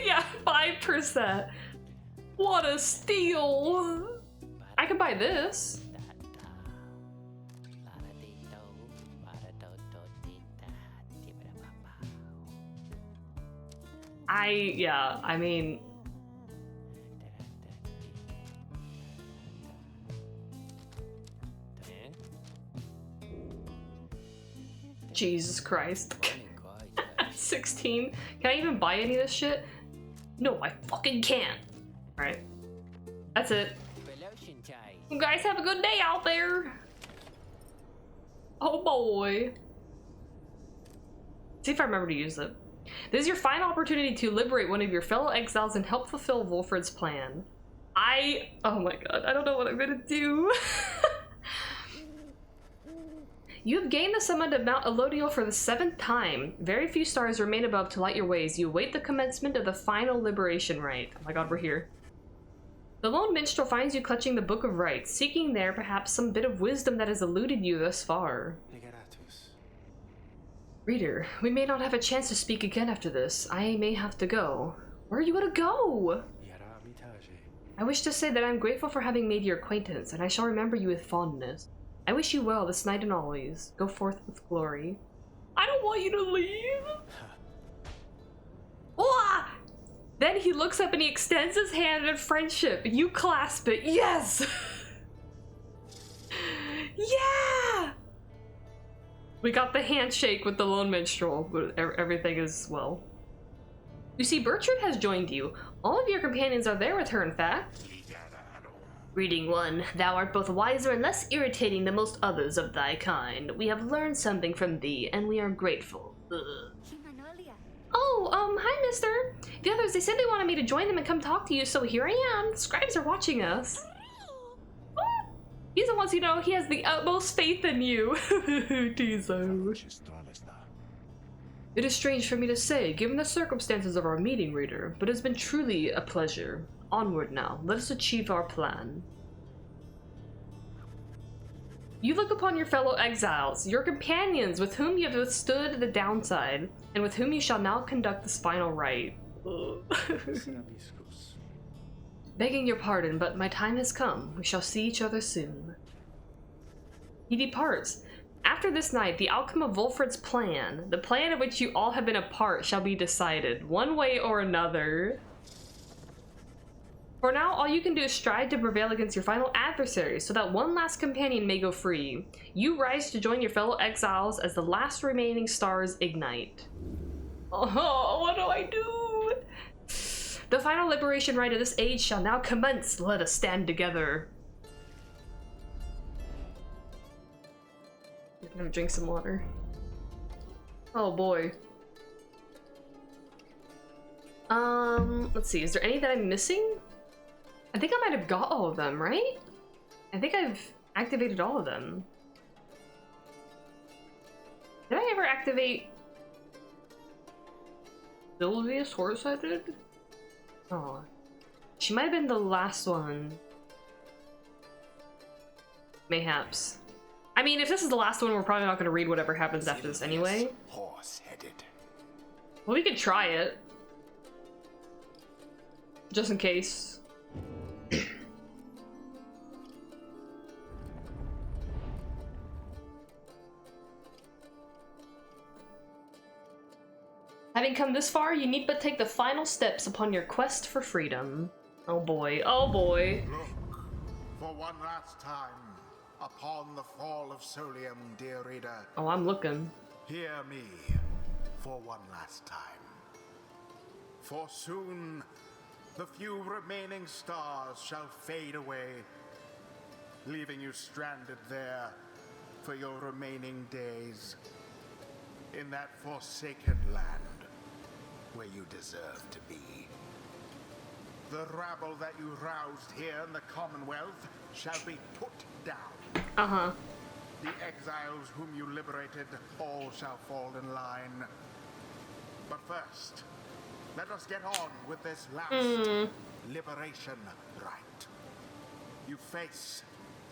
Yeah, 5%. What a steal. I could buy this. Yeah, I mean... Jesus Christ. 16? Can I even buy any of this shit? No, I fucking can't. Alright. That's it. You guys have a good day out there. Oh boy. See if I remember to use it. This is your final opportunity to liberate one of your fellow exiles and help fulfill Volfred's plan. Oh my god, I don't know what I'm gonna do. You have gained the summon to Mount Elodial for the 7th time. Very few stars remain above to light your ways. You await the commencement of the final liberation rite. Oh my god, we're here. The lone minstrel finds you clutching the Book of Rites, seeking there perhaps some bit of wisdom that has eluded you thus far. Reader, we may not have a chance to speak again after this. I may have to go. Where are you gonna go? I wish to say that I'm grateful for having made your acquaintance, and I shall remember you with fondness. I wish you well this night and always. Go forth with glory. I don't want you to leave. Wah! Then he looks up and he extends his hand in friendship. You clasp it. Yes! Yeah! We got the handshake with the lone minstrel, but everything is well. You see, Bertrand has joined you. All of your companions are there with her, in fact. Reading 1, thou art both wiser and less irritating than most others of thy kind. We have learned something from thee, and we are grateful. Ugh. Oh, hi, mister. The others, they said they wanted me to join them and come talk to you, so here I am. The scribes are watching us. He's the ones who know he has the utmost faith in you. Tizo. It is strange for me to say, given the circumstances of our meeting, reader, but it has been truly a pleasure. Onward now, let us achieve our plan. You look upon your fellow exiles, your companions with whom you have withstood the downside, and with whom you shall now conduct this final rite. Begging your pardon, but my time has come. We shall see each other soon. He departs. After this night, the outcome of Volfred's plan, the plan of which you all have been a part, shall be decided, one way or another. For now, all you can do is strive to prevail against your final adversary, so that one last companion may go free. You rise to join your fellow exiles as the last remaining stars ignite. Oh, what do I do? The final liberation rite of this age shall now commence. Let us stand together. I'm gonna drink some water. Oh boy. Let's see, is there any that I'm missing? I think I might have got all of them, right? I think I've activated all of them. Did I ever activate Sylvia's horse-headed? Oh. She might have been the last one. Mayhaps. I mean, if this is the last one, we're probably not going to read whatever happens after this anyway. Horse-headed. Well, we could try it. Just in case. Having come this far, you need but take the final steps upon your quest for freedom. Oh boy, oh boy. Look, for one last time, upon the fall of Solium, dear reader. Oh, I'm looking. Hear me, for one last time. For soon, the few remaining stars shall fade away, leaving you stranded there for your remaining days, in that forsaken land where you deserve to be. The rabble that you roused here in the Commonwealth shall be put down. Uh-huh. The exiles whom you liberated, all shall fall in line. But first, let us get on with this last liberation rite. You face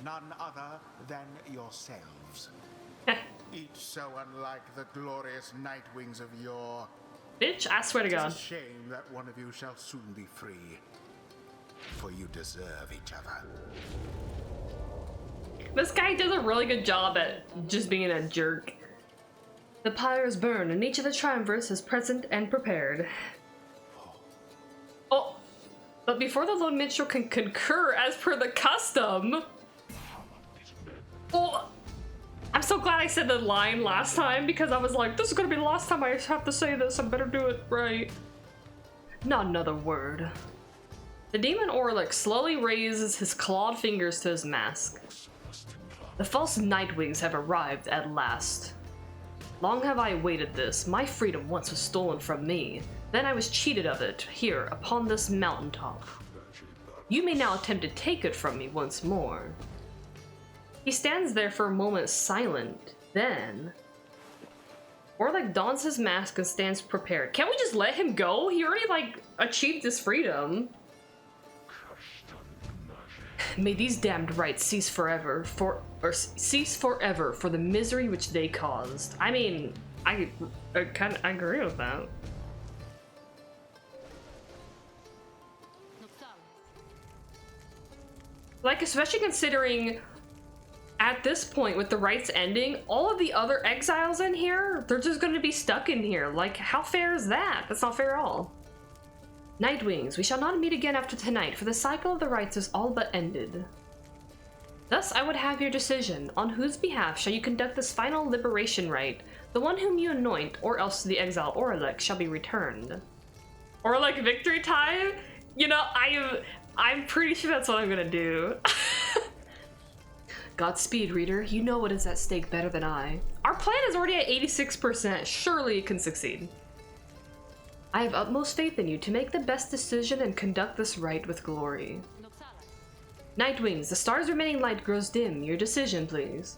none other than yourselves. Each so unlike the glorious Nightwings of yore. Bitch, I swear to God. It's a shame that one of you shall soon be free, for you deserve each other. This guy does a really good job at just being a jerk. The pyres burn, and each of the triumvirs is present and prepared. Oh, but before the lone minstrel can concur as per the custom. Oh, I'm so glad I said the line last time, because I was like, this is gonna be the last time I have to say this, I better do it right. Not another word. The demon Orlick slowly raises his clawed fingers to his mask. The false Nightwings have arrived at last. Long have I awaited this. My freedom once was stolen from me. Then I was cheated of it, here, upon this mountaintop. You may now attempt to take it from me once more. He stands there for a moment silent. Then Orlick dons his mask and stands prepared. Can't we just let him go? He already, like, achieved his freedom. May these damned rites cease forever for the misery which they caused. I mean, I kind of agree with that. Like, especially considering at this point with the rites ending, all of the other exiles in here, they're just going to be stuck in here. Like, how fair is that? That's not fair at all. Nightwings, we shall not meet again after tonight, for the cycle of the rites is all but ended. Thus I would have your decision. On whose behalf shall you conduct this final liberation rite? The one whom you anoint, or else the exile Orlick shall be returned. Orlick victory time? You know, I'm pretty sure that's what I'm gonna do. Godspeed, reader. You know what is at stake better than I. Our plan is already at 86%. Surely it can succeed. I have utmost faith in you to make the best decision and conduct this rite with glory. Nightwings, the star's remaining light grows dim. Your decision, please.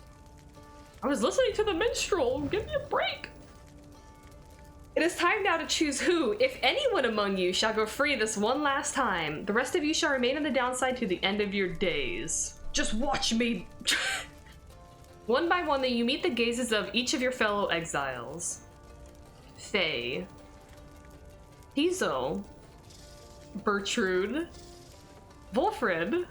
I was listening to the minstrel. Give me a break. It is time now to choose who, if anyone among you, shall go free this one last time. The rest of you shall remain on the downside to the end of your days. Just watch me. One by one, then you meet the gazes of each of your fellow exiles. Faye. Tizo, Bertrude, Wolfred,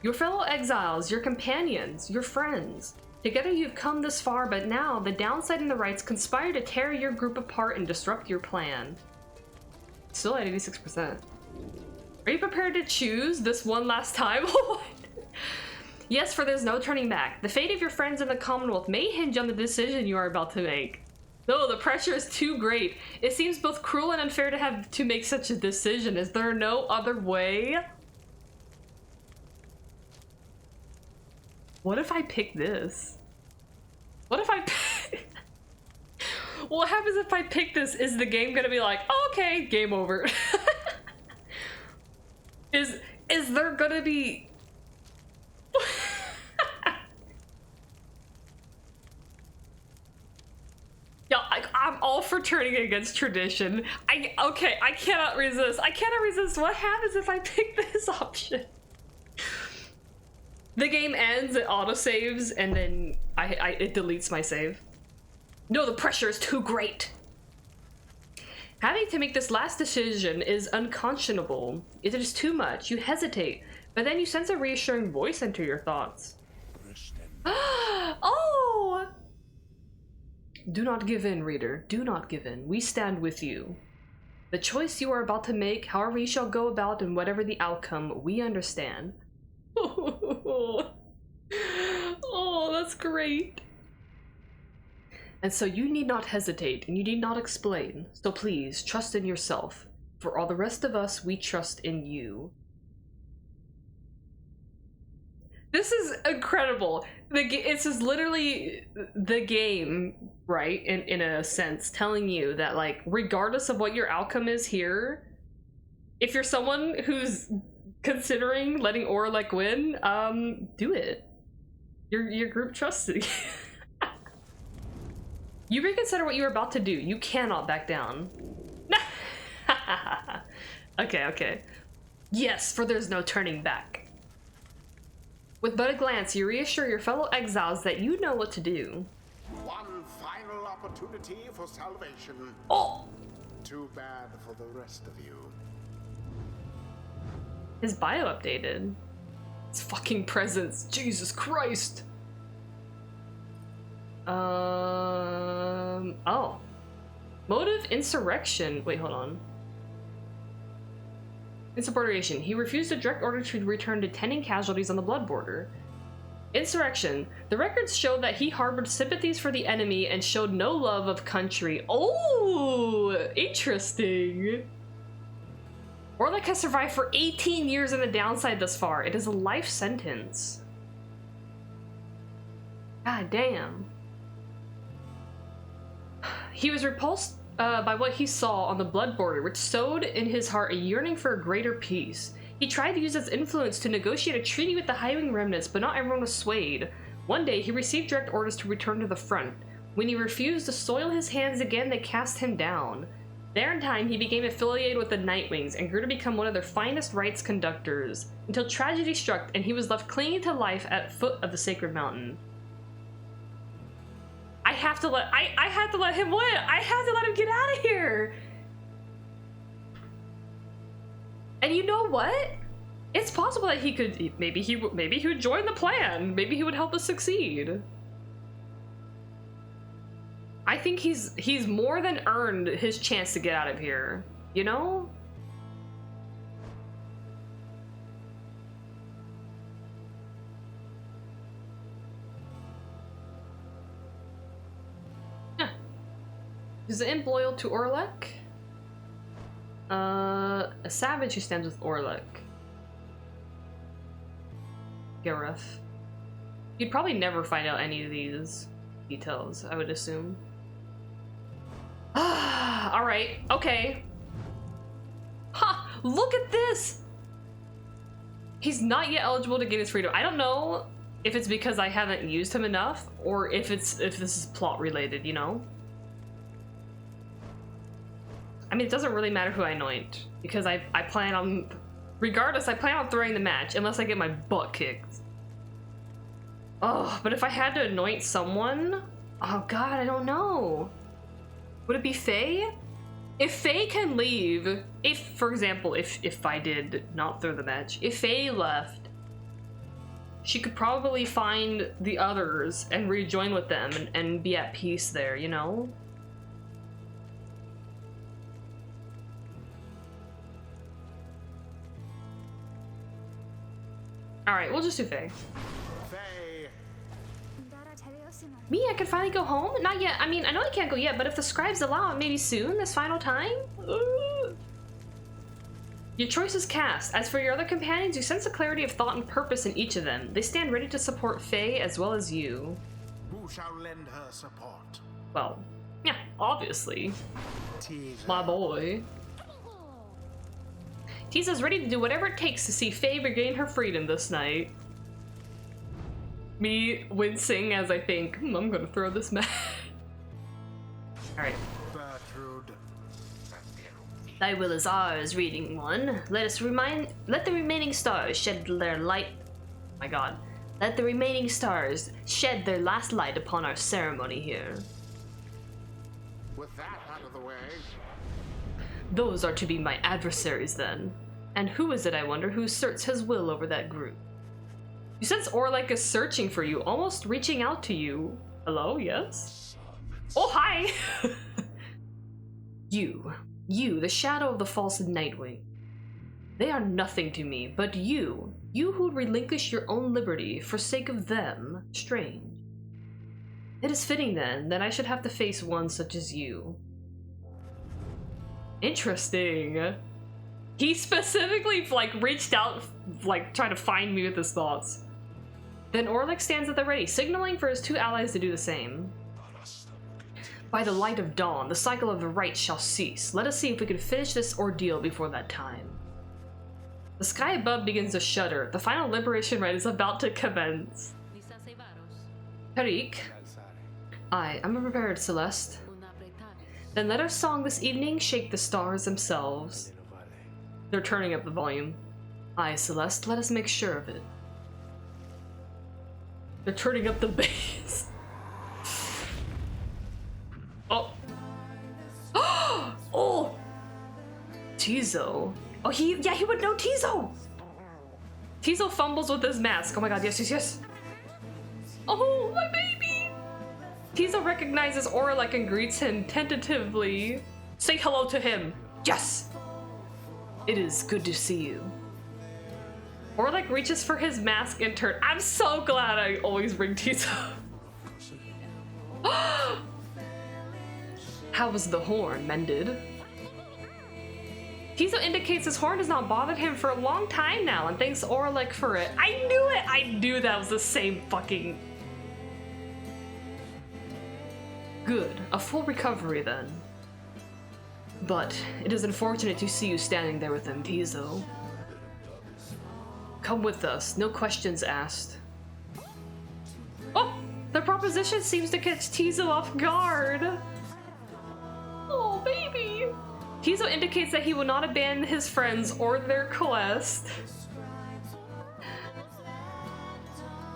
your fellow exiles, your companions, your friends. Together you've come this far, but now the downside and the rites conspire to tear your group apart and disrupt your plan. Still at 86%. Are you prepared to choose this one last time? Yes, for there's no turning back. The fate of your friends in the Commonwealth may hinge on the decision you are about to make. No, the pressure is too great. It seems both cruel and unfair to have to make such a decision. Is there no other way? What if I pick this? What if I What happens if I pick this? Is the game gonna be like, oh, okay, game over? Is there gonna be... Yeah, I'm all for turning against tradition. Okay, I cannot resist. I cannot resist. What happens if I pick this option? The game ends, it autosaves, and then it deletes my save. No, the pressure is too great. Having to make this last decision is unconscionable. It is too much. You hesitate, but then you sense a reassuring voice enter your thoughts. Oh! Do not give in, reader. Do not give in. We stand with you. The choice you are about to make, however you shall go about, and whatever the outcome, we understand. Oh, that's great. And so you need not hesitate, and you need not explain. So please, trust in yourself. For all the rest of us, we trust in you. This is incredible. This is literally the game, right? In a sense, telling you that, like, regardless of what your outcome is here, if you're someone who's considering letting Orlek win, do it. Your group trusts you. You reconsider what you're about to do. You cannot back down. Okay. Yes, for there's no turning back. With but a glance, you reassure your fellow exiles that you know what to do. One final opportunity for salvation. Oh! Too bad for the rest of you. His bio updated. His fucking presence. Jesus Christ. Oh. Motive insurrection. Wait, hold on. Insubordination. He refused a direct order to return to tending casualties on the blood border. Insurrection. The records show that he harbored sympathies for the enemy and showed no love of country. Oh, interesting. Orlek has survived for 18 years in the downside thus far. It is a life sentence. God damn. He was repulsed by what he saw on the blood border, which sowed in his heart a yearning for a greater peace. He tried to use his influence to negotiate a treaty with the Highwing remnants, but not everyone was swayed. One day, he received direct orders to return to the front. When he refused to soil his hands again, they cast him down. There in time, he became affiliated with the Nightwings and grew to become one of their finest rites conductors, until tragedy struck and he was left clinging to life at foot of the sacred mountain. I had to let him win. I had to let him get out of here. And you know what? It's possible that he could, maybe he would join the plan. Maybe he would help us succeed. I think he's more than earned his chance to get out of here, you know? Yeah. Is the imp loyal to Orlek? A savage who stands with Orlek. Gareth. You'd probably never find out any of these details, I would assume. Alright, okay. Ha! Look at this! He's not yet eligible to gain his freedom. I don't know if it's because I haven't used him enough, or if this is plot related, you know? I mean, it doesn't really matter who I anoint, because I plan on... Regardless, I plan on throwing the match, unless I get my butt kicked. Oh, but if I had to anoint someone... Oh god, I don't know. Would it be Faye? If Faye can leave, for example, if I did not throw the match, if Faye left, she could probably find the others and rejoin with them and be at peace there, you know? Alright, we'll just do Faye. Me, I can finally go home? Not yet. I mean, I know I can't go yet, but if the scribes allow it, maybe soon, this final time? Your choice is cast. As for your other companions, you sense a clarity of thought and purpose in each of them. They stand ready to support Faye as well as you. Who shall lend her support? Well, Yeah, obviously. Teaser. My boy. Tisa's ready to do whatever it takes to see Faye regain her freedom this night. Me wincing as I think, I'm gonna throw this match. Alright. Bertrude. Thy will is ours, reading one. Let the remaining stars shed their light. Oh my god. Let the remaining stars shed their last light upon our ceremony here. With that out of the way, Those are to be my adversaries then. And who is it, I wonder, who asserts his will over that group? You sense Orlek is searching for you, almost reaching out to you. Hello, yes? Oh, hi! You, the shadow of the false Nightwing. They are nothing to me, but you who relinquish your own liberty for sake of them, strange. It is fitting then that I should have to face one such as you. Interesting. He specifically, like, reached out, like, trying to find me with his thoughts. Then Orlek stands at the ready, signaling for his two allies to do the same. By the light of dawn, the cycle of the rites shall cease. Let us see if we can finish this ordeal before that time. The sky above begins to shudder. The final liberation rite is about to commence. Tariq. Aye, I'm prepared, Celeste. Then let our song this evening shake the stars themselves. They're turning up the volume. Aye, Celeste, let us make sure of it. They're turning up the bass. Oh. Oh! Tizo. Oh, he would know Tizo! Tizo fumbles with his mask. Oh my god, yes, yes, yes. Oh, my baby! Tizo recognizes Orlek and greets him tentatively. Say hello to him. Yes! It is good to see you. Orlek reaches for his mask and turn. I'm so glad I always bring Tizo. How was the horn mended? Tizo indicates his horn has not bothered him for a long time now and thanks Orlek for it. I knew it! I knew that was the same fucking... Good. A full recovery then. But it is unfortunate to see you standing there with them, Tizo. Come with us, no questions asked. Oh! The proposition seems to catch Tizo off guard. Oh, baby! Tizo indicates that he will not abandon his friends or their quest.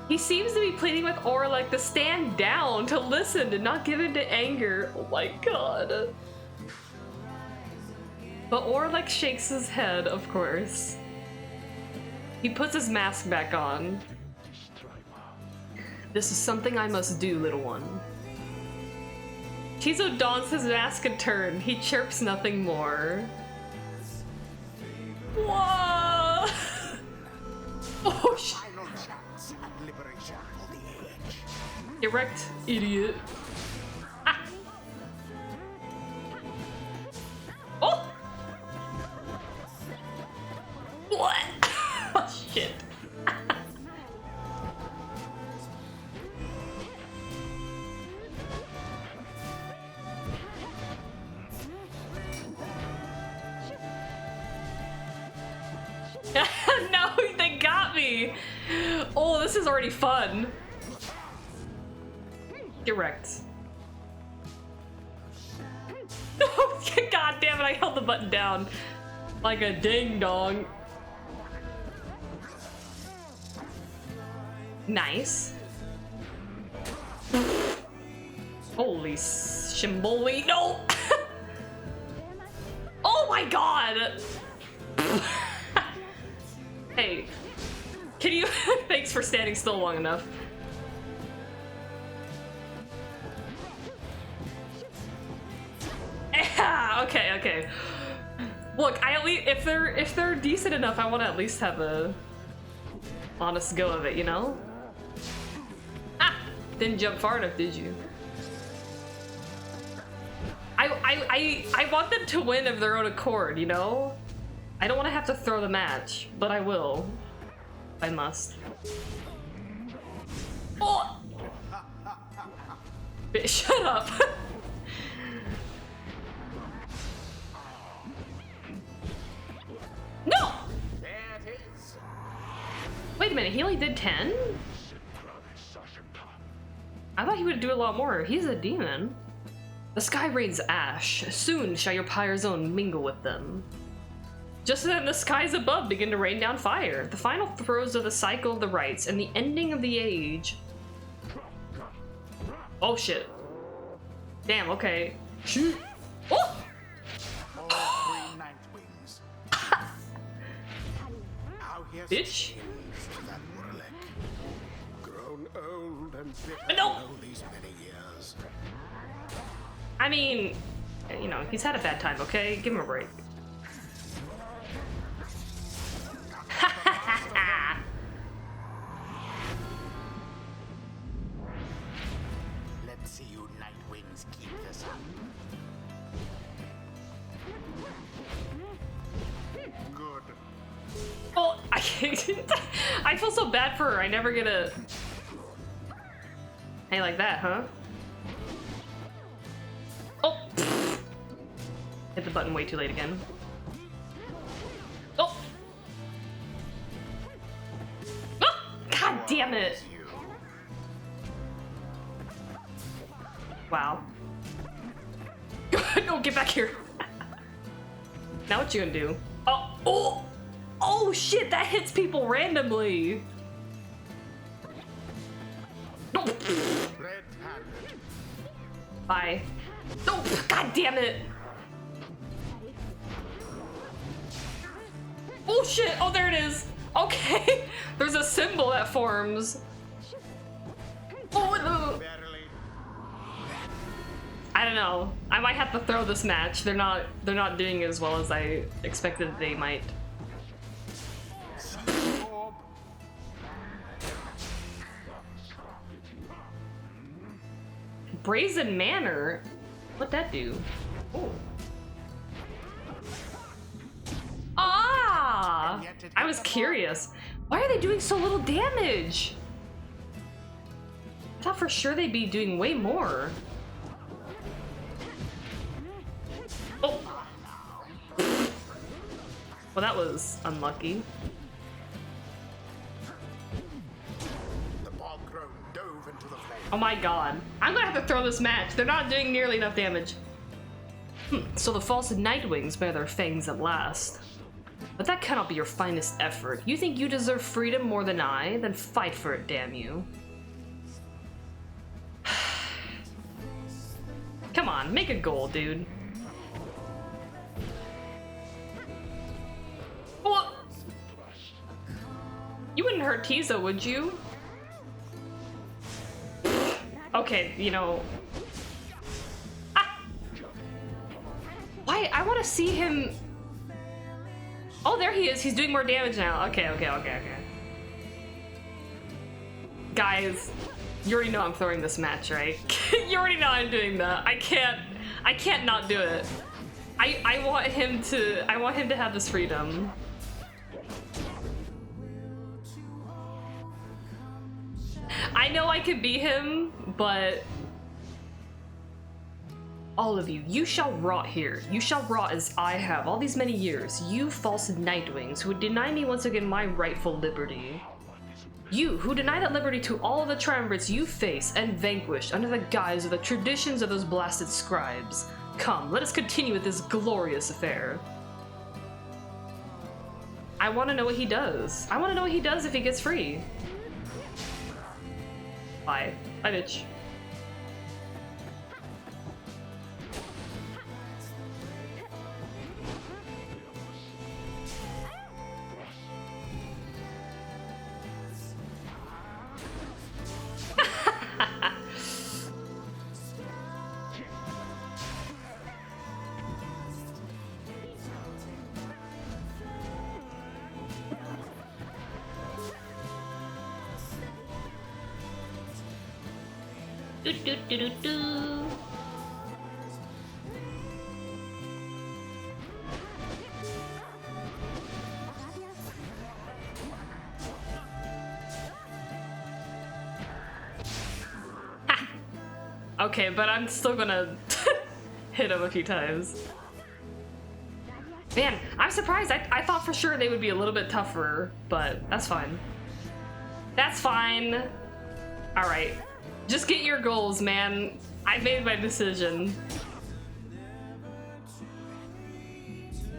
He seems to be pleading with Orlek to stand down, to listen, to not give in to anger. Oh my god. But Orlek shakes his head, of course. He puts his mask back on. This is something I must do, little one. Tizo dons his mask in turn. He chirps nothing more. Whoa! Oh shit. final chance at liberation for the age. Erect, idiot. Ah. Oh! What? Oh shit. No, they got me. Oh, this is already fun. Erect. God damn it, I held the button down like a ding dong. Nice. Holy shimboli. No! Oh my god! Hey, can you... Thanks for standing still long enough. Yeah, okay. Look, I at least if they're decent enough, I want to at least have a honest go of it, you know? Ah, didn't jump far enough, did you? I want them to win of their own accord, you know? I don't want to have to throw the match, but I will. I must. Oh! Shut up. Wait a minute, he only did 10? I thought he would do a lot more. He's a demon. The sky rains ash. Soon shall your pyre's own mingle with them. Just then the skies above begin to rain down fire. The final throes of the cycle of the rites and the ending of the age. Oh shit. Damn, okay. Shoot. Oh! All three Nightwings. Now here's Bitch. to that Warlick. Grown old and bitter No. all these many years. I mean, you know, he's had a bad time, okay? Give him a break. Let's see you Nightwings keep this up. Good. Oh, I I feel so bad for her. I never get a... Hey, like that, huh? Oh! Hit the button way too late again. Oh! Oh! God damn it! You. Wow. No, get back here. Now what you gonna do? Oh! Oh! Oh shit, that hits people randomly! No! Red-handed. Bye. No! God damn it! Oh shit! Oh, there it is! Okay! There's a symbol that forms. Oh no! Barely. I don't know. I might have to throw this match. They're not doing as well as I expected they might. Orb. Brazen Manor? What'd that do? Oh. Ah! I was curious. Why are they doing so little damage? I thought for sure they'd be doing way more. Oh! Well, that was unlucky. The bog crone dove into the flame. Oh my god. I'm gonna have to throw this match. They're not doing nearly enough damage. So the false Nightwings bear their fangs at last. But that cannot be your finest effort. You think you deserve freedom more than I? Then fight for it, damn you. Come on, make a goal, dude. What? You wouldn't hurt Tiza, would you? Okay, you know. Ah! Why? I want to see him. Oh, there he is. He's doing more damage now. Okay. Guys, you already know I'm throwing this match, right? You already know I'm doing that. I can't not do it. I want him to have this freedom. I know I could beat him, but all of you, you shall rot here. You shall rot as I have all these many years. You false Nightwings who would deny me once again my rightful liberty. You who deny that liberty to all of the triumvirates you face and vanquished under the guise of the traditions of those blasted scribes. Come, let us continue with this glorious affair. I want to know what he does. I want to know what he does if he gets free. Bye. Bye, bitch. Do do do do do. Ha! Okay, but I'm still gonna hit him a few times. Man, I'm surprised. I thought for sure they would be a little bit tougher, but that's fine. That's fine. Alright. Just get your goals, man. I made my decision.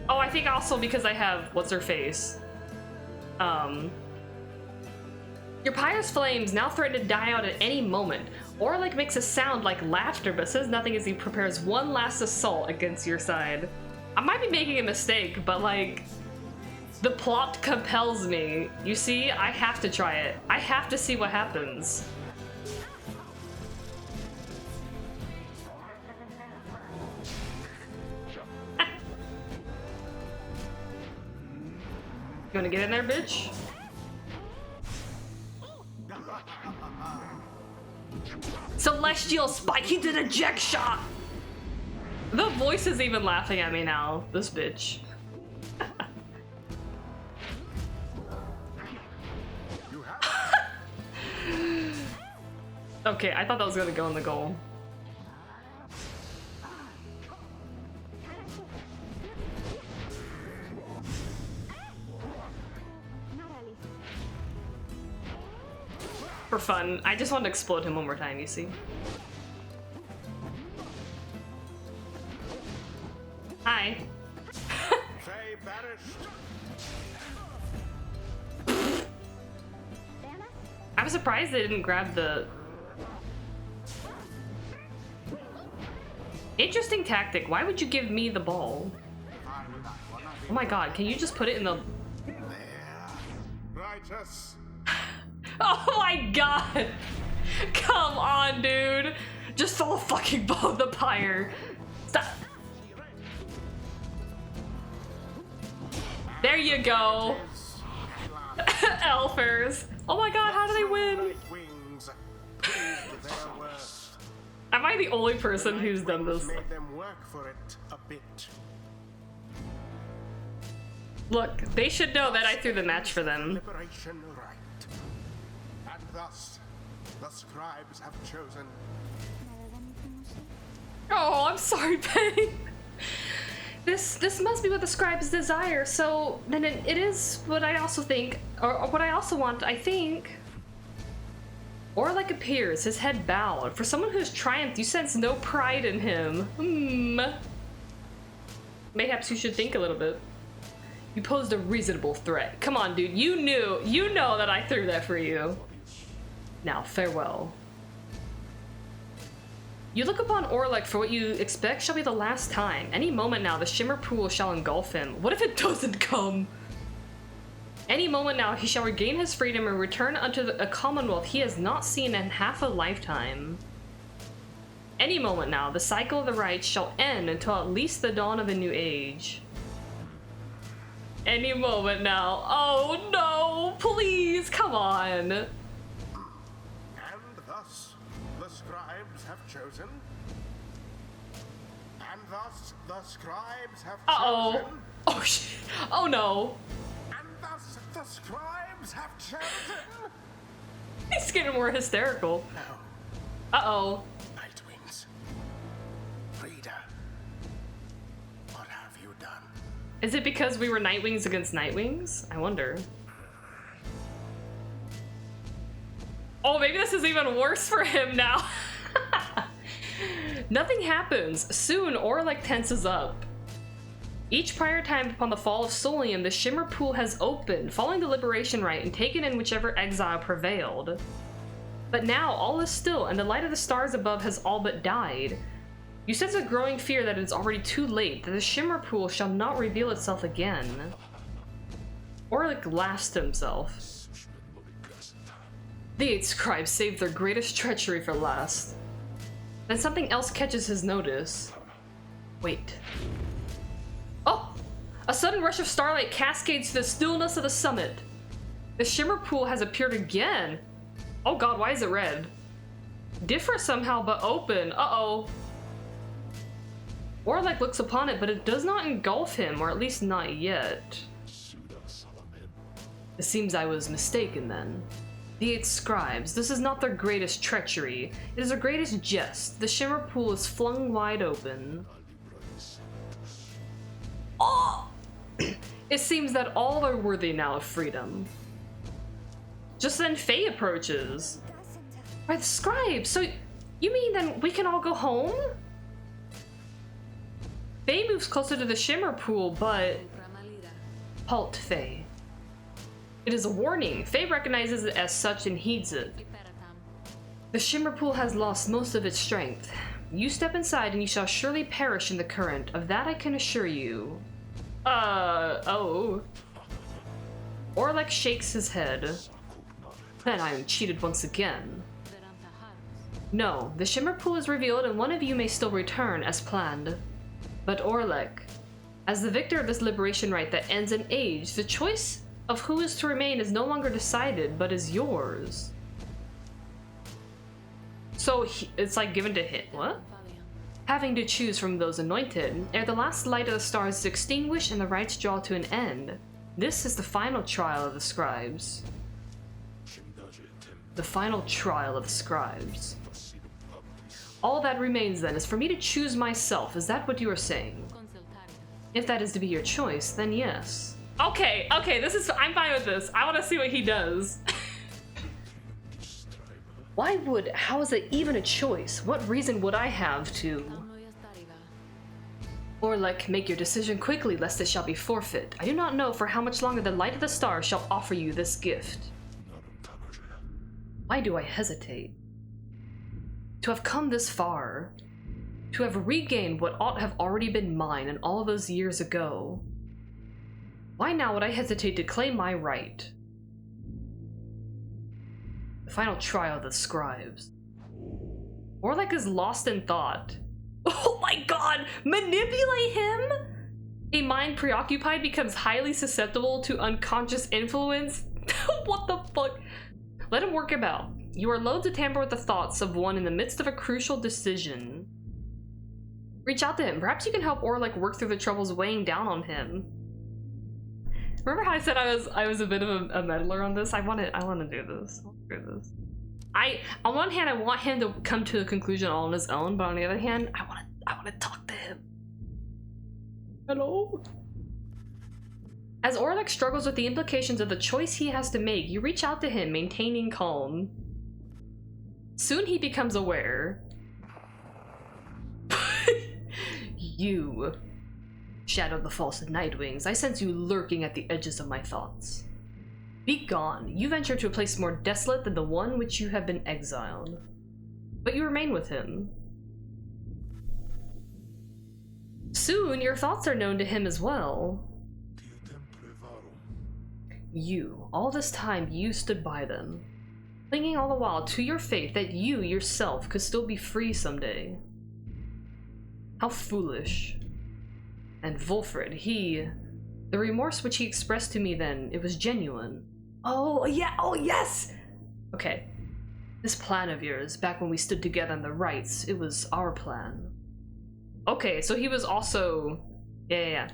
Oh, I think also because I have what's-her-face. Your Pyre's flames now threaten to die out at any moment. Orlick makes a sound like laughter, but says nothing as he prepares one last assault against your side. I might be making a mistake, but like, the plot compels me. You see, I have to try it. I have to see what happens. You wanna get in there, bitch? Celestial spike, he did a eject shot! The voice is even laughing at me now, this bitch. Okay, I thought that was gonna go in the goal. For fun. I just wanted to explode him one more time, you see? Hi. Faye banished. I'm surprised they didn't grab the... Interesting tactic. Why would you give me the ball? Oh my god, can you just put it in the... There. Righteous. Oh my god! Come on, dude! Just throw a fucking ball in the pyre. Stop. There you go. Elfers. Oh my god, how do they win? Wings. Proved their worth. Am I the only person who's done this? Made them work for it a bit. Look, they should know that I threw the match for them. Liberation right. And thus, the scribes have chosen. Oh, I'm sorry, Penny. This must be what the scribes desire, so then it is what I also think, or what I also want, I think. Orlick appears, his head bowed. For someone who has triumphed, you sense no pride in him. Mayhaps you should think a little bit. You posed a reasonable threat. Come on, dude, you know that I threw that for you. Now, farewell. You look upon Orlick for what you expect shall be the last time. Any moment now, the shimmer pool shall engulf him. What if it doesn't come? Any moment now, he shall regain his freedom and return unto a commonwealth he has not seen in half a lifetime. Any moment now, the cycle of the rites shall end until at least the dawn of a new age. Any moment now. Oh no, please, come on. And thus, the scribes have chosen. And thus, the scribes have chosen. Oh shit. Oh no. And thus, the scribes have chosen. He's getting more hysterical. No. Uh-oh. Nightwings. Reader. What have you done? Is it because we were Nightwings against Nightwings? I wonder. Oh, maybe this is even worse for him now. Nothing happens. Soon, Orlick tenses up. Each prior time upon the fall of Solium, the Shimmer Pool has opened, following the Liberation Rite and taken in whichever exile prevailed. But now, all is still, and the light of the stars above has all but died. You sense a growing fear that it is already too late, that the Shimmer Pool shall not reveal itself again. Orlick laughs to himself. The 8 scribes saved their greatest treachery for last. Then something else catches his notice. Wait. Oh! A sudden rush of starlight cascades to the stillness of the summit. The Shimmer Pool has appeared again. Oh god, why is it red? Different somehow, but open. Uh-oh. Orlick looks upon it, but it does not engulf him, or at least not yet. It seems I was mistaken then. The 8 scribes, this is not their greatest treachery. It is their greatest jest. The Shimmer Pool is flung wide open. Oh! It seems that all are worthy now of freedom. Just then Faye approaches. By the scribe. So you mean then we can all go home? Faye moves closer to the shimmer pool, but... Halt, Faye. It is a warning. Faye recognizes it as such and heeds it. The shimmer pool has lost most of its strength. You step inside and you shall surely perish in the current. Of that I can assure you. Oh. Orlek shakes his head. Then I am cheated once again. No, the shimmer pool is revealed and one of you may still return as planned. But Orlek, as the victor of this liberation rite that ends an age, the choice of who is to remain is no longer decided, but is yours. So it's like given to him. What? Having to choose from those anointed, ere the last light of the stars is extinguished and the rites draw to an end. This is the final trial of the scribes. The final trial of the scribes. All that remains then is for me to choose myself. Is that what you are saying? If that is to be your choice, then yes. Okay, I'm fine with this. I want to see what he does. How is it even a choice? What reason would I have to? Orlek, make your decision quickly, lest it shall be forfeit. I do not know for how much longer the light of the stars shall offer you this gift. Why do I hesitate? To have come this far, to have regained what ought have already been mine in all those years ago. Why now would I hesitate to claim my right? The final trial of the scribes. Orlek is lost in thought. Oh my god! Manipulate him?! A mind preoccupied becomes highly susceptible to unconscious influence? What the fuck? Let him work about. You are loath to tamper with the thoughts of one in the midst of a crucial decision. Reach out to him. Perhaps you can help Orlek work through the troubles weighing down on him. Remember how I said I was a bit of a meddler on this? I want to do this. On one hand, I want him to come to a conclusion all on his own, but on the other hand, I want to talk to him. Hello? As Orlek struggles with the implications of the choice he has to make, you reach out to him, maintaining calm. Soon he becomes aware. You, Shadow of the False Nightwings, I sense you lurking at the edges of my thoughts. Be gone. You venture to a place more desolate than the one which you have been exiled. But you remain with him. Soon your thoughts are known to him as well. You, all this time you stood by them, clinging all the while to your faith that you yourself could still be free someday. How foolish. And Volfred, the remorse which he expressed to me then, it was genuine. Oh, yeah, oh, yes! Okay. This plan of yours, back when we stood together on the Rites, it was our plan. Okay, so he was also... Yeah.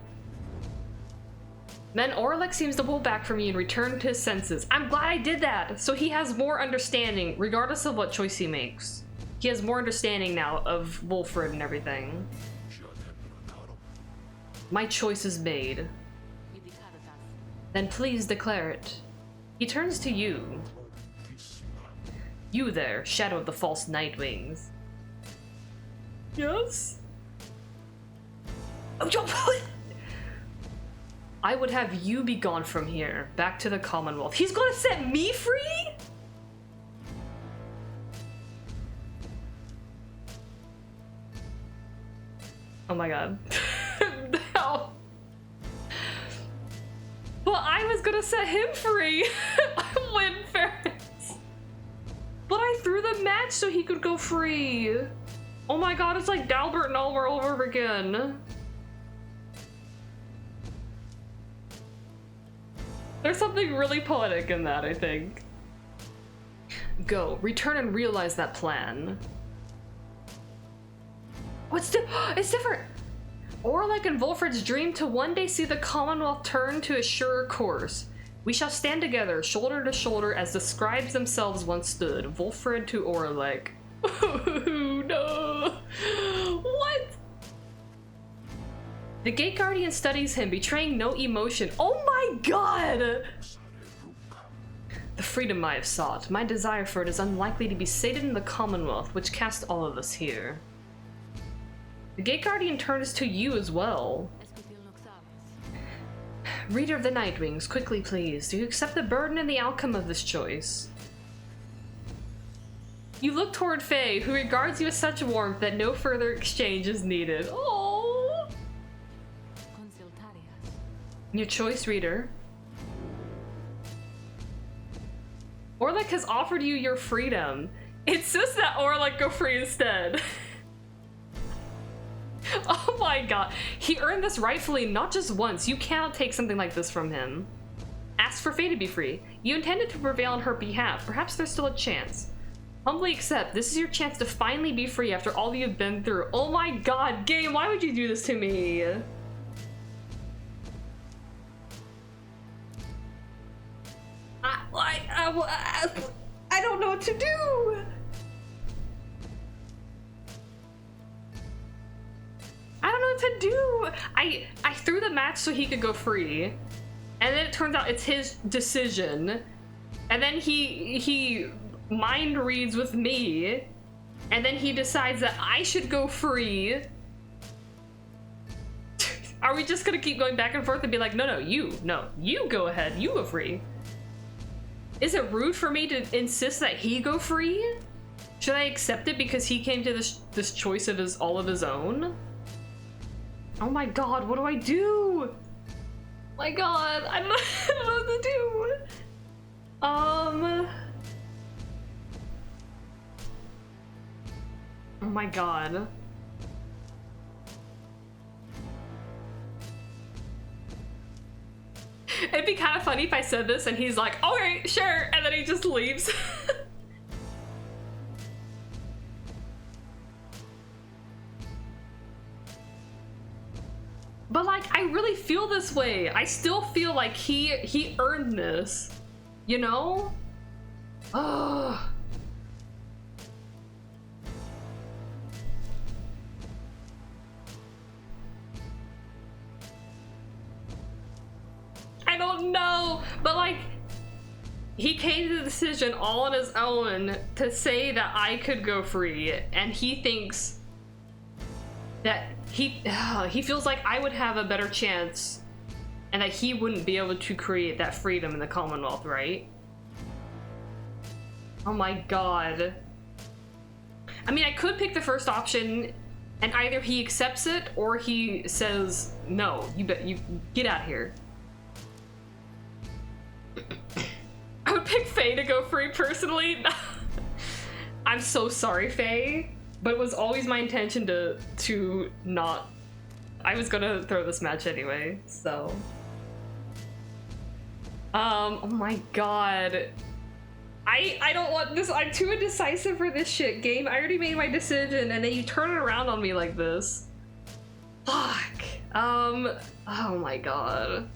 Then Orlek seems to pull back from me and return to his senses. I'm glad I did that! So he has more understanding, regardless of what choice he makes. He has more understanding now of Volfred and everything. My choice is made. Then please declare it. He turns to you. You there, Shadow of the False Nightwings. Yes? Oh, I would have you be gone from here, back to the Commonwealth. He's gonna set me free?! Oh my god. No. Well, I was gonna set him free when Ferris. But I threw the match so he could go free. Oh my god, it's like Dalbert and all over again. There's something really poetic in that, I think. Go, return and realize that plan. It's different! Orlek and Volfred's dream to one day see the Commonwealth turn to a surer course. We shall stand together, shoulder to shoulder, as the scribes themselves once stood. Volfred to Orlek. No! What? The Gate Guardian studies him, betraying no emotion. Oh my god! The freedom I have sought, my desire for it is unlikely to be sated in the Commonwealth, which cast all of us here. The Gate Guardian turns to you as well. Reader of the Nightwings, quickly please, do you accept the burden and the outcome of this choice? You look toward Faye, who regards you with such warmth that no further exchange is needed. Oh. Your choice, reader. Orlick has offered you your freedom. It says that Orlick go free instead. Oh my god. He earned this rightfully, not just once. You cannot take something like this from him. Ask for Faye to be free. You intended to prevail on her behalf. Perhaps there's still a chance. Humbly accept. This is your chance to finally be free after all you've been through. Oh my god, game, why would you do this to me? I don't know what to do. I don't know what to do. I threw the match so he could go free, and then it turns out it's his decision, and then he mind reads with me, and then he decides that I should go free. Are we just gonna keep going back and forth and be like, no, you go ahead, you go free? Is it rude for me to insist that he go free? Should I accept it because he came to this choice of all of his own? Oh my god, what do I do? My god, I don't know what to do. Oh my god. It'd be kind of funny if I said this and he's like, okay, sure, and then he just leaves. But like, I really feel this way. I still feel like he earned this, you know? Ugh. I don't know, but like, he came to the decision all on his own to say that I could go free, and he thinks that he feels like I would have a better chance and that he wouldn't be able to create that freedom in the Commonwealth, right? Oh my god. I mean, I could pick the first option and either he accepts it or he says, no, you get out of here. I would pick Faye to go free personally. I'm so sorry, Faye, but it was always my intention to not. I was gonna throw this match anyway, so. Oh my god. I don't want this. I'm too indecisive for this shit, game. I already made my decision and then you turn it around on me like this. Fuck. Oh my god.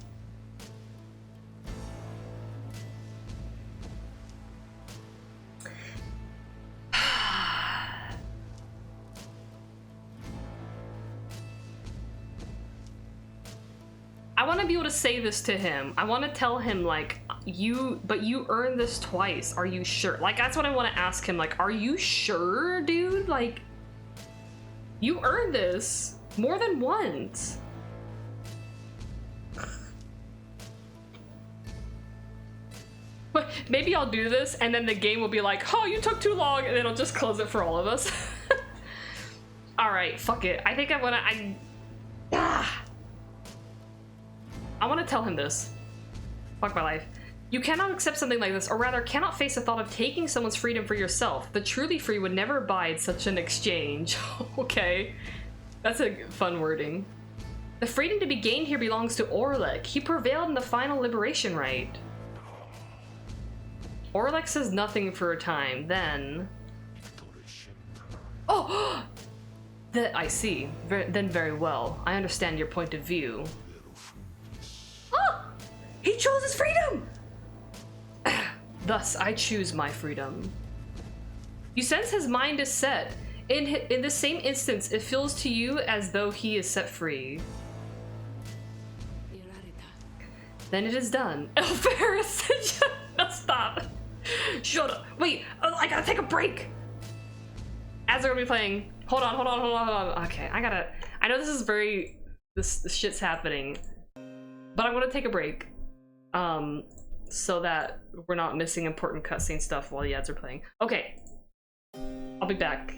I want to be able to say this to him. I want to tell him, like, you earned this twice. Are you sure? Like, that's what I want to ask him. Like, are you sure, dude? Like, you earned this more than once. But maybe I'll do this and then the game will be like, oh, you took too long, and then it'll just close it for all of us. All right, fuck it. I think I want to tell him this. Fuck my life. You cannot accept something like this, or rather cannot face the thought of taking someone's freedom for yourself. The truly free would never abide such an exchange. Okay, that's a fun wording. The freedom to be gained here belongs to Orlick. He prevailed in the final liberation rite. Orlick says nothing for a time, then... Oh! That I see. Then very well. I understand your point of view. Oh! He chose his freedom! Thus, I choose my freedom. You sense his mind is set. In the same instance, it feels to you as though he is set free. Then it is done. Elfaris! No, stop. Shut up. Wait, I gotta take a break. As they're gonna be playing. Hold on. Okay, I know this is this shit's happening, but I'm gonna take a break. So that we're not missing important cutscene stuff while the ads are playing. Okay. I'll be back.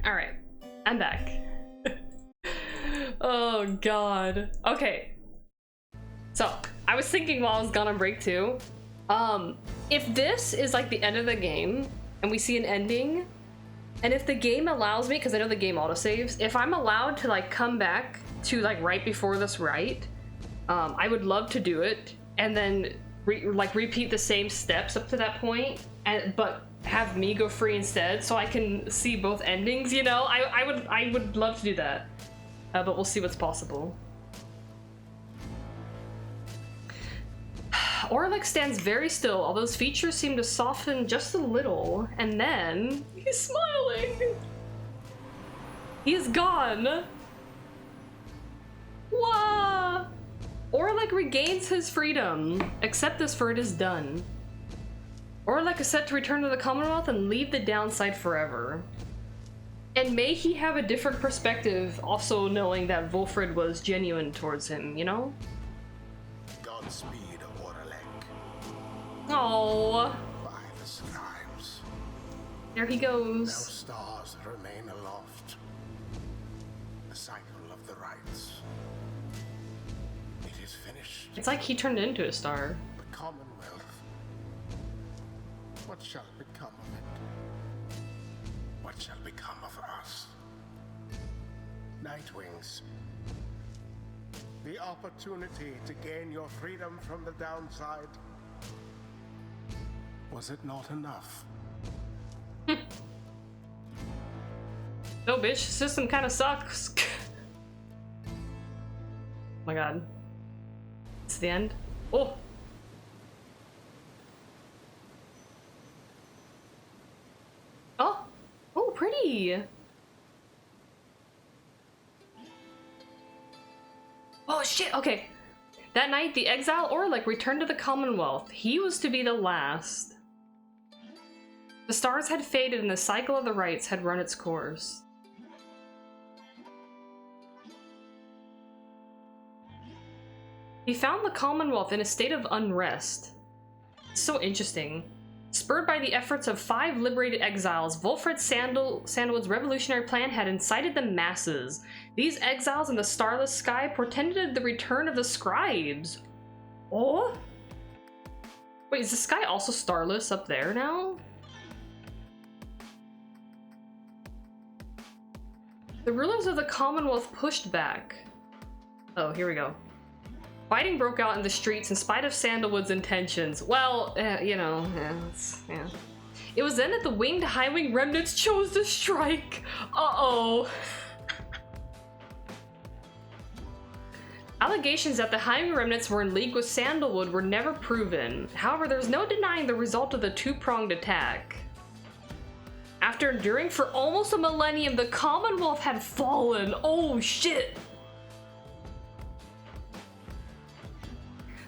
Alright, I'm back. Oh god. Okay. So, I was thinking while I was gone on break too, if this is like the end of the game, and we see an ending, and if the game allows me, because I know the game autosaves, if I'm allowed to like come back to like right before this rite, I would love to do it, and then repeat the same steps up to that point, but have me go free instead, so I can see both endings. You know, I would love to do that, but we'll see what's possible. Orlick stands very still, although his features seem to soften just a little, and then he's smiling. He's gone. Whoa! Orlick regains his freedom. Accept this, for it is done. Orlick is set to return to the Commonwealth and leave the downside forever. And may he have a different perspective, also knowing that Wolfred was genuine towards him, you know? Godspeed, Orlick. Oh, By the scribes. there he No goes. stars remain aloft. The cycle of the rites. It is finished. It's like he turned into a star. The Commonwealth. What shall become of it? What shall become of us? Nightwings. The opportunity to gain your freedom from the downside. Was it not enough? No, bitch, the system kind of sucks. Oh my god. It's the end. Oh. Oh. Oh, pretty. Oh shit, okay. That night, the exile Orlick returned to the Commonwealth. He was to be the last. The stars had faded and the cycle of the rites had run its course. He found the Commonwealth in a state of unrest. So interesting. Spurred by the efforts of 5 liberated exiles, Wolfred Sandalwood's revolutionary plan had incited the masses. These exiles in the starless sky portended the return of the scribes. Oh? Wait, is the sky also starless up there now? The rulers of the Commonwealth pushed back. Oh, here we go. Fighting broke out in the streets in spite of Sandalwood's intentions. Well, you know, yeah. It was then that the winged high-wing remnants chose to strike. Uh-oh. Allegations that the high-wing remnants were in league with Sandalwood were never proven. However, there's no denying the result of the two-pronged attack. After enduring for almost a millennium, the Commonwealth had fallen. Oh, shit.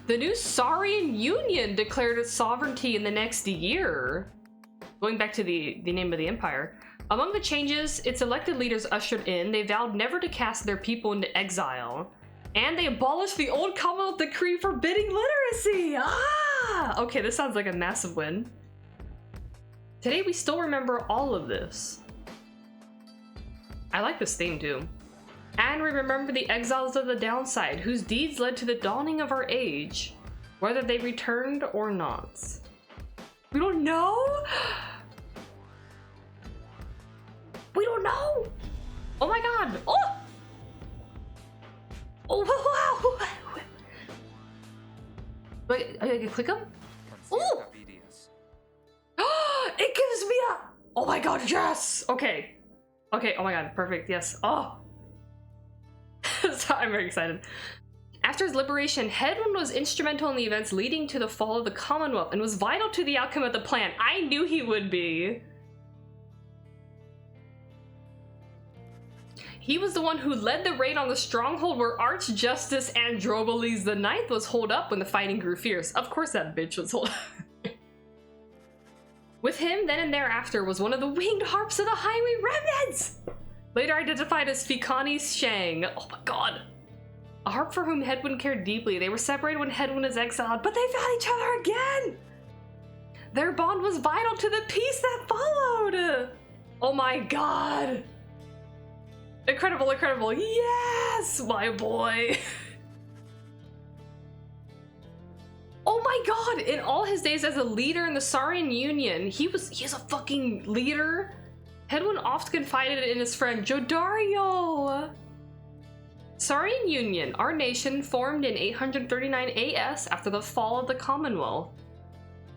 The new Saurian Union declared its sovereignty in the next year. Going back to the name of the empire. Among the changes its elected leaders ushered in, they vowed never to cast their people into exile. And they abolished the old Commonwealth decree forbidding literacy! Ah! Okay, this sounds like a massive win. Today we still remember all of this. I like this theme too. And we remember the exiles of the downside, whose deeds led to the dawning of our age, whether they returned or not. We don't know? We don't know? Oh my god! Oh! Oh, wow! Wait, I can click them? Oh! It gives me a... Oh my god, yes! Okay. Okay, oh my god, perfect, yes. Oh! So I'm very excited. After his liberation, Hedwyn was instrumental in the events leading to the fall of the Commonwealth and was vital to the outcome of the plan. I knew he would be. He was the one who led the raid on the stronghold where Archjustice Androboles the Ninth was holed up when the fighting grew fierce. Of course that bitch was holed up. With him, then and thereafter, was one of the winged harps of the highway remnants! Later identified as Fikani Shang. Oh my god. A harp for whom Hedwyn cared deeply. They were separated when Hedwyn was exiled, but they found each other again! Their bond was vital to the peace that followed! Oh my god! Incredible, incredible. Yes, my boy! Oh my god! In all his days as a leader in the Saurian Union, he's a fucking leader. Hedwyn oft confided in his friend Jodario. Saurian Union, our nation, formed in 839 AS after the fall of the Commonwealth.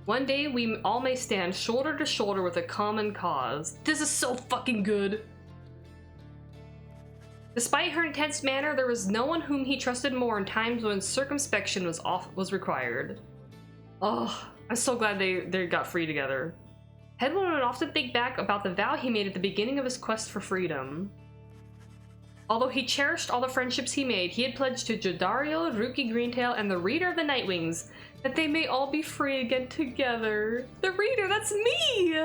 One day we all may stand shoulder to shoulder with a common cause. This is so fucking good. Despite her intense manner, there was no one whom he trusted more in times when circumspection was required. Oh, I'm so glad they got free together. Headwood would often think back about the vow he made at the beginning of his quest for freedom. Although he cherished all the friendships he made, he had pledged to Jodario, Ruki Greentail, and the Reader of the Nightwings that they may all be free again together. The Reader, that's me!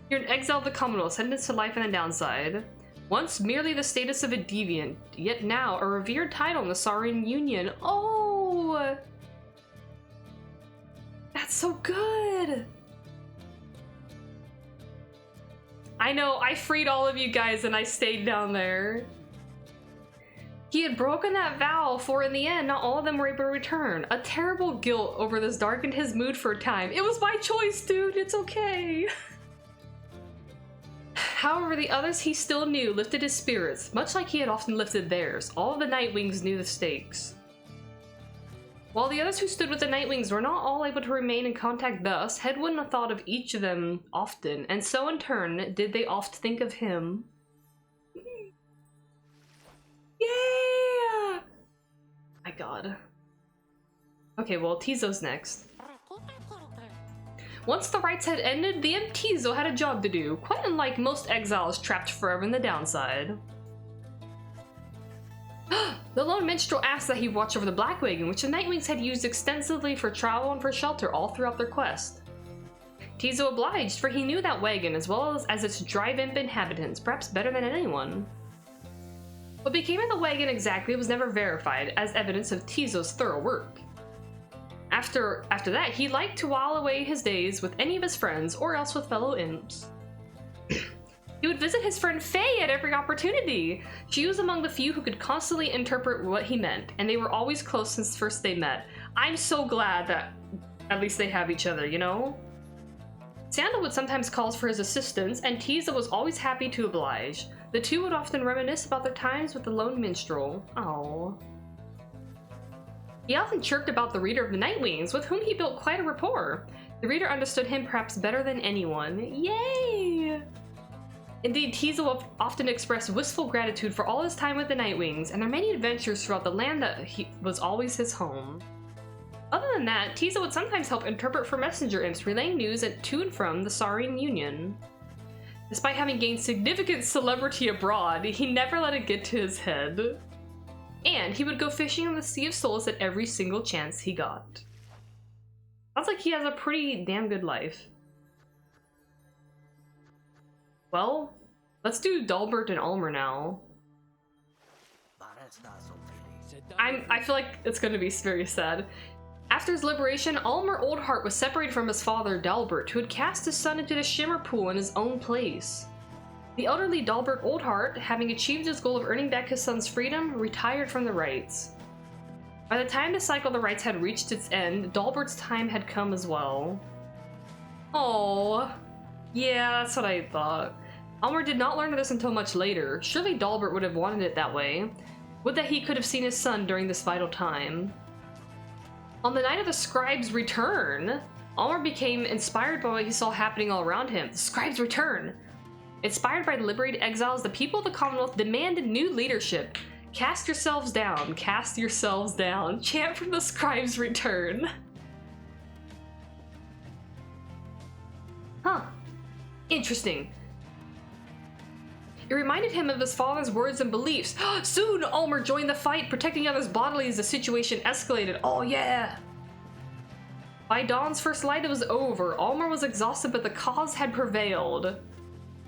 You're an exile of the Commonwealth, sentenced to life in the downside. Once merely the status of a deviant, yet now a revered title in the Saurian Union. Oh! That's so good! I know, I freed all of you guys and I stayed down there. He had broken that vow, for in the end, not all of them were able to return. A terrible guilt over this darkened his mood for a time. It was my choice, dude, it's okay. However, the others he still knew lifted his spirits, much like he had often lifted theirs. All of the Nightwings knew the stakes. While the others who stood with the Nightwings were not all able to remain in contact thus, Headwood thought of each of them often, and so in turn did they oft think of him. Yeah! My god. Okay, well, Tizo's next. Once the rites had ended, the imp Tizo had a job to do, quite unlike most exiles trapped forever in the downside. The lone minstrel asked that he watch over the Black Wagon, which the Nightwings had used extensively for travel and for shelter all throughout their quest. Tizo obliged, for he knew that wagon as well as its drive-imp inhabitants, perhaps better than anyone. What became of the wagon exactly was never verified, as evidence of Tizo's thorough work. After that, he liked to while away his days with any of his friends, or else with fellow imps. He would visit his friend Faye at every opportunity. She was among the few who could constantly interpret what he meant, and they were always close since first they met. I'm so glad that at least they have each other, you know? Sandalwood sometimes calls for his assistance, and Tizo was always happy to oblige. The two would often reminisce about their times with the lone minstrel. Aww. He often chirped about the Reader of the Nightwings, with whom he built quite a rapport. The Reader understood him perhaps better than anyone. Yay! Indeed, Tizo often expressed wistful gratitude for all his time with the Nightwings and their many adventures throughout the land that was always his home. Other than that, Tizo would sometimes help interpret for messenger imps relaying news to and from the Saurian Union. Despite having gained significant celebrity abroad, he never let it get to his head. And he would go fishing in the Sea of Souls at every single chance he got. Sounds like he has a pretty damn good life. Well, let's do Dalbert and Almer now. I feel like it's going to be very sad. After his liberation, Almer Oldheart was separated from his father, Dalbert, who had cast his son into the Shimmer Pool in his own place. The elderly Dalbert Oldheart, having achieved his goal of earning back his son's freedom, retired from the rites. By the time the cycle of the rites had reached its end, Dalbert's time had come as well. Oh, yeah, that's what I thought. Almer did not learn of this until much later. Surely Dalbert would have wanted it that way. Would that he could have seen his son during this vital time. On the night of the scribe's return, Almer became inspired by what he saw happening all around him. The scribe's return! Inspired by the liberated exiles, the people of the Commonwealth demanded new leadership. Cast yourselves down, cast yourselves down. Chant from the scribe's return. Huh. Interesting. It reminded him of his father's words and beliefs. Soon, Almer joined the fight, protecting others bodily as the situation escalated. Oh yeah! By dawn's first light, it was over. Almer was exhausted, but the cause had prevailed.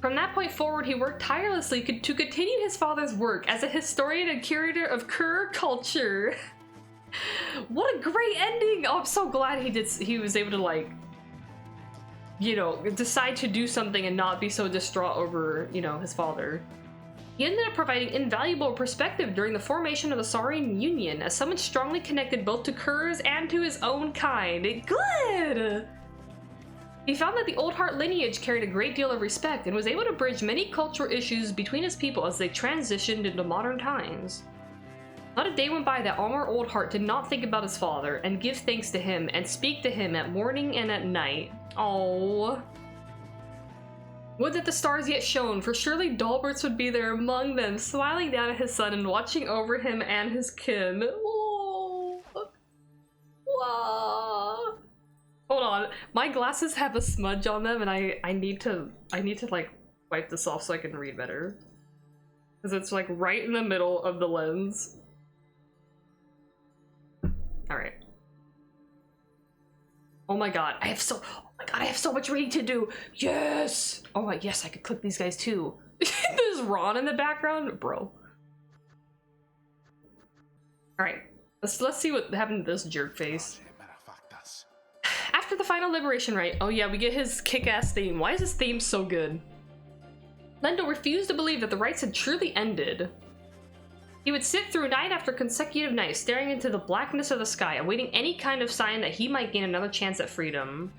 From that point forward, he worked tirelessly to continue his father's work as a historian and curator of Kur culture. What a great ending! Oh, I'm so glad he was able to, like, you know, decide to do something and not be so distraught over, you know, his father. He ended up providing invaluable perspective during the formation of the Saurian Union as someone strongly connected both to Kurs and to his own kind. Good! He found that the Oldheart lineage carried a great deal of respect and was able to bridge many cultural issues between his people as they transitioned into modern times. Not a day went by that Almer Oldheart did not think about his father and give thanks to him and speak to him at morning and at night. Oh. Would that the stars yet shone, for surely Dalberts would be there among them, smiling down at his son and watching over him and his kin. Oh. Wow. my glasses have a smudge on them, and I need to like wipe this off so I can read better. Because it's like right in the middle of the lens. Alright. Oh my god, I have so much reading to do. Yes! Oh my, yes, I could click these guys too. There's Ron in the background, bro. Alright, let's see what happened to this jerk face. After the final liberation rite, oh yeah, we get his kick-ass theme. Why is his theme so good? Lendl refused to believe that the rites had truly ended. He would sit through night after consecutive night, staring into the blackness of the sky, awaiting any kind of sign that he might gain another chance at freedom.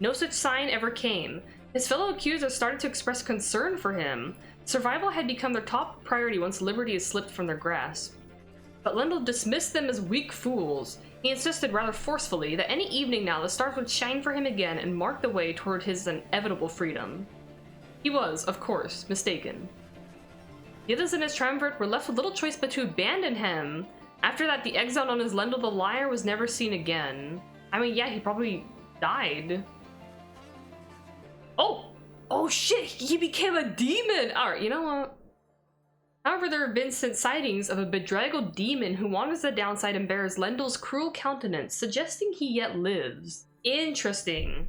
No such sign ever came. His fellow accusers started to express concern for him. Survival had become their top priority once liberty had slipped from their grasp. But Lendl dismissed them as weak fools. He insisted rather forcefully that any evening now the stars would shine for him again and mark the way toward his inevitable freedom. He was, of course, mistaken. The others in his triumvirate were left with little choice but to abandon him. After that, the exile known as Lendl the Liar was never seen again. I mean, yeah, he probably died. Oh shit, he became a demon! Alright, you know what? However, there have been since sightings of a bedraggled demon who wanders the downside and bears Lendl's cruel countenance, suggesting he yet lives. Interesting.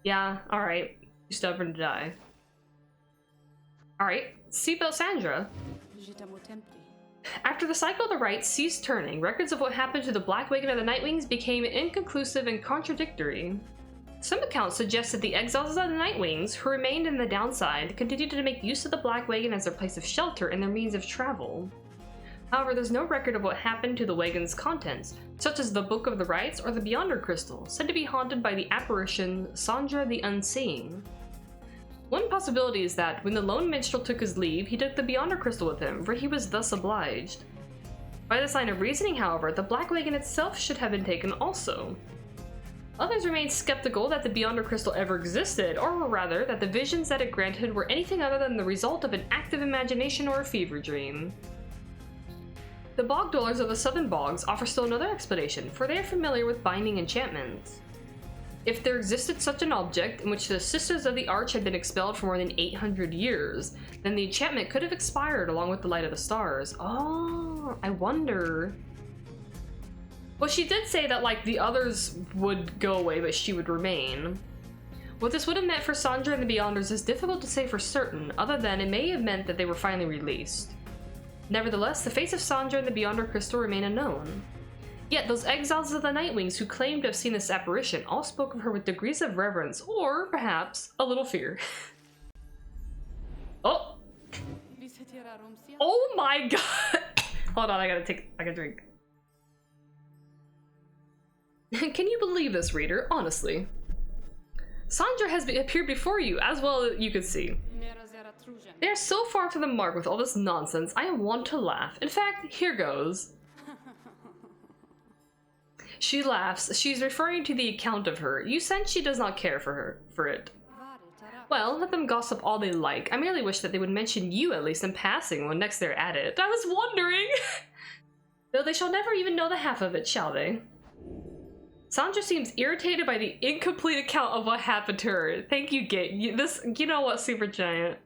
Yeah, alright. Too stubborn to die. Alright, Seatbelt Sandra. After the cycle of the rites ceased turning, records of what happened to the Black Wagon of the Nightwings became inconclusive and contradictory. Some accounts suggest that the exiles of the Nightwings, who remained in the downside, continued to make use of the Black Wagon as their place of shelter and their means of travel. However, there's no record of what happened to the wagon's contents, such as the Book of the Rites or the Beyonder Crystal, said to be haunted by the apparition Sandra the Unseen. One possibility is that, when the lone minstrel took his leave, he took the Beyonder Crystal with him, for he was thus obliged. By this line of reasoning, however, the Black Wagon itself should have been taken also. Others remain skeptical that the Beyonder Crystal ever existed, or rather, that the visions that it granted were anything other than the result of an active imagination or a fever dream. The Bog Dwellers of the Southern Bogs offer still another explanation, for they are familiar with binding enchantments. If there existed such an object, in which the Sisters of the Arch had been expelled for more than 800 years, then the enchantment could have expired along with the light of the stars. Oh, I wonder. Well, she did say that, like, the others would go away, but she would remain. What this would have meant for Sandra and the Beyonders is difficult to say for certain, other than it may have meant that they were finally released. Nevertheless, the fates of Sandra and the Beyonder Crystal remain unknown. Yet those exiles of the Nightwings who claimed to have seen this apparition all spoke of her with degrees of reverence, or perhaps a little fear. Oh! Oh my god! Hold on, I gotta drink. Can you believe this, reader? Honestly. Sandra has appeared before you, as well as you could see. They are so far from the mark with all this nonsense, I want to laugh. In fact, here goes. She laughs. She's referring to the account of her. You sense she does not care for it. Well, let them gossip all they like. I merely wish that they would mention you at least in passing when next they're at it. I was wondering! Though they shall never even know the half of it, shall they? Sandra seems irritated by the incomplete account of what happened to her. Thank you, Gate. You know what, Supergiant.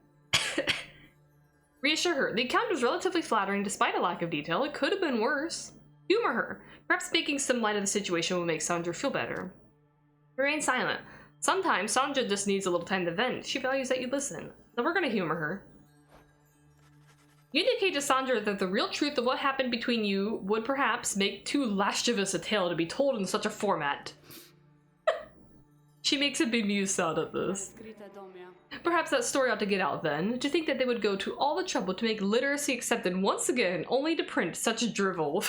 Reassure her. The account was relatively flattering despite a lack of detail. It could have been worse. Humor her. Perhaps making some light of the situation will make Sandra feel better. Remain silent. Sometimes Sandra just needs a little time to vent. She values that you listen. So we're gonna humor her. You indicate to Sandra that the real truth of what happened between you would perhaps make too lascivious a tale to be told in such a format. She makes a bemused sound at this. Perhaps that story ought to get out then. To think that they would go to all the trouble to make literacy accepted once again, only to print such drivel.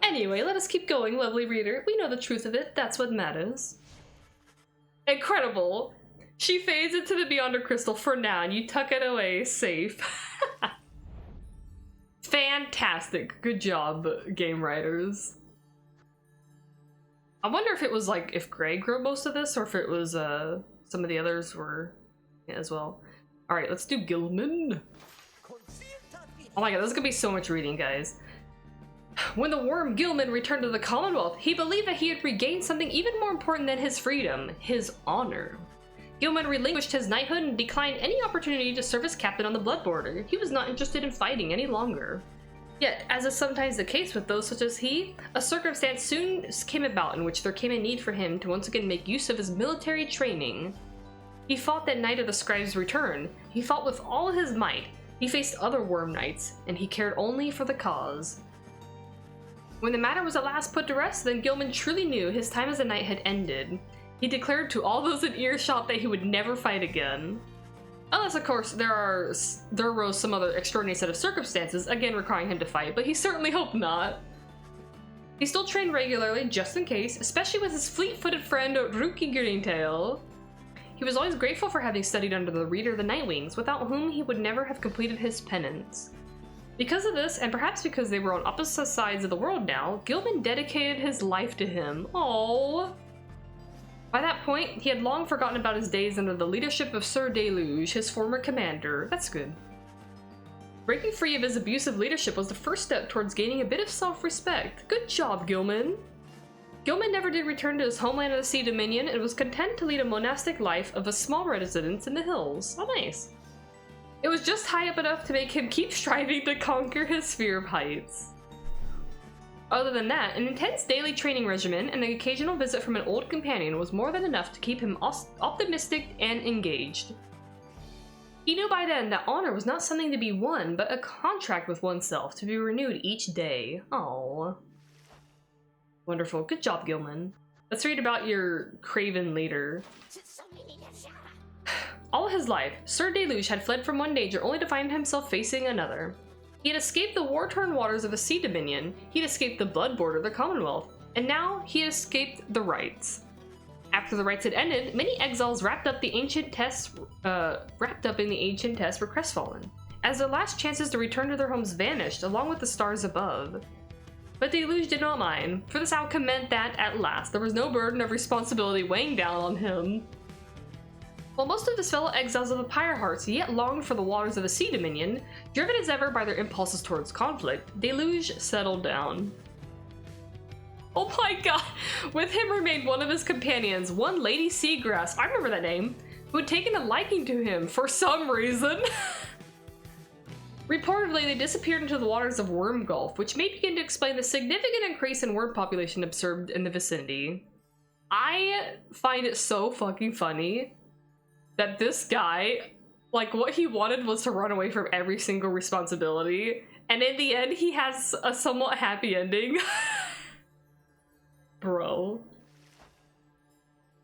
Anyway, let us keep going, lovely reader. We know the truth of it. That's what matters. Incredible. She fades into the Beyonder Crystal for now, and you tuck it away safe. Fantastic. Good job, game writers. I wonder if it was like, if Greg wrote most of this, or if it was some of the others were as well. Alright, let's do Gilman. Oh my god, this is gonna be so much reading, guys. When the worm Gilman returned to the Commonwealth, he believed that he had regained something even more important than his freedom, his honor. Gilman relinquished his knighthood and declined any opportunity to serve as captain on the Blood Border. He was not interested in fighting any longer. Yet, as is sometimes the case with those such as he, a circumstance soon came about in which there came a need for him to once again make use of his military training. He fought that night of the Scribe's return. He fought with all his might. He faced other worm knights, and he cared only for the cause. When the matter was at last put to rest, then Gilman truly knew his time as a knight had ended. He declared to all those in earshot that he would never fight again. Unless, of course, there arose some other extraordinary set of circumstances, again requiring him to fight, but he certainly hoped not. He still trained regularly, just in case, especially with his fleet-footed friend Rookie Greentail. He was always grateful for having studied under the Reader of the Nightwings, without whom he would never have completed his penance. Because of this, and perhaps because they were on opposite sides of the world now, Gilman dedicated his life to him. Aww. By that point, he had long forgotten about his days under the leadership of Sir Deluge, his former commander. That's good. Breaking free of his abusive leadership was the first step towards gaining a bit of self-respect. Good job, Gilman. Gilman never did return to his homeland of the Sea Dominion and was content to lead a monastic life of a small residence in the hills. Oh, nice. It was just high up enough to make him keep striving to conquer his sphere of heights. Other than that, an intense daily training regimen and the occasional visit from an old companion was more than enough to keep him optimistic and engaged. He knew by then that honor was not something to be won, but a contract with oneself to be renewed each day. Aww. Wonderful. Good job, Gilman. Let's read about your craven leader. All his life, Sir Deluge had fled from one danger only to find himself facing another. He had escaped the war-torn waters of the Sea Dominion, he'd escaped the Blood Border of the Commonwealth, and now he had escaped the Rites. After the Rites had ended, many exiles wrapped up in the ancient tests were crestfallen, as their last chances to return to their homes vanished along with the stars above. But Deluge did not mind, for this outcome meant that, at last, there was no burden of responsibility weighing down on him. While most of his fellow exiles of the Pyre hearts yet longed for the waters of the Sea Dominion, driven as ever by their impulses towards conflict, Deluge settled down. Oh my god! With him remained one of his companions, one Lady Seagrass, I remember that name, who had taken a liking to him for some reason. Reportedly, they disappeared into the waters of Worm Gulf, which may begin to explain the significant increase in worm population observed in the vicinity. I find it so fucking funny that this guy, like, what he wanted was to run away from every single responsibility, and in the end, he has a somewhat happy ending. Bro.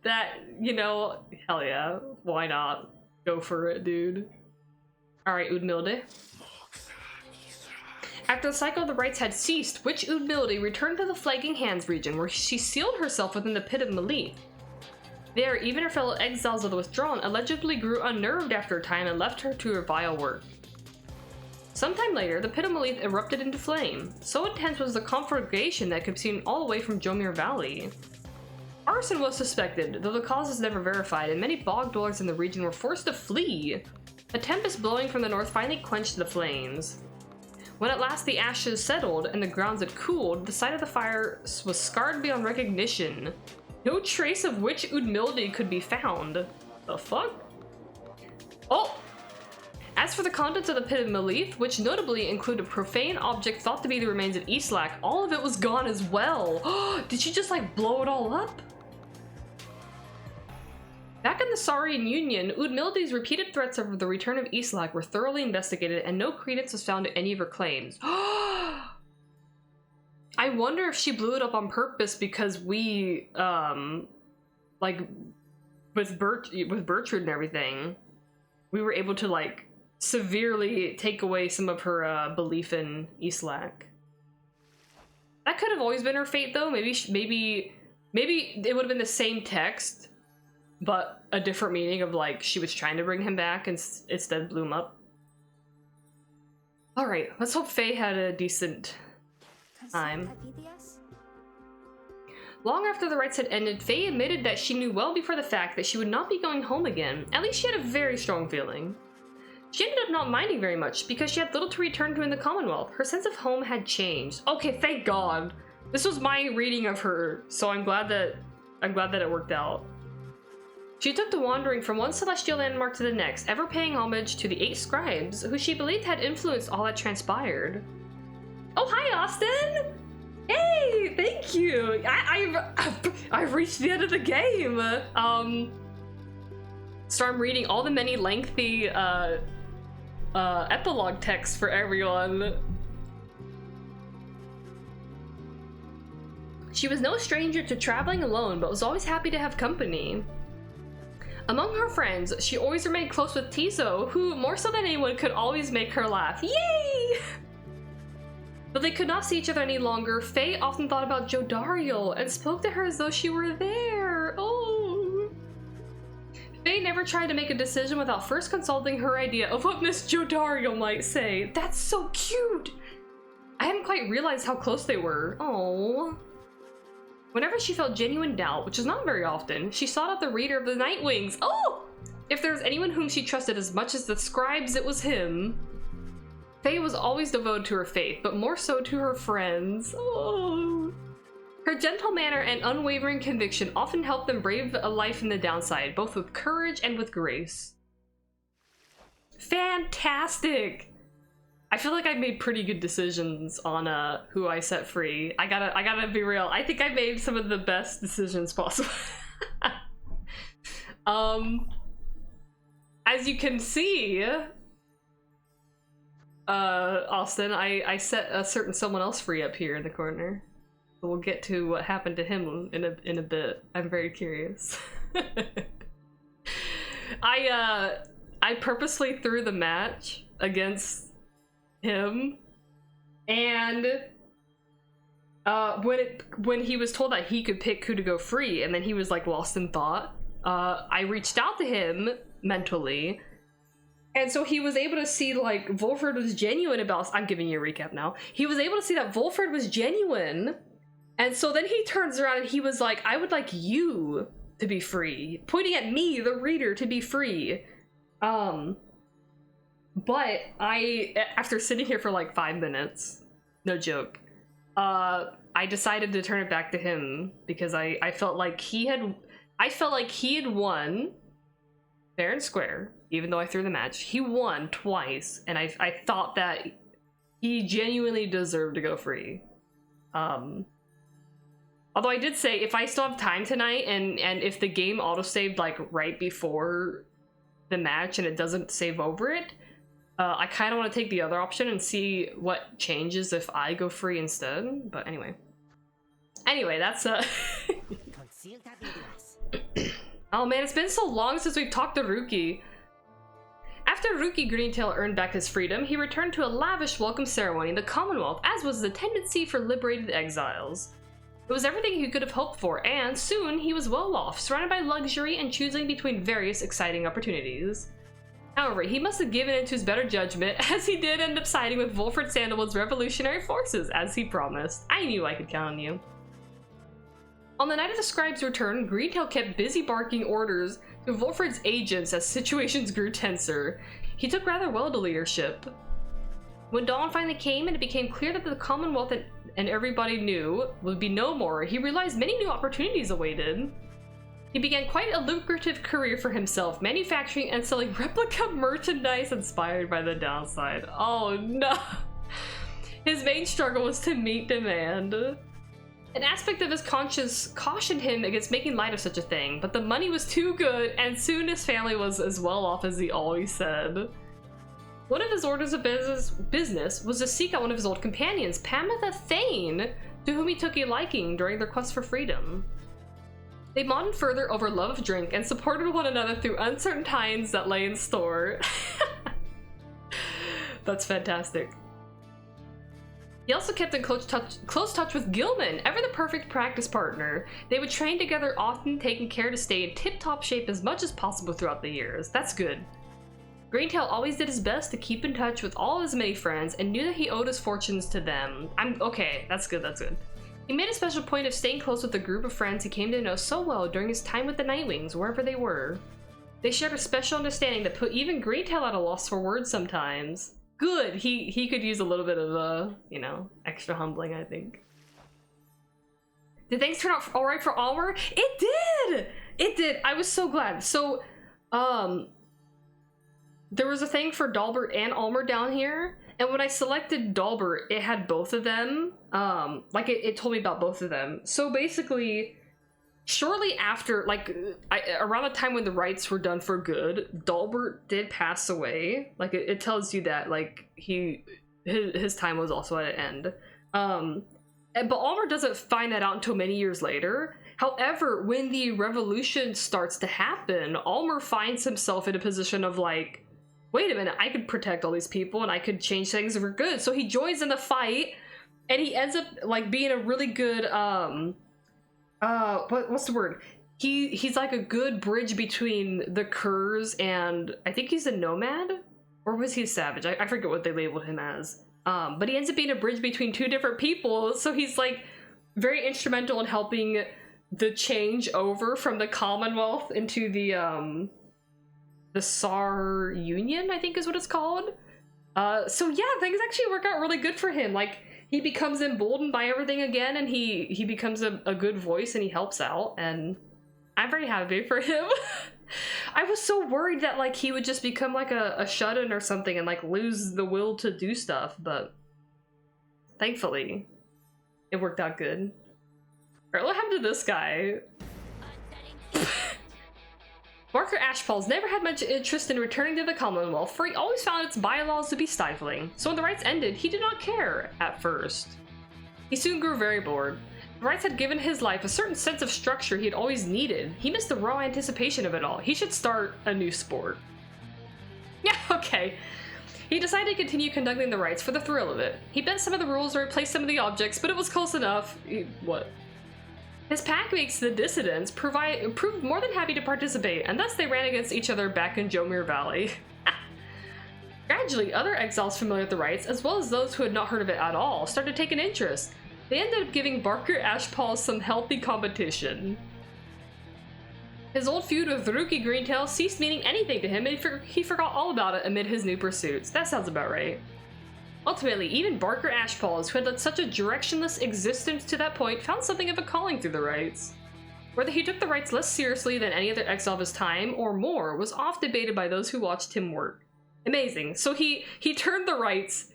That, you know, hell yeah, why not? Go for it, dude. Alright, Udmilde. After the cycle of the rites had ceased, Witch Udmilde returned to the Flagging Hands region, where she sealed herself within the Pit of Malith. There, even her fellow exiles of the Withdrawn allegedly grew unnerved after a time and left her to her vile work. Sometime later, the Pit of Malith erupted into flame. So intense was the conflagration that could be seen all the way from Jomir Valley. Arson was suspected, though the cause was never verified, and many bog dwellers in the region were forced to flee. A tempest blowing from the north finally quenched the flames. When at last the ashes settled and the grounds had cooled, the site of the fire was scarred beyond recognition. No trace of Witch Udmilde could be found. The fuck? Oh! As for the contents of the Pit of Malith, which notably include a profane object thought to be the remains of Islak, all of it was gone as well. Did she just like blow it all up? Back in the Saurian Union, Udmilde's repeated threats of the return of Islak were thoroughly investigated and no credence was found to any of her claims. I wonder if she blew it up on purpose because we, like, with Bertrand and everything, we were able to, like, severely take away some of her belief in Islak. That could have always been her fate, though. Maybe it would have been the same text, but a different meaning of, like, she was trying to bring him back and instead blew him up. Alright, let's hope Faye had a decent time. Long after the rites had ended, Faye admitted that she knew well before the fact that she would not be going home again. At least she had a very strong feeling. She ended up not minding very much because she had little to return to in the Commonwealth. Her sense of home had changed. Okay, thank God. This was my reading of her, so I'm glad that it worked out. She took to wandering from one celestial landmark to the next, ever paying homage to the 8 scribes, who she believed had influenced all that transpired. Oh, hi, Austin! Hey, thank you! I've reached the end of the game! So I'm reading all the many lengthy, epilogue texts for everyone. She was no stranger to traveling alone, but was always happy to have company. Among her friends, she always remained close with Tiso, who, more so than anyone, could always make her laugh. Yay! Though they could not see each other any longer, Faye often thought about Jodariel and spoke to her as though she were there. Oh! Faye never tried to make a decision without first consulting her idea of what Miss Jodariel might say. That's so cute! I hadn't quite realized how close they were. Oh. Whenever she felt genuine doubt, which is not very often, she sought out the reader of the Nightwings. Oh! If there was anyone whom she trusted as much as the scribes, it was him. Faye was always devoted to her faith, but more so to her friends. Oh. Her gentle manner and unwavering conviction often helped them brave a life in the downside, both with courage and with grace. Fantastic! I feel like I made pretty good decisions on who I set free. I gotta be real. I think I made some of the best decisions possible. As you can see, Austin, I set a certain someone else free up here in the corner. We'll get to what happened to him in a bit. I'm very curious. I purposely threw the match against him, and when he was told that he could pick who to go free, and then he was like lost in thought, I reached out to him mentally, and so he was able to see like Volfred was genuine about. I'm giving you a recap now. He was able to see that Volfred was genuine, and so then he turns around and he was like, I would like you to be free, pointing at me, the reader, to be free. But after sitting here for like 5 minutes, no joke, I decided to turn it back to him because I felt like he had won fair and square, even though I threw the match. He won twice, and I thought that he genuinely deserved to go free. Although I did say if I still have time tonight, and if the game autosaved like right before the match and it doesn't save over it, I kind of want to take the other option and see what changes if I go free instead. But anyway, that's oh man, it's been so long since we've talked to Ruki. After Ruki Greentail earned back his freedom, he returned to a lavish welcome ceremony in the Commonwealth, as was the tendency for liberated exiles. It was everything he could have hoped for, and soon he was well off, surrounded by luxury and choosing between various exciting opportunities. However, he must have given in to his better judgment, as he did end up siding with Volfred Sandalwood's revolutionary forces, as he promised. I knew I could count on you. On the night of the scribe's return, Greentail kept busy barking orders to Volfred's agents as situations grew tenser. He took rather well to leadership. When dawn finally came and it became clear that the Commonwealth and everybody knew would be no more, he realized many new opportunities awaited. He began quite a lucrative career for himself, manufacturing and selling replica merchandise inspired by the downside. Oh no! His main struggle was to meet demand. An aspect of his conscience cautioned him against making light of such a thing, but the money was too good, and soon his family was as well off as he always said. One of his orders of business was to seek out one of his old companions, Pamitha Thane, to whom he took a liking during their quest for freedom. They bonded further over love of drink and supported one another through uncertain times that lay in store. That's fantastic. He also kept in close touch with Gilman, ever the perfect practice partner. They would train together often, taking care to stay in tip-top shape as much as possible throughout the years. That's good. Greentail always did his best to keep in touch with all his many friends and knew that he owed his fortunes to them. Okay, that's good, that's good. He made a special point of staying close with the group of friends he came to know so well during his time with the Nightwings, wherever they were. They shared a special understanding that put even Greentail at a loss for words sometimes. Good. He could use a little bit of you know, extra humbling, I think. Did things turn out all right for Almer? It did. It did. I was so glad. So, there was a thing for Dalbert and Almer down here, and when I selected Dalbert, it had both of them. Like it told me about both of them. So basically, shortly after, like, around the time when the rites were done for good, Dalbert did pass away. Like, it tells you that, like, his time was also at an end. But Almer doesn't find that out until many years later. However, when the revolution starts to happen, Almer finds himself in a position of, like, wait a minute, I could protect all these people and I could change things for good. So he joins in the fight, and he ends up, like, being a really good, what's the word? He's like a good bridge between the Curs and I think he's a nomad, or was he a savage? I forget what they labeled him as. But he ends up being a bridge between two different people, so he's like very instrumental in helping the change over from the Commonwealth into the Sar Union, I think is what it's called. So yeah, things actually work out really good for him. Like, he becomes emboldened by everything again, and he becomes a good voice, and he helps out, and I'm very happy for him. I was so worried that, like, he would just become like a shut-in or something and, like, lose the will to do stuff, but thankfully it worked out good. Alright, what happened to this guy? Barker Ashfalls never had much interest in returning to the Commonwealth, for he always found its bylaws to be stifling, so when the rites ended, he did not care at first. He soon grew very bored. The rites had given his life a certain sense of structure he had always needed. He missed the raw anticipation of it all. He should start a new sport. Yeah, okay. He decided to continue conducting the rites for the thrill of it. He bent some of the rules or replaced some of the objects, but it was close enough. What? His packmates, the Dissidents, proved more than happy to participate, and thus they ran against each other back in Jomir Valley. Gradually, other exiles familiar with the rites, as well as those who had not heard of it at all, started to take an interest. They ended up giving Barker Ashpaw some healthy competition. His old feud with Rookie Greentail ceased meaning anything to him, and he forgot all about it amid his new pursuits. That sounds about right. Ultimately, even Barker Ashpaws, who had led such a directionless existence to that point, found something of a calling through the rites. Whether he took the rites less seriously than any other exile of his time, or more, was oft debated by those who watched him work. Amazing. So he turned the rites,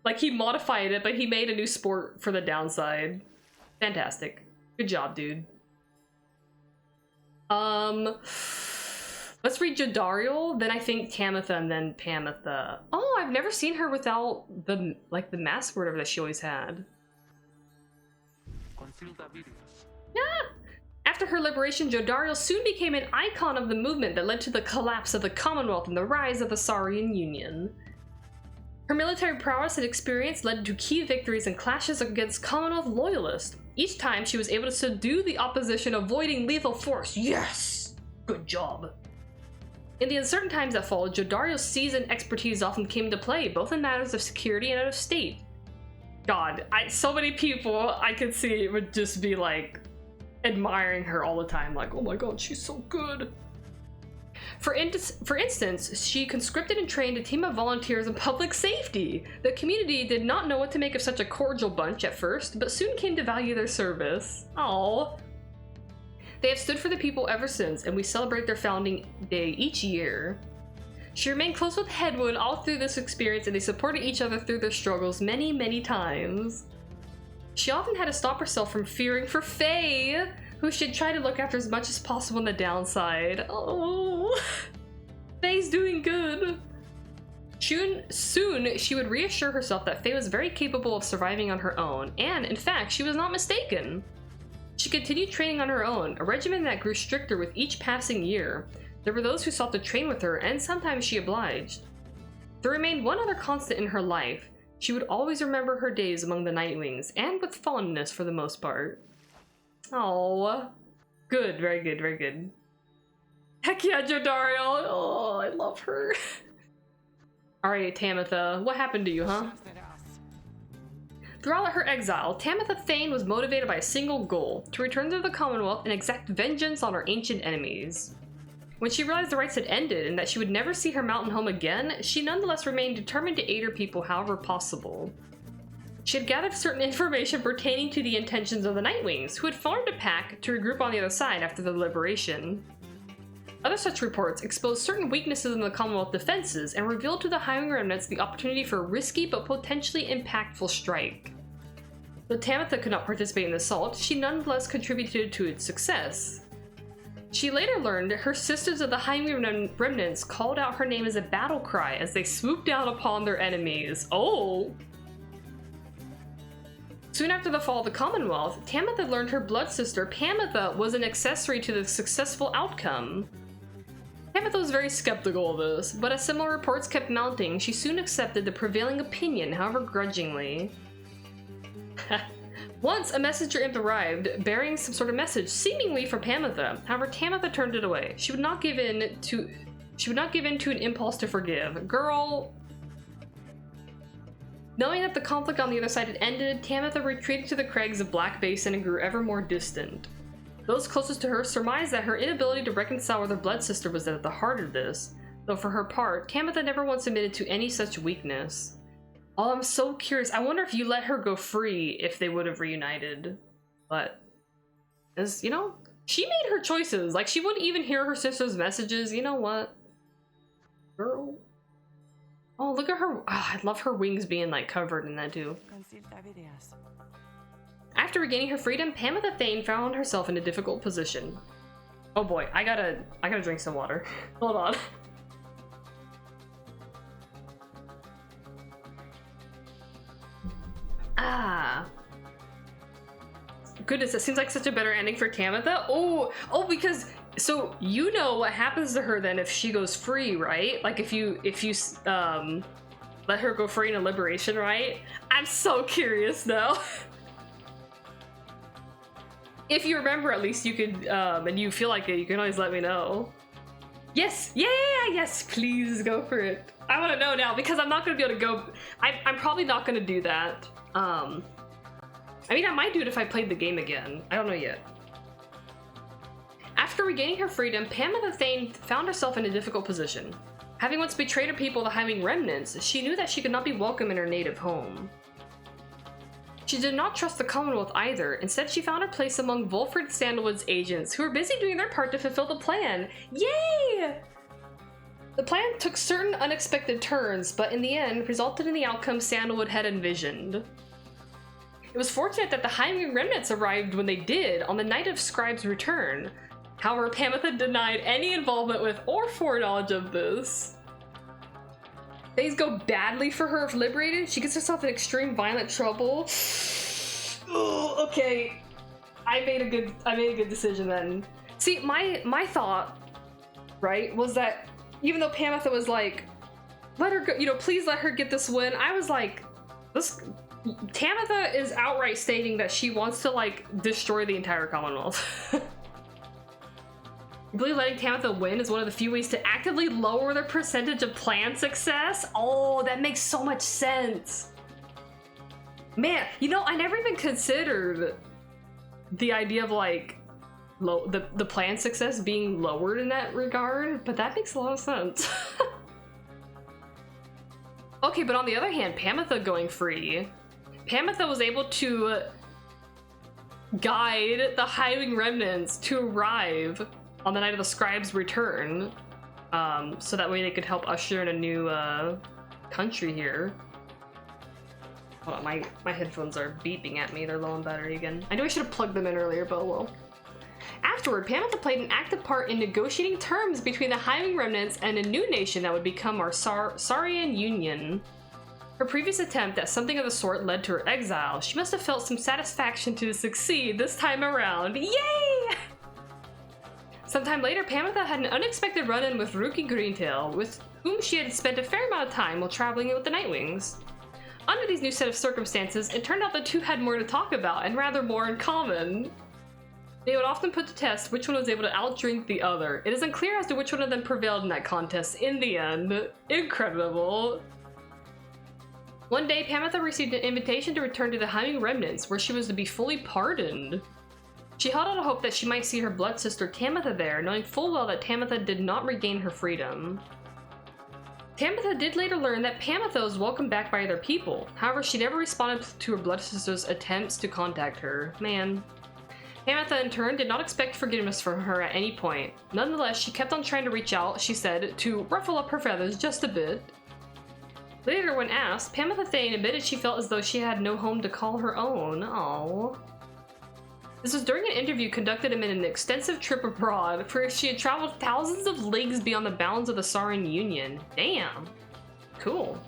like, he modified it, but he made a new sport for the downside. Fantastic. Good job, dude. Let's read Jadariel, then I think Tamitha, and then Pamitha. Oh, I've never seen her without the, like, the mask or whatever that she always had. Yeah. After her liberation, Jodariel soon became an icon of the movement that led to the collapse of the Commonwealth and the rise of the Saurian Union. Her military prowess and experience led to key victories and clashes against Commonwealth loyalists. Each time, she was able to subdue the opposition, avoiding lethal force. Yes! Good job. In the uncertain times that followed, Jodariel's seasoned expertise often came into play, both in matters of security and out of state. God, so many people I could see would just be, like, admiring her all the time, like, oh my god, she's so good. For instance, she conscripted and trained a team of volunteers in public safety. The community did not know what to make of such a cordial bunch at first, but soon came to value their service. Aww. They have stood for the people ever since, and we celebrate their founding day each year. She remained close with Headwood all through this experience, and they supported each other through their struggles many, many times. She often had to stop herself from fearing for Faye, who she'd try to look after as much as possible on the downside. Oh, Faye's doing good. Soon, she would reassure herself that Faye was very capable of surviving on her own, and, in fact, she was not mistaken. She continued training on her own, a regimen that grew stricter with each passing year. There were those who sought to train with her, and sometimes she obliged. There remained one other constant in her life. She would always remember her days among the Nightwings, and with fondness for the most part. Oh, good, very good, very good. Heck yeah, Jodariel! Oh, I love her. Alright, Tamitha, what happened to you, huh? Throughout her exile, Tamitha Thane was motivated by a single goal: to return to the Commonwealth and exact vengeance on her ancient enemies. When she realized the rites had ended and that she would never see her mountain home again, she nonetheless remained determined to aid her people however possible. She had gathered certain information pertaining to the intentions of the Nightwings, who had formed a pack to regroup on the other side after the liberation. Other such reports exposed certain weaknesses in the Commonwealth defenses and revealed to the Highwing Remnants the opportunity for a risky but potentially impactful strike. Though Tamitha could not participate in the assault, she nonetheless contributed to its success. She later learned her sisters of the Highwing Remnants called out her name as a battle cry as they swooped down upon their enemies. Oh! Soon after the fall of the Commonwealth, Tamitha learned her blood sister, Pamitha, was an accessory to the successful outcome. Tamitha was very skeptical of this, but as similar reports kept mounting, she soon accepted the prevailing opinion, however grudgingly. Once, a messenger imp arrived, bearing some sort of message, seemingly from Pamitha. However, Tamitha turned it away. She would not give in to an impulse to forgive. Girl... Knowing that the conflict on the other side had ended, Tamitha retreated to the crags of Black Basin and grew ever more distant. Those closest to her surmised that her inability to reconcile with her blood sister was at the heart of this, though for her part, Tamitha never once admitted to any such weakness. Oh, I'm so curious. I wonder if you let her go free, if they would have reunited. But, as you know, she made her choices. Like, she wouldn't even hear her sister's messages. You know what? Girl. Oh, look at her. Oh, I love her wings being, like, covered in that, too. After regaining her freedom, Pamitha Thane found herself in a difficult position. Oh boy, I gotta drink some water. Hold on. Ah. Goodness, it seems like such a better ending for Tamitha. Oh, because so you know what happens to her then if she goes free, right? Like if you let her go free in a liberation, right? I'm so curious now. If you remember, at least you could, and you feel like it, you can always let me know. Yes, yeah, yes, please go for it. I want to know now because I'm not going to be able to go. I'm probably not going to do that. I mean, I might do it if I played the game again. I don't know yet. After regaining her freedom, Pamitha Thane found herself in a difficult position. Having once betrayed her people, the Highwing Remnants, she knew that she could not be welcome in her native home. She did not trust the Commonwealth either. Instead, she found her place among Volfred Sandalwood's agents, who were busy doing their part to fulfill the plan. Yay! The plan took certain unexpected turns, but in the end, resulted in the outcome Sandalwood had envisioned. It was fortunate that the Highwing Remnants arrived when they did, on the night of Scribe's return. However, Pamitha denied any involvement with or foreknowledge of this. Things go badly for her if liberated. She gets herself in extreme violent trouble. Oh, okay. I made a good decision then. See, my thought, right, was that even though Pamitha was like, let her go, you know, please let her get this win, I was like, Tamitha is outright stating that she wants to, like, destroy the entire Commonwealth. I believe letting Tamitha win is one of the few ways to actively lower the percentage of plan success. Oh, that makes so much sense. Man, you know, I never even considered the idea of, like, the plan success being lowered in that regard, but that makes a lot of sense. Okay, but on the other hand, Pamitha going free. Pamitha was able to guide the Highwing Remnants to arrive on the night of the Scribe's return, so that way they could help usher in a new country here. Hold on, my headphones are beeping at me. They're low on battery again. I know I should have plugged them in earlier, but well. Afterward, Pamitha played an active part in negotiating terms between the Highwing Remnants and a new nation that would become our Saurian Union. Her previous attempt at something of the sort led to her exile. She must have felt some satisfaction to succeed this time around. Yay! Sometime later, Pamitha had an unexpected run-in with Rookie Greentail, with whom she had spent a fair amount of time while traveling with the Nightwings. Under these new set of circumstances, it turned out the two had more to talk about, and rather more in common. They would often put to test which one was able to outdrink the other. It is unclear as to which one of them prevailed in that contest in the end. Incredible. One day, Pamitha received an invitation to return to the Highwing Remnants, where she was to be fully pardoned. She held out a hope that she might see her blood sister Tamitha there, knowing full well that Tamitha did not regain her freedom. Tamitha did later learn that Pamitha was welcomed back by other people. However, she never responded to her blood sister's attempts to contact her. Man. Tamitha, in turn, did not expect forgiveness from her at any point. Nonetheless, she kept on trying to reach out, she said, to ruffle up her feathers just a bit. Later, when asked, Pamitha Thane admitted she felt as though she had no home to call her own. Aww. This was during an interview conducted amid an extensive trip abroad, for she had traveled thousands of leagues beyond the bounds of the Saurian Union. Damn. Cool.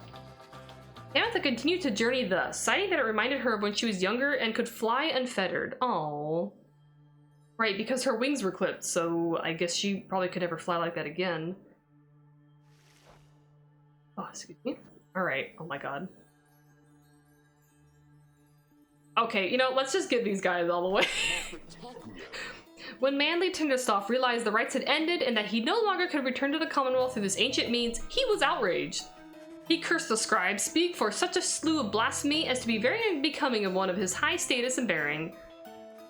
Tamitha continued to journey thus, citing that it reminded her of when she was younger and could fly unfettered. Aww. Right, because her wings were clipped, so I guess she probably could never fly like that again. Oh, excuse me. Alright, oh my god. Okay, you know, let's just get these guys all the way. When Manly Tinderstoff realized the rites had ended and that he no longer could return to the Commonwealth through this ancient means, he was outraged. He cursed the scribe, speak for such a slew of blasphemy as to be very unbecoming of one of his high status and bearing.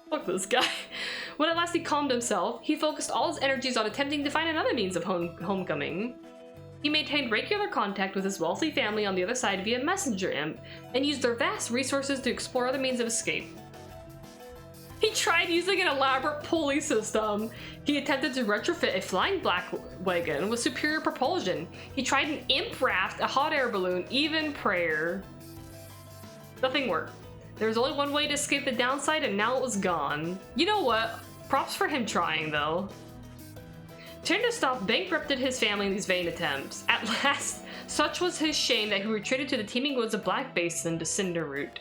Fuck this guy. When at last he calmed himself, he focused all his energies on attempting to find another means of homecoming. He maintained regular contact with his wealthy family on the other side via messenger imp, and used their vast resources to explore other means of escape. He tried using an elaborate pulley system. He attempted to retrofit a flying black wagon with superior propulsion. He tried an imp raft, a hot air balloon, even prayer. Nothing worked. There was only one way to escape the downside, and now it was gone. You know what? Props for him trying, though. Tinderstoff bankrupted his family in these vain attempts. At last, such was his shame that he retreated to the teeming woods of Black Basin to Cinderroot.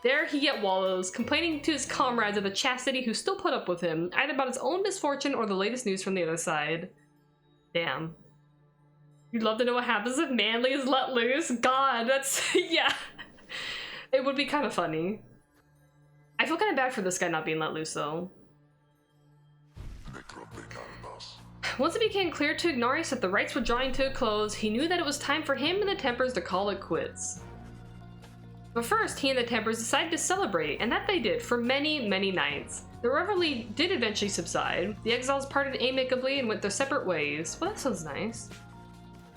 There he yet wallows, complaining to his comrades of the chastity who still put up with him, either about his own misfortune or the latest news from the other side. Damn. You'd love to know what happens if Manly is let loose? God, that's... yeah. It would be kind of funny. I feel kind of bad for this guy not being let loose, though. Once it became clear to Ignorus that the rites were drawing to a close, he knew that it was time for him and the Tempers to call it quits. But first, he and the Tempers decided to celebrate, and that they did for many, many nights. The revelry did eventually subside. The exiles parted amicably and went their separate ways. Well, that sounds nice.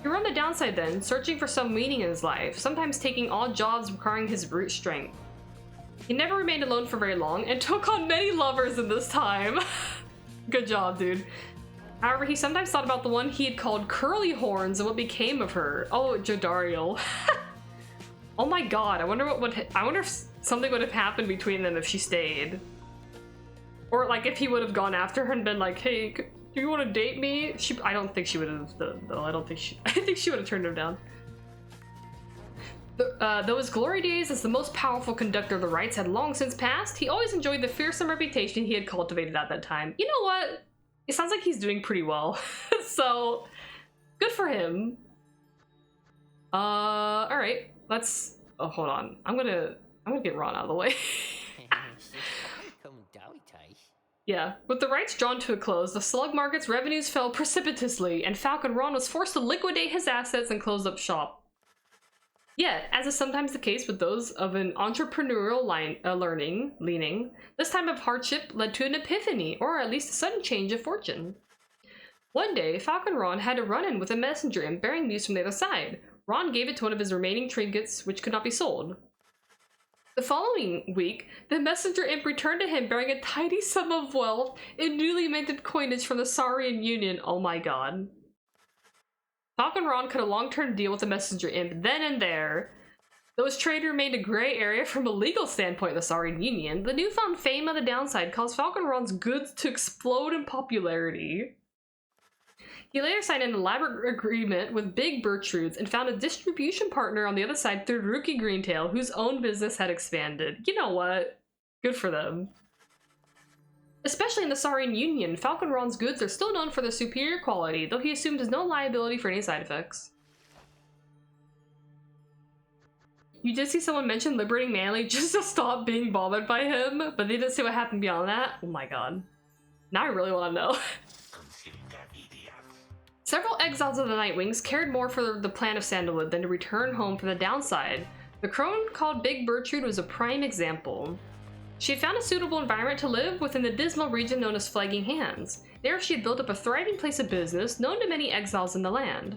He were on the downside then, searching for some meaning in his life, sometimes taking odd jobs requiring his brute strength. He never remained alone for very long, and took on many lovers in this time. Good job, dude. However, he sometimes thought about the one he had called Curly Horns and what became of her. Oh, Jodariel. Oh my god, I wonder if something would have happened between them if she stayed. Or like if he would have gone after her and been like, hey, do you want to date me? I don't think she would have, though. I think she would have turned him down. Though his glory days as the most powerful conductor of the rites had long since passed, he always enjoyed the fearsome reputation he had cultivated at that time. You know what? It sounds like he's doing pretty well. So, good for him. Alright. Let's... oh, hold on. I'm gonna get Ron out of the way. Yeah. With the rites drawn to a close, the slug market's revenues fell precipitously, and Falcon Ron was forced to liquidate his assets and close up shop. Yet, as is sometimes the case with those of an entrepreneurial leaning, this time of hardship led to an epiphany, or at least a sudden change of fortune. One day, Falcon Ron had a run-in with a messenger imp bearing news from the other side. Ron gave it to one of his remaining trinkets, which could not be sold. The following week, the messenger imp returned to him bearing a tidy sum of wealth in newly minted coinage from the Saurian Union. Oh my god. Falcon Ron cut a long-term deal with the messenger imp then and there. Though his trade remained a gray area from a legal standpoint in the Saurian Union, the newfound fame on the downside caused Falcon Ron's goods to explode in popularity. He later signed an elaborate agreement with Big Bertrudes and found a distribution partner on the other side through Rookie Greentail, whose own business had expanded. You know what? Good for them. Especially in the Saurian Union, Falcon Ron's goods are still known for their superior quality, though he assumed has no liability for any side effects. You did see someone mention liberating Manly just to stop being bothered by him, but they didn't say what happened beyond that? Oh my god. Now I really want to know. Several exiles of the Nightwings cared more for the plan of Sandalwood than to return home for the downside. The crone called Big Bertrude was a prime example. She had found a suitable environment to live within the dismal region known as Flagging Hands. There she had built up a thriving place of business known to many exiles in the land.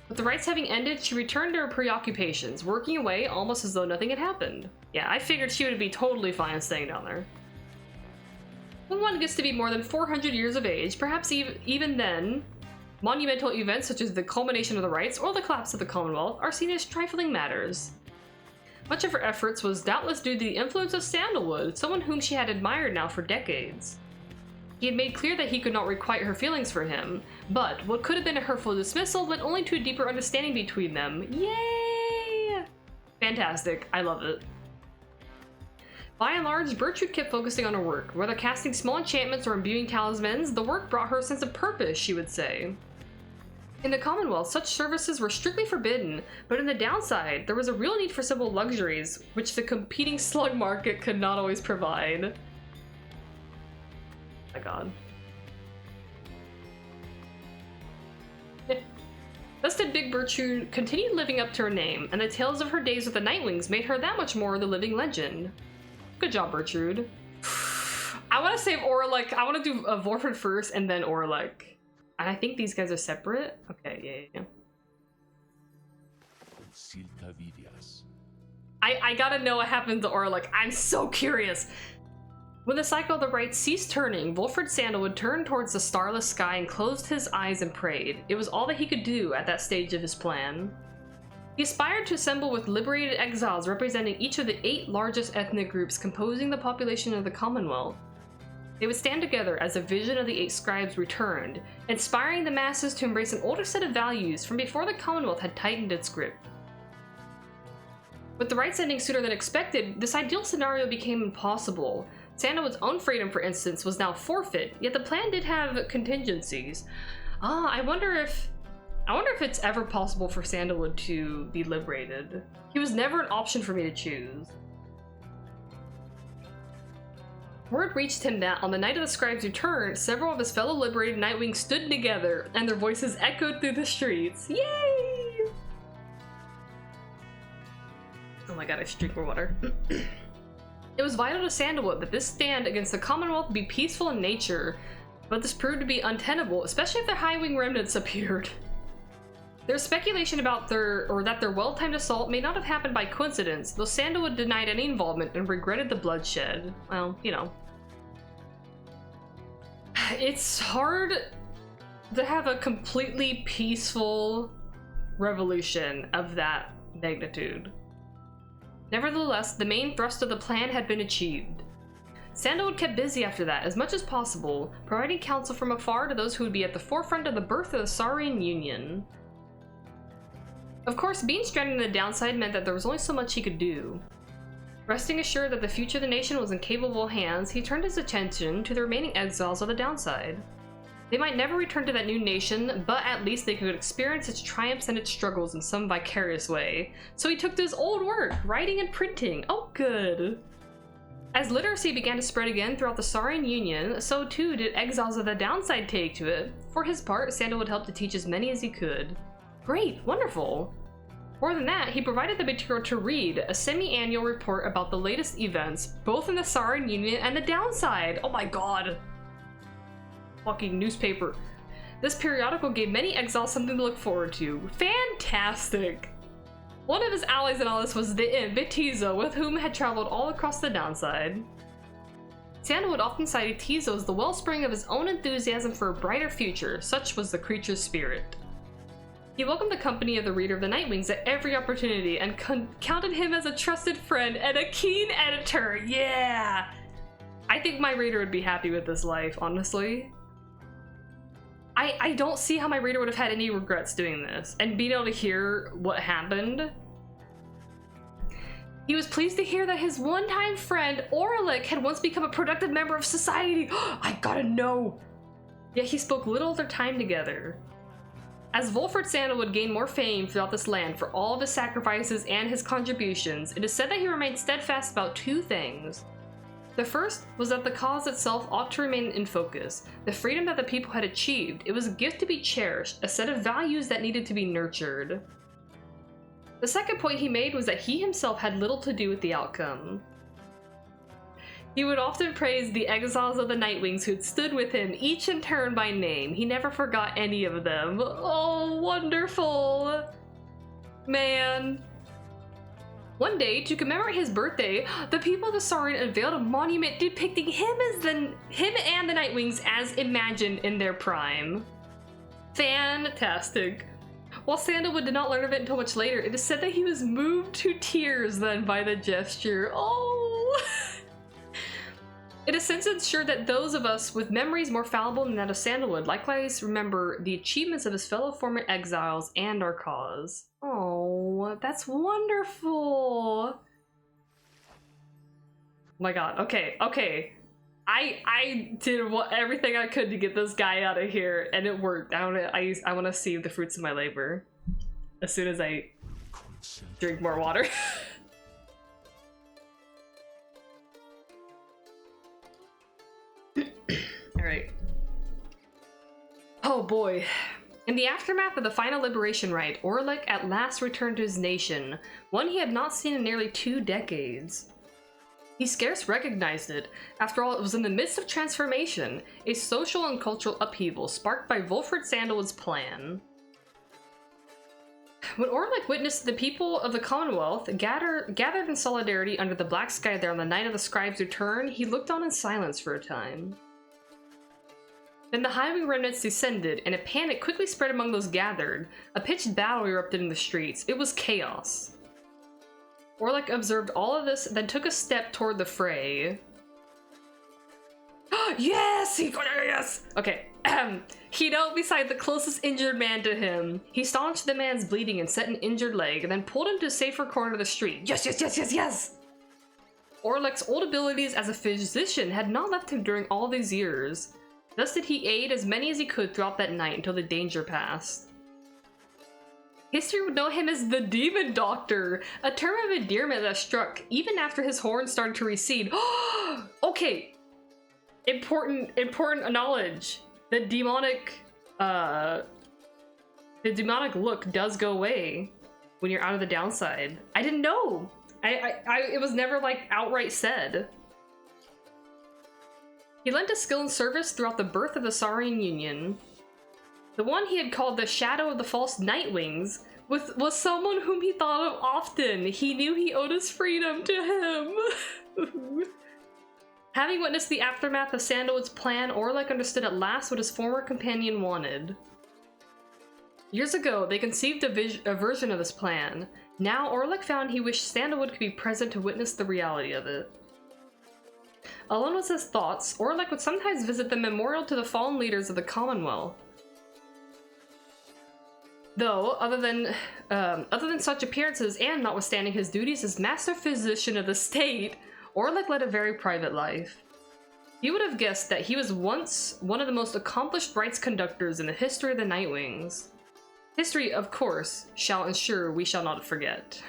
With the rites having ended, she returned to her preoccupations, working away almost as though nothing had happened. Yeah, I figured she would be totally fine staying down there. When one gets to be more than 400 years of age, perhaps even then, monumental events such as the culmination of the rites or the collapse of the Commonwealth are seen as trifling matters. Much of her efforts was doubtless due to the influence of Sandalwood, someone whom she had admired now for decades. He had made clear that he could not requite her feelings for him, but what could have been a hurtful dismissal led only to a deeper understanding between them. Yay! Fantastic. I love it. By and large, Gertrude kept focusing on her work. Whether casting small enchantments or imbuing talismans, the work brought her a sense of purpose, she would say. In the Commonwealth, such services were strictly forbidden, but in the downside, there was a real need for simple luxuries, which the competing slug market could not always provide. My god. Thus did Big Gertrude continue living up to her name, and the tales of her days with the Nightwings made her that much more the living legend. Good job, Gertrude. I want to save Orlick. I want to do Vorford first and then Orlick. And I think these guys are separate. Okay, yeah. I gotta know what happened to Orlick. I'm so curious. When the cycle of the rites ceased turning, Wolfred Sandalwood turned towards the starless sky and closed his eyes and prayed. It was all that he could do at that stage of his plan. He aspired to assemble with liberated exiles representing each of the 8 largest ethnic groups composing the population of the Commonwealth. They would stand together as the vision of the 8 scribes returned, inspiring the masses to embrace an older set of values from before the Commonwealth had tightened its grip. With the rites ending sooner than expected, this ideal scenario became impossible. Sandalwood's own freedom, for instance, was now forfeit, yet the plan did have contingencies. I wonder if it's ever possible for Sandalwood to be liberated. He was never an option for me to choose. Word reached him that on the night of the scribe's return, several of his fellow liberated Nightwings stood together, and their voices echoed through the streets. Yay! Oh my god, I should drink more water. It was vital to Sandalwood that this stand against the Commonwealth be peaceful in nature, but this proved to be untenable, especially if their high-wing remnants appeared. There's speculation about that their well-timed assault may not have happened by coincidence, though Sandalwood denied any involvement and regretted the bloodshed. Well, you know. It's hard to have a completely peaceful revolution of that magnitude. Nevertheless, the main thrust of the plan had been achieved. Sandalwood kept busy after that as much as possible, providing counsel from afar to those who would be at the forefront of the birth of the Saurian Union. Of course, being stranded in the downside meant that there was only so much he could do. Resting assured that the future of the nation was in capable hands, he turned his attention to the remaining exiles of the downside. They might never return to that new nation, but at least they could experience its triumphs and its struggles in some vicarious way. So he took to his old work, writing and printing. Oh, good. As literacy began to spread again throughout the Saurian Union, so too did exiles of the downside take to it. For his part, Sandalwood helped to teach as many as he could. Great, wonderful. More than that, he provided the material to read, a semi-annual report about the latest events, both in the Saurian Union and the downside. Oh my god. Fucking newspaper. This periodical gave many exiles something to look forward to. Fantastic! One of his allies in all this was the imp, Tizo, with whom had traveled all across the downside. Sandalwood often cited Tizo as the wellspring of his own enthusiasm for a brighter future, such was the creature's spirit. He welcomed the company of the reader of the Nightwings at every opportunity and counted him as a trusted friend and a keen editor. Yeah! I think my reader would be happy with this life, honestly. I don't see how my reader would have had any regrets doing this and being able to hear what happened. He was pleased to hear that his one-time friend, Orlick, had once become a productive member of society. I gotta know! Yet he spoke little of their time together. As Wolfred Sandalwood gained more fame throughout this land for all of his sacrifices and his contributions, it is said that he remained steadfast about 2 things. The first was that the cause itself ought to remain in focus, the freedom that the people had achieved. It was a gift to be cherished, a set of values that needed to be nurtured. The second point he made was that he himself had little to do with the outcome. He would often praise the exiles of the Nightwings who'd stood with him, each in turn by name. He never forgot any of them. Oh, wonderful. Man. One day, to commemorate his birthday, the people of the Saurian unveiled a monument depicting him and the Nightwings as imagined in their prime. Fantastic. While Sandalwood did not learn of it until much later, it is said that he was moved to tears then by the gesture. Oh! It is since ensured that those of us with memories more fallible than that of Sandalwood likewise remember the achievements of his fellow former exiles and our cause. Oh, that's wonderful. Oh my god, okay. I did everything I could to get this guy out of here, and it worked. I want to see the fruits of my labor as soon as I drink more water. Alright. Oh boy. In the aftermath of the final liberation rite, Orlick at last returned to his nation, one he had not seen in nearly 2 decades. He scarce recognized it. After all, it was in the midst of transformation, a social and cultural upheaval sparked by Wolfred Sandalwood's plan. When Orlick witnessed the people of the Commonwealth gathered in solidarity under the black sky there on the night of the scribe's return, he looked on in silence for a time. Then the highway remnants descended, and a panic quickly spread among those gathered. A pitched battle erupted in the streets. It was chaos. Orlick observed all of this, then took a step toward the fray. Yes! Yes! Okay. He knelt beside the closest injured man to him. He staunched the man's bleeding and set an injured leg, and then pulled him to a safer corner of the street. Yes! Orlick's old abilities as a physician had not left him during all these years. Thus did he aid as many as he could throughout that night until the danger passed. History would know him as the Demon Doctor, a term of endearment that struck even after his horns started to recede. Okay, important knowledge. The demonic look does go away when you're out of the downside. I didn't know. It was never like outright said. He lent his skill and service throughout the birth of the Saurian Union. The one he had called the Shadow of the False Nightwings was someone whom he thought of often. He knew he owed his freedom to him. Having witnessed the aftermath of Sandalwood's plan, Orlick understood at last what his former companion wanted. Years ago, they conceived a version of this plan. Now, Orlick found he wished Sandalwood could be present to witness the reality of it. Alone with his thoughts, Orlick would sometimes visit the memorial to the fallen leaders of the Commonwealth. Though, other than such appearances and notwithstanding his duties as Master Physician of the State, Orlick led a very private life. You would have guessed that he was once one of the most accomplished rites conductors in the history of the Nightwings. History, of course, shall ensure we shall not forget.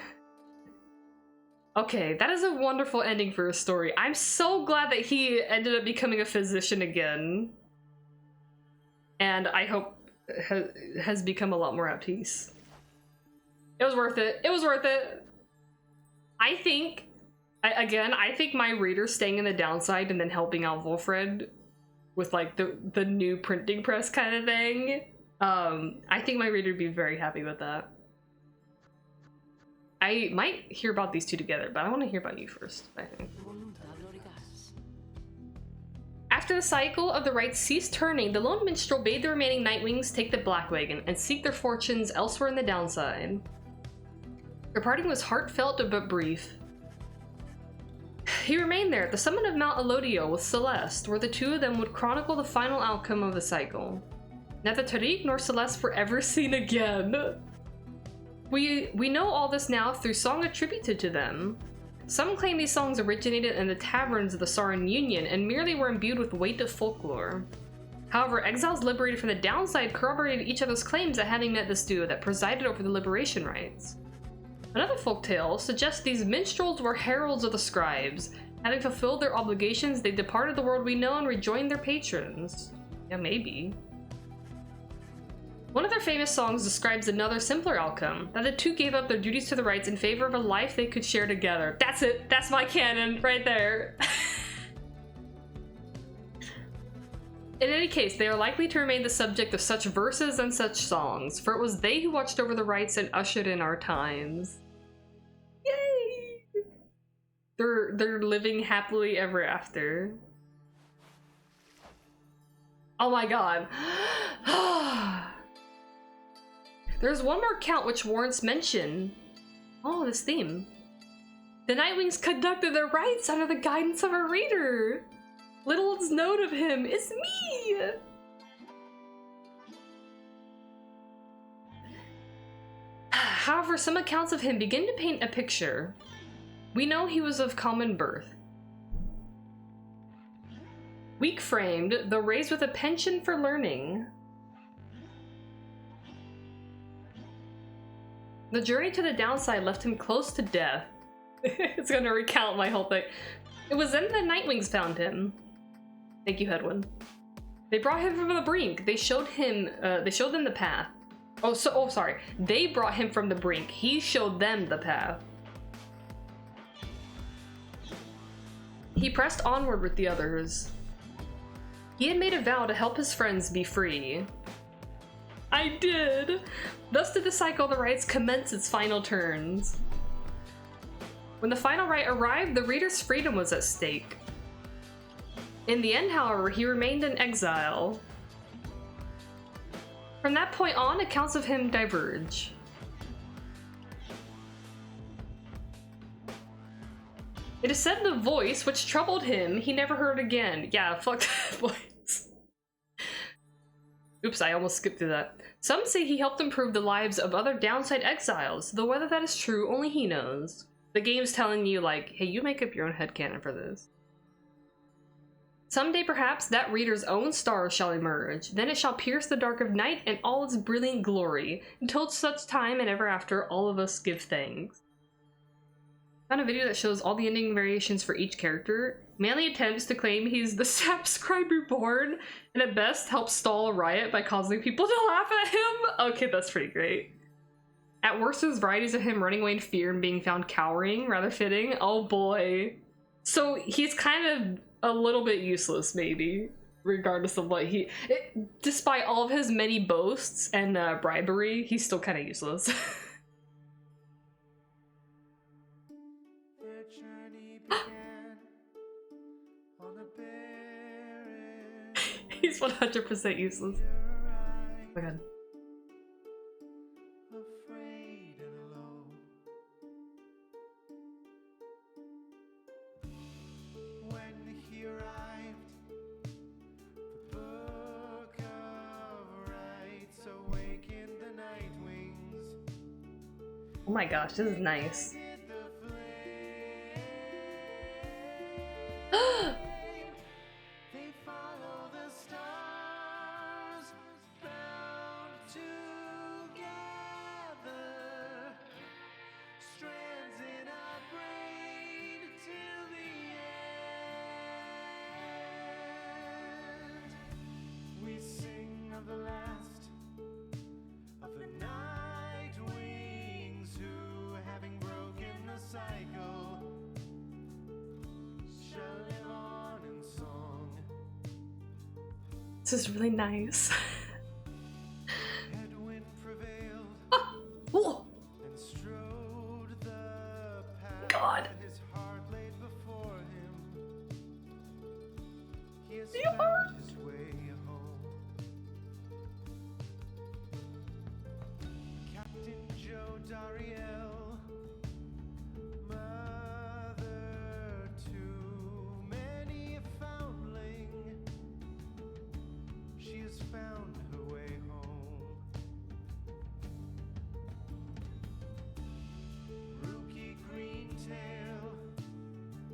Okay, that is a wonderful ending for a story. I'm so glad that he ended up becoming a physician again. And I hope has become a lot more at peace. It was worth it. It was worth it. I think my reader staying in the downside and then helping out Wolfred with like the new printing press kind of thing. I think my reader would be very happy with that. I might hear about these two together, but I want to hear about you first, I think. After the cycle of the rites ceased turning, the lone minstrel bade the remaining Nightwings take the Black Wagon and seek their fortunes elsewhere in the downside. Their parting was heartfelt but brief. He remained there at the summit of Mount Elodio with Celeste, where the two of them would chronicle the final outcome of the cycle. Neither Tariq nor Celeste were ever seen again. We know all this now through song attributed to them. Some claim these songs originated in the taverns of the Saurian Union and merely were imbued with weight of folklore. However, exiles liberated from the downside corroborated each other's claims at having met this duo that presided over the liberation rites. Another folktale suggests these minstrels were heralds of the scribes. Having fulfilled their obligations, they departed the world we know and rejoined their patrons. Yeah, maybe. One of their famous songs describes another simpler outcome, that the two gave up their duties to the rites in favor of a life they could share together. That's it! That's my canon, right there! In any case, they are likely to remain the subject of such verses and such songs, for it was they who watched over the rites and ushered in our times. Yay! They're living happily ever after. Oh my god. There's one more count which warrants mention. Oh, this theme. The Nightwings conducted their rites under the guidance of a reader. Little is known of him. It's me! However, some accounts of him begin to paint a picture. We know he was of common birth. Weak-framed, though raised with a penchant for learning. The journey to the downside left him close to death. It's gonna recount my whole thing. It was then the Nightwings found him. Thank you, Hedwin. They brought him from the brink. They showed them the path. Oh, sorry. They brought him from the brink. He showed them the path. He pressed onward with the others. He had made a vow to help his friends be free. I did! Thus did the cycle of the rites commence its final turns. When the final rite arrived, the reader's freedom was at stake. In the end, however, he remained in exile. From that point on, accounts of him diverge. It is said the voice which troubled him he never heard again. Yeah, fuck that voice. Oops, I almost skipped through that. Some say he helped improve the lives of other downside exiles, though whether that is true, only he knows. The game's telling you, like, hey, you make up your own headcanon for this. Someday, perhaps, that reader's own star shall emerge. Then it shall pierce the dark of night in all its brilliant glory. Until such time and ever after, all of us give thanks. I found a video that shows all the ending variations for each character. Manly attempts to claim he's the Sap-Scribe Reborn, and at best helps stall a riot by causing people to laugh at him. Okay, that's pretty great. At worst, there's varieties of him running away in fear and being found cowering, rather fitting. Oh boy. So he's kind of a little bit useless, maybe, regardless of what despite all of his many boasts and bribery, he's still kind of useless. He's 100% useless. Oh my god. Oh my gosh, this is nice. This is really nice. Ah! Oh! God. The art. Found her way home. Rookie Greentail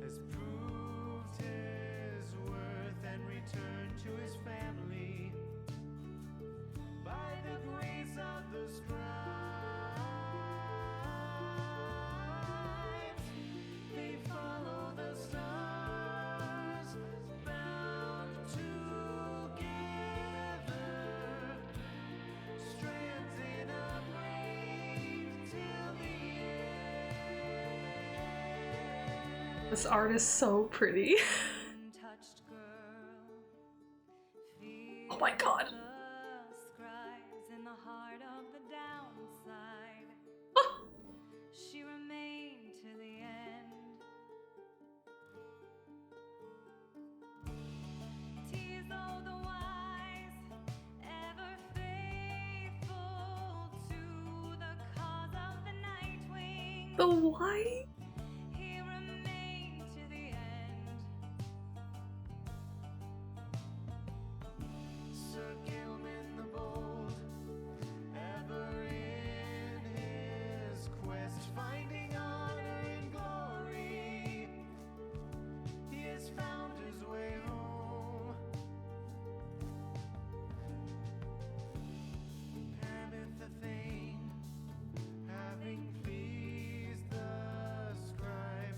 has proved his worth and returned to his family by the grace of the scribes. They follow the stars bound to This art is so pretty. touched girl, my god. The scribes in the heart of the downside. Oh. She remained to the end. Tears though the wise, ever faithful to the cause of the Nightwing. The why? He remained to the end. Sir Gilman the Bold, ever in his quest, finding honor and glory, he has found his way home. Pameth the Thane, having pleased the scribe,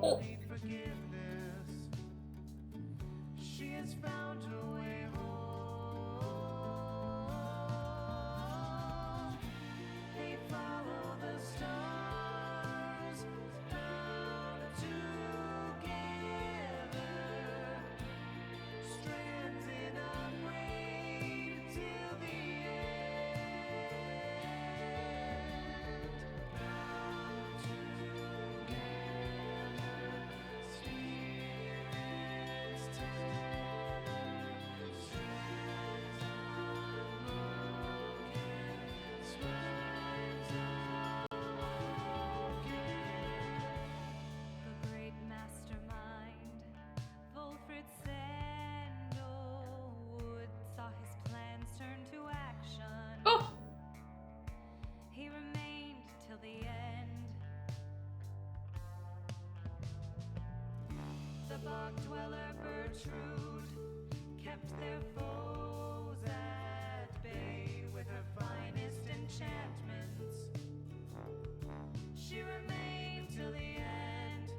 Oh. need forgiveness. She has found her way home. They follow the stars, bound together, strands in a braid till the end. Bound together, spirits tether, strands unbroken, spines awoken. The great mastermind, Wolfred Sandalwood, saw his plans turn to action. Oh. He remained till the end. The bog dweller Bertrude kept their foes at bay with her finest enchantments. She remained till the end.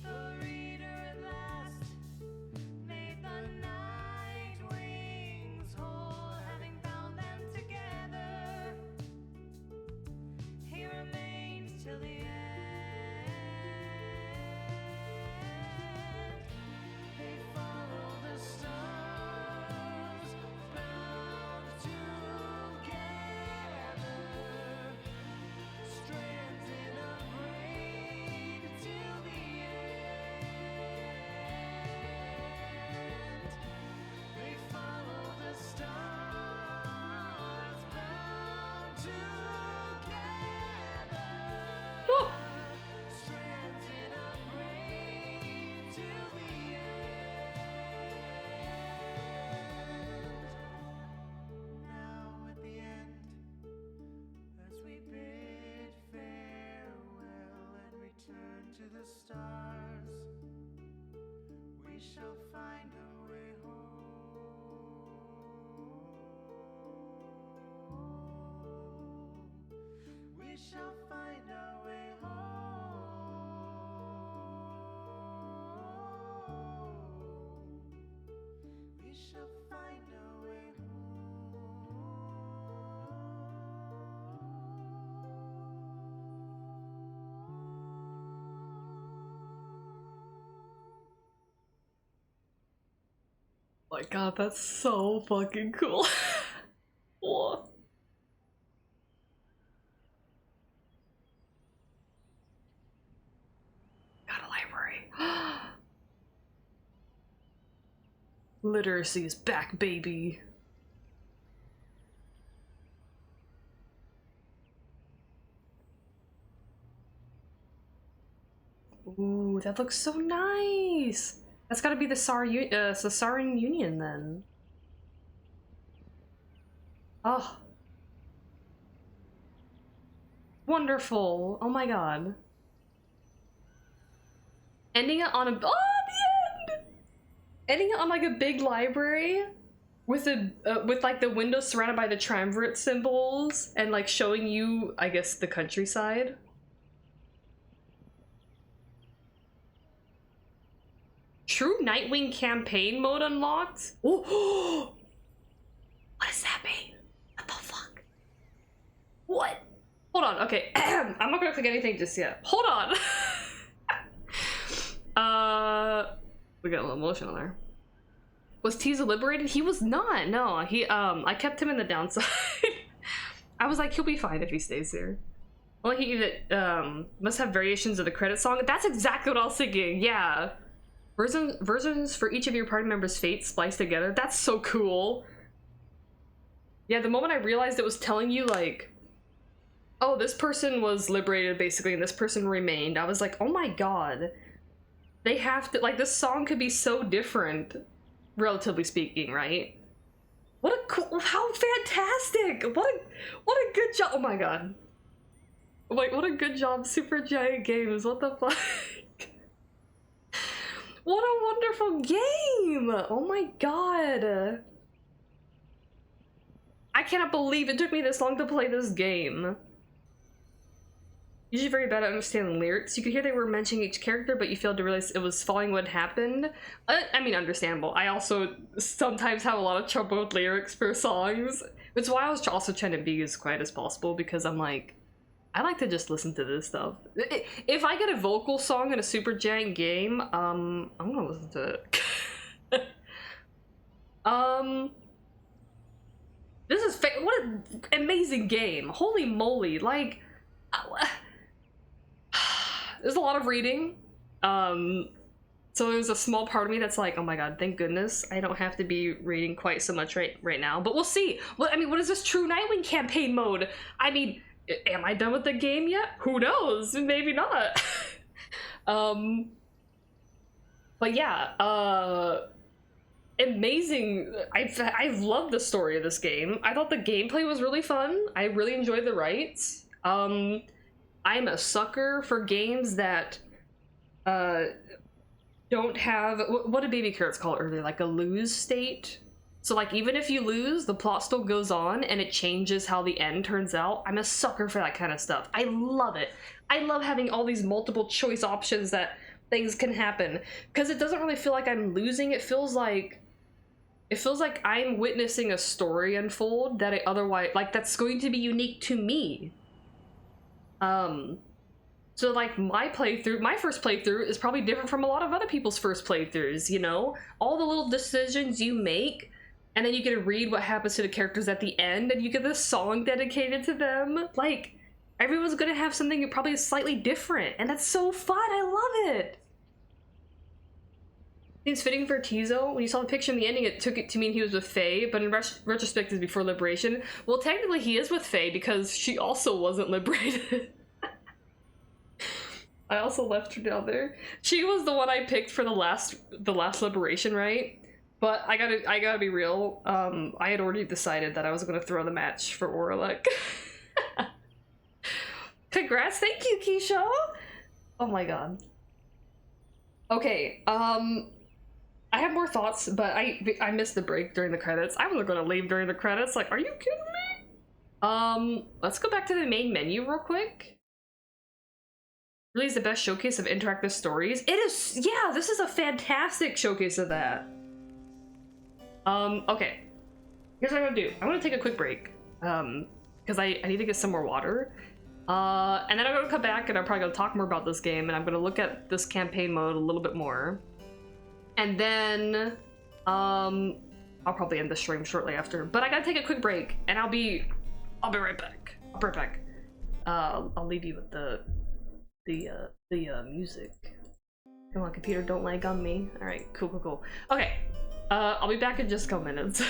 The reader at last made the Nightwings whole, having bound them together. He remained till the end. They follow the stars, bound together, strands in a braid till the end. They follow the stars, bound together, Oh. strands in a braid till the end. Now at the end, as we bid farewell and return to the stars, we shall find our way home. We shall find our way home. We shall find our way My god, that's so fucking cool. Whoa. Got a library. Literacy is back, baby. Ooh, that looks so nice. That's gotta be the Sasaran Union then. Oh. Wonderful. Oh my god. Ending it on a- oh, the end! Ending it on like a big library with a with like the windows surrounded by the triumvirate symbols and like showing you, I guess, the countryside. True Nightwing campaign mode unlocked? Oh! What does that mean? What the fuck? What? Hold on, okay. I'm not gonna click anything just yet. Hold on. We got a little emotional there. Was Tizo liberated? He was not. No, he I kept him in the downside. I was like, he'll be fine if he stays here. Well, he must have variations of the credit song. That's exactly what I was thinking. Yeah, versions for each of your party members' fates spliced together. That's so cool. Yeah, the moment I realized it was telling you like, oh, this person was liberated basically, and this person remained. I was like, oh my god, they have to like this song could be so different. Relatively speaking, right? What a cool, how fantastic! What a good job! Oh my god! Like what a good job, Supergiant Games! What the fuck? What a wonderful game! Oh my god! I cannot believe it took me this long to play this game. Usually very bad at understanding lyrics. You could hear they were mentioning each character, but you failed to realize it was following what happened. I mean, understandable. I also sometimes have a lot of trouble with lyrics for songs. Which is why I was also trying to be as quiet as possible, because I'm like, I like to just listen to this stuff. If I get a vocal song in a Supergiant game, I'm gonna listen to it. This is what an amazing game. Holy moly, like... There's a lot of reading, so there's a small part of me that's like, oh my god, thank goodness I don't have to be reading quite so much right now. But we'll see. What is this True Nightwing campaign mode? I mean, am I done with the game yet? Who knows? Maybe not. But yeah, amazing. I've loved the story of this game. I thought the gameplay was really fun. I really enjoyed the rites. I'm a sucker for games that don't have what did Baby Carrots call it earlier, like a lose state. So like even if you lose, the plot still goes on and it changes how the end turns out. I'm a sucker for that kind of stuff. I love it. I love having all these multiple choice options that things can happen, because it doesn't really feel like I'm losing. It feels like I'm witnessing a story unfold that it otherwise, like, that's going to be unique to me. So like my first playthrough is probably different from a lot of other people's first playthroughs, you know? All the little decisions you make, and then you get to read what happens to the characters at the end, and you get this song dedicated to them. Like, everyone's gonna have something probably slightly different, and that's so fun. I love it. Seems fitting for Tizo. When you saw the picture in the ending, it took it to mean he was with Faye, but in retrospect is before liberation. Well, technically he is with Faye because she also wasn't liberated. I also left her down there. She was the one I picked for the last liberation, right? But I gotta be real. I had already decided that I was gonna throw the match for Oralek. Congrats, thank you, Keisha. Oh my god. Okay, I have more thoughts, but I missed the break during the credits. I wasn't gonna leave during the credits. Like, are you kidding me? Let's go back to the main menu real quick. Really is the best showcase of interactive stories. It is, yeah, this is a fantastic showcase of that. Okay. Here's what I'm gonna do. I'm gonna take a quick break. Because I need to get some more water. And then I'm gonna come back and I'm probably gonna talk more about this game, and I'm gonna look at this campaign mode a little bit more. And then, I'll probably end the stream shortly after. But I gotta take a quick break, and I'll be right back. I'll be right back. I'll leave you with the music. Come on, computer, don't lag on me. All right, cool. Okay, I'll be back in just a couple minutes.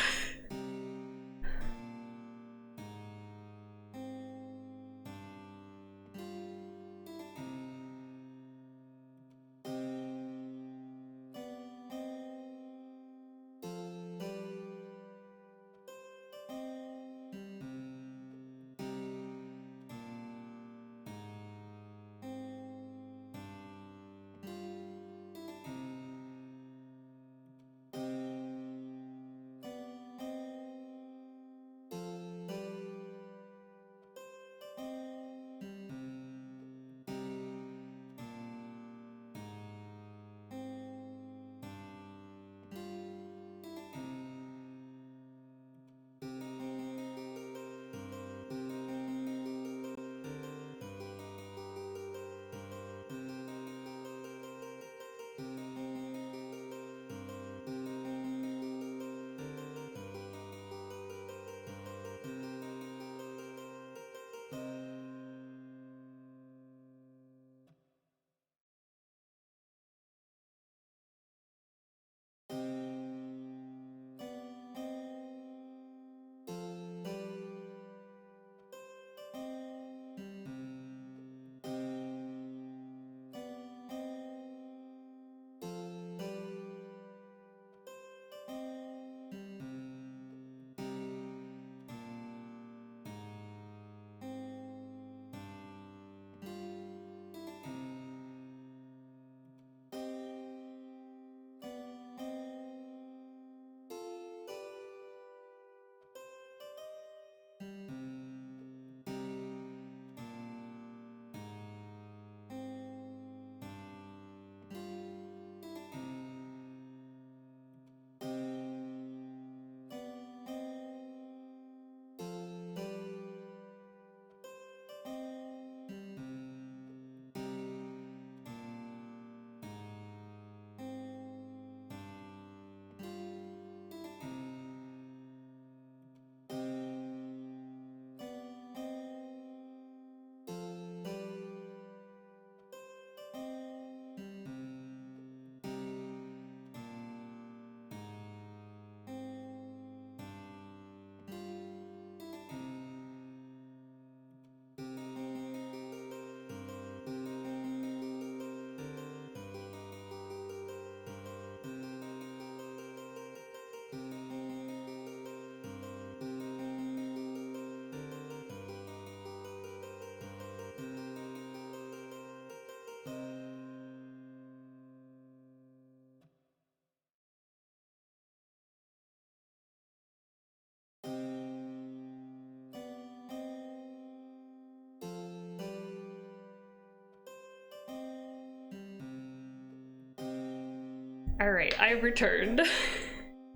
Alright, I returned.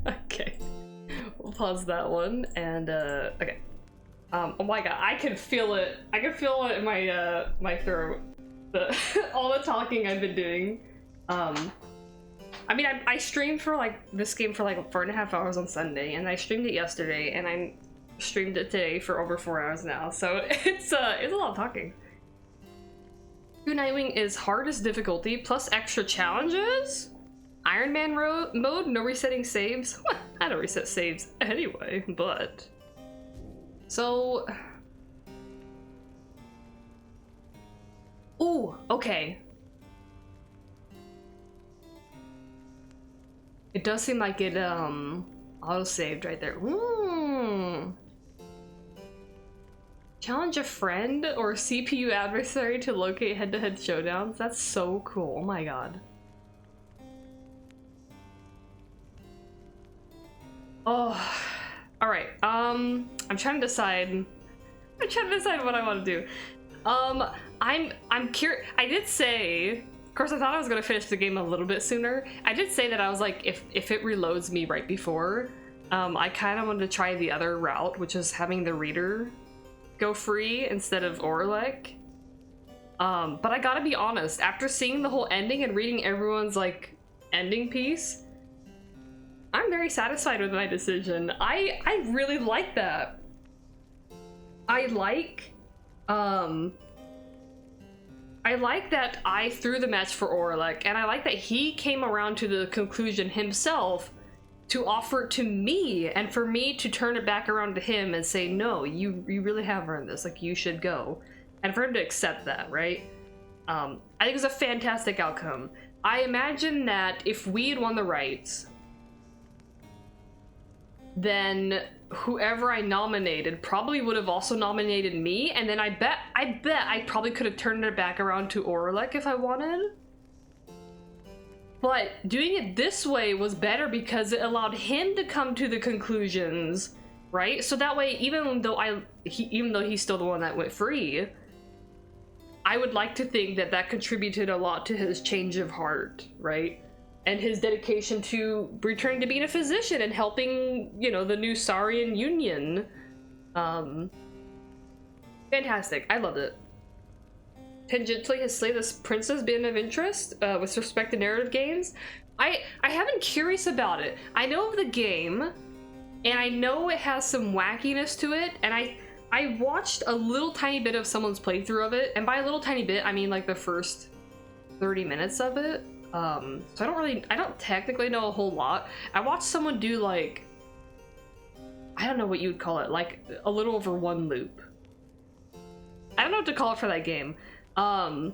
Okay. We'll pause that one and okay. Oh my god, I can feel it. I can feel it in my my throat. All the talking I've been doing. I mean, I streamed for like this game for like 4.5 hours on Sunday, and I streamed it yesterday, and I streamed it today for over 4 hours now. So it's a lot of talking. Nightwing is hardest difficulty plus extra challenges. Iron Man mode, no resetting saves. What? I don't reset saves anyway, but so. Ooh, okay. It does seem like it auto-saved right there. Ooh. Challenge a friend or CPU adversary to locate head-to-head showdowns. That's so cool. Oh my god. Oh. Alright. I'm trying to decide. I'm trying to decide what I want to do. I'm curious. I did say, of course, I thought I was gonna finish the game a little bit sooner. I did say that I was like, if it reloads me right before, I kind of wanted to try the other route, which is having the reader go free instead of Orlek. But I gotta be honest, after seeing the whole ending and reading everyone's like ending piece, I'm very satisfied with my decision. I really like that. I like that I threw the match for Orlek, and I like that he came around to the conclusion himself to offer it to me, and for me to turn it back around to him and say, no, you really have earned this, like, you should go. And for him to accept that, right? I think it's a fantastic outcome. I imagine that if we had won the rights, then whoever I nominated probably would have also nominated me, and then I bet I probably could have turned it back around to Orlek if I wanted. But doing it this way was better because it allowed him to come to the conclusions, right? So that way, even though he's still the one that went free, I would like to think that that contributed a lot to his change of heart, right? And his dedication to returning to being a physician and helping, you know, the new Saurian Union. Fantastic. I loved it. Tangentially, has Slay the Princess been of interest with respect to narrative games? I have been curious about it. I know of the game, and I know it has some wackiness to it, and I watched a little tiny bit of someone's playthrough of it, and by a little tiny bit, I mean like the first 30 minutes of it. So I don't technically know a whole lot. I watched someone do like, I don't know what you would call it, like a little over one loop. I don't know what to call it for that game. But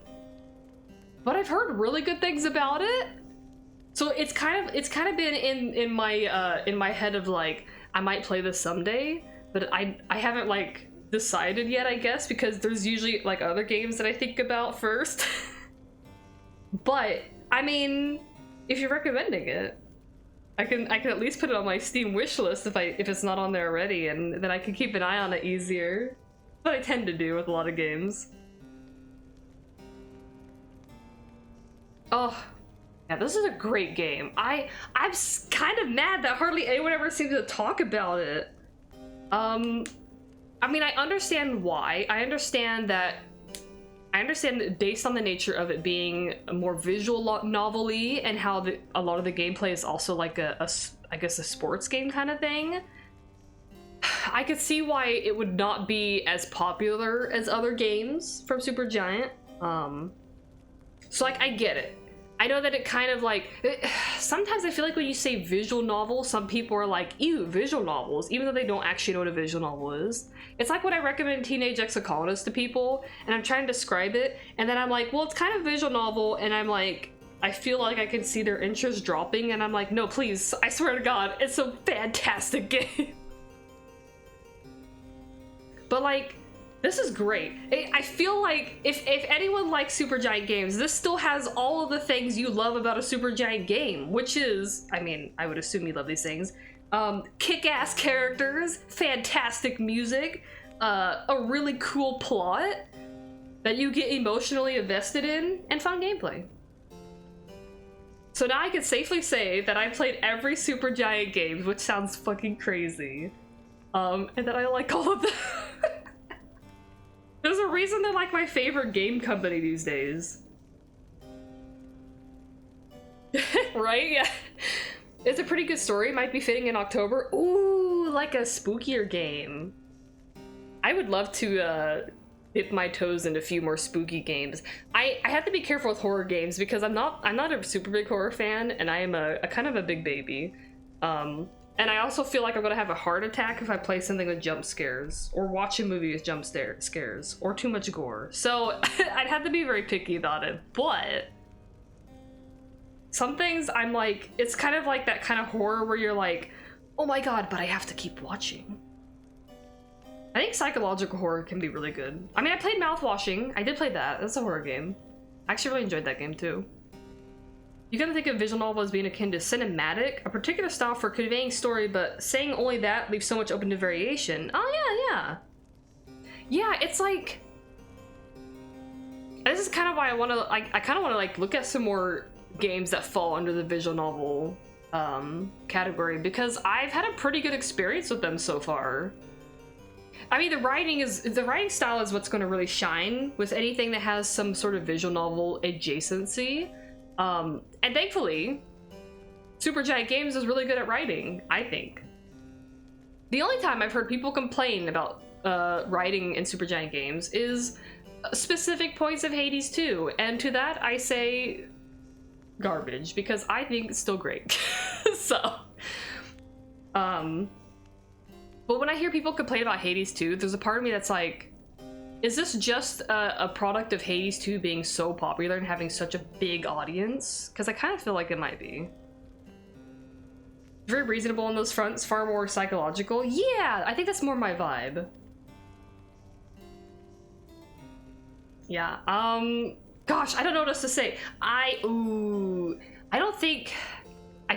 I've heard really good things about it. So it's kind of been in my head of like, I might play this someday, but I haven't like decided yet, I guess, because there's usually like other games that I think about first. But I mean, if you're recommending it, I can at least put it on my Steam wish list if it's not on there already, and then I can keep an eye on it easier. What I tend to do with a lot of games. Oh, yeah, this is a great game. I'm kind of mad that hardly anyone ever seems to talk about it. I mean, I understand why. I understand that based on the nature of it being a more visual novel-y and how a lot of the gameplay is also like I guess a sports game kind of thing. I could see why it would not be as popular as other games from Supergiant. So like, I get it. I know that it kind of like, sometimes I feel like when you say visual novel, some people are like, ew, visual novels, even though they don't actually know what a visual novel is. It's like when I recommend Teenage Exocolonist to people, and I'm trying to describe it, and then I'm like, well, it's kind of a visual novel, and I'm like, I feel like I can see their interest dropping, and I'm like, no, please, I swear to God, it's a fantastic game. But like, this is great. I feel like if anyone likes Supergiant Games, this still has all of the things you love about a Supergiant game, which is, I mean, I would assume you love these things. Kick-ass characters, fantastic music, a really cool plot that you get emotionally invested in, and fun gameplay. So now I can safely say that I played every Supergiant Games, which sounds fucking crazy. And that I like all of them. There's a reason they're like my favorite game company these days. Right? Yeah. It's a pretty good story. Might be fitting in October. Ooh, like a spookier game. I would love to dip my toes into a few more spooky games. I have to be careful with horror games because I'm not a super big horror fan, and I am a kind of a big baby. And I also feel like I'm gonna have a heart attack if I play something with jump scares or watch a movie with jump scares or too much gore. So I'd have to be very picky about it. But some things I'm like, it's kind of like that kind of horror where you're like, oh my god, but I have to keep watching. I think psychological horror can be really good. I mean, I played Mouthwashing. I did play that. That's a horror game. I actually really enjoyed that game too. You gotta think of visual novel as being akin to cinematic, a particular style for conveying story, but saying only that leaves so much open to variation. Oh yeah. Yeah, it's like... This is kind of why I want to, I kind of want to like look at some more games that fall under the visual novel category, because I've had a pretty good experience with them so far. I mean, the writing style is what's going to really shine with anything that has some sort of visual novel adjacency. And thankfully, Supergiant Games is really good at writing, I think. The only time I've heard people complain about writing in Supergiant Games is specific points of Hades 2, and to that I say garbage, because I think it's still great. So, but when I hear people complain about Hades 2, there's a part of me that's like, is this just a product of Hades 2 being so popular and having such a big audience? Because I kind of feel like it might be. Very reasonable on those fronts, far more psychological. Yeah, I think that's more my vibe. Yeah, gosh, I don't know what else to say. I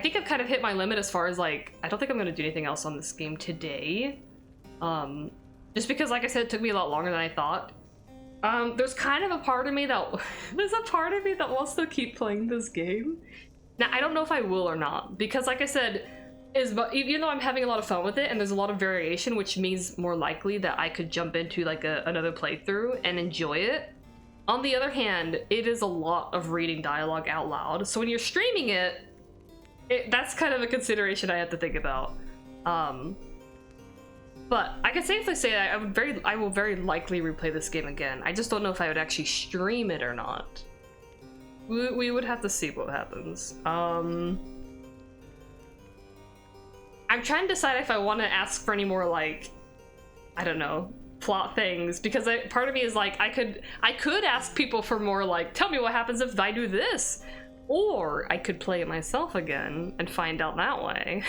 think I've kind of hit my limit as far as like, I don't think I'm gonna do anything else on this game today. Just because, like I said, it took me a lot longer than I thought. There's kind of a part of me that wants to keep playing this game. Now, I don't know if I will or not, because like I said, even though I'm having a lot of fun with it and there's a lot of variation, which means more likely that I could jump into like another playthrough and enjoy it. On the other hand, it is a lot of reading dialogue out loud. So when you're streaming it, that's kind of a consideration I have to think about. But I can safely say that I will very likely replay this game again. I just don't know if I would actually stream it or not. We would have to see what happens. I'm trying to decide if I want to ask for any more, like, I don't know, plot things, because part of me is like, I could ask people for more, like, tell me what happens if I do this, or I could play it myself again and find out that way.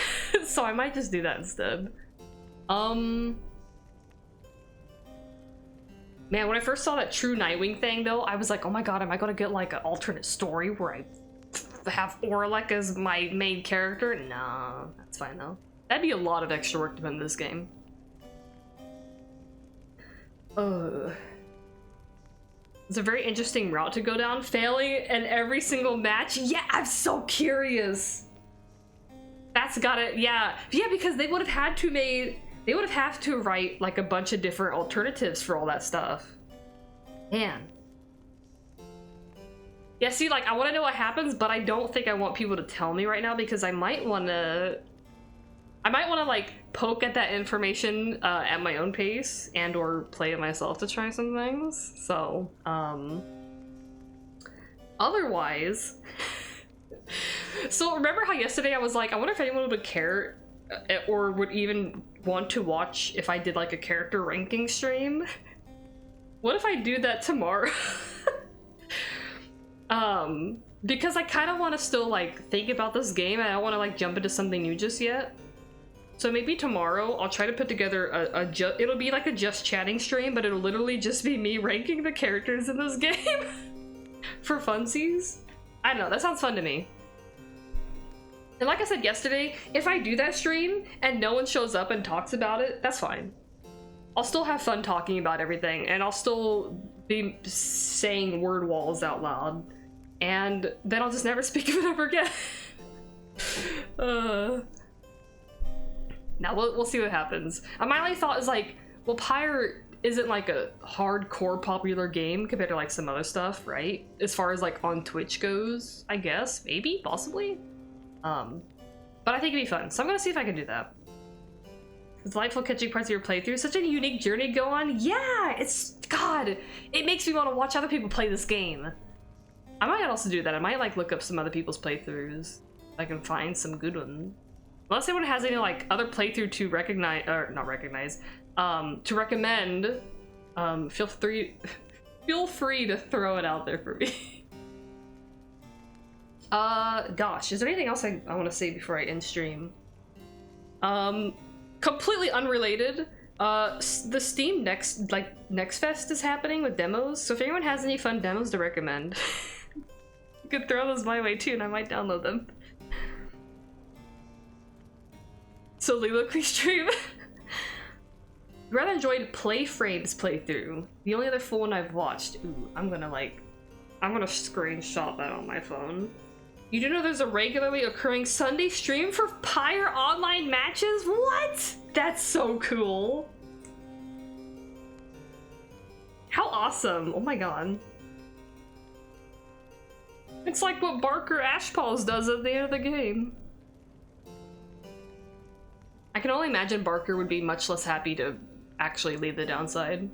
So I might just do that instead. Man, when I first saw that True Nightwing thing, though, I was like, oh my god, am I gonna get like an alternate story where I have Orlek as my main character? Nah, that's fine though. That'd be a lot of extra work to put in this game. It's a very interesting route to go down, failing in every single match. Yeah, I'm so curious. That's gotta, yeah, because they would have had to write like a bunch of different alternatives for all that stuff. Man. Yeah, see, like, I want to know what happens, but I don't think I want people to tell me right now, because I might want to like poke at that information at my own pace and or play it myself to try some things. So, otherwise, so remember how yesterday I was like, I wonder if anyone would care or would even want to watch if I did like a character ranking stream? What if I do that tomorrow? Because I kind of want to still like think about this game, and I don't want to like jump into something new just yet. So maybe tomorrow I'll try to put together it'll be like a just chatting stream, but it'll literally just be me ranking the characters in this game for funsies. I don't know, that sounds fun to me. And like I said yesterday, if I do that stream and no one shows up and talks about it, that's fine. I'll still have fun talking about everything, and I'll still be saying word walls out loud. and then I'll just never speak of it ever again. Now we'll see what happens. My only thought is like, well, Pyre isn't like a hardcore popular game compared to like some other stuff, right? As far as like on Twitch goes, I guess, maybe, possibly. But I think it'd be fun, so I'm gonna see if I can do that. It's delightful catching parts of your playthrough. Such a unique journey to go on. Yeah, God, it makes me want to watch other people play this game. I might also do that. I might like look up some other people's playthroughs if I can find some good ones. Unless anyone has any like other playthrough to recognize, or not recognize, to recommend, feel free to throw it out there for me. Gosh, is there anything else I want to say before I end stream? Completely unrelated, the Steam Next Fest is happening with demos, so if anyone has any fun demos to recommend, you could throw those my way too, and I might download them. So Lilo stream. Rather enjoyed Playframe's playthrough. The only other full one I've watched. Ooh, I'm gonna screenshot that on my phone. You do know there's a regularly occurring Sunday stream for Pyre online matches? What? That's so cool. How awesome. Oh my god. It's like what Barker Ashpaws does at the end of the game. I can only imagine Barker would be much less happy to actually leave the downside.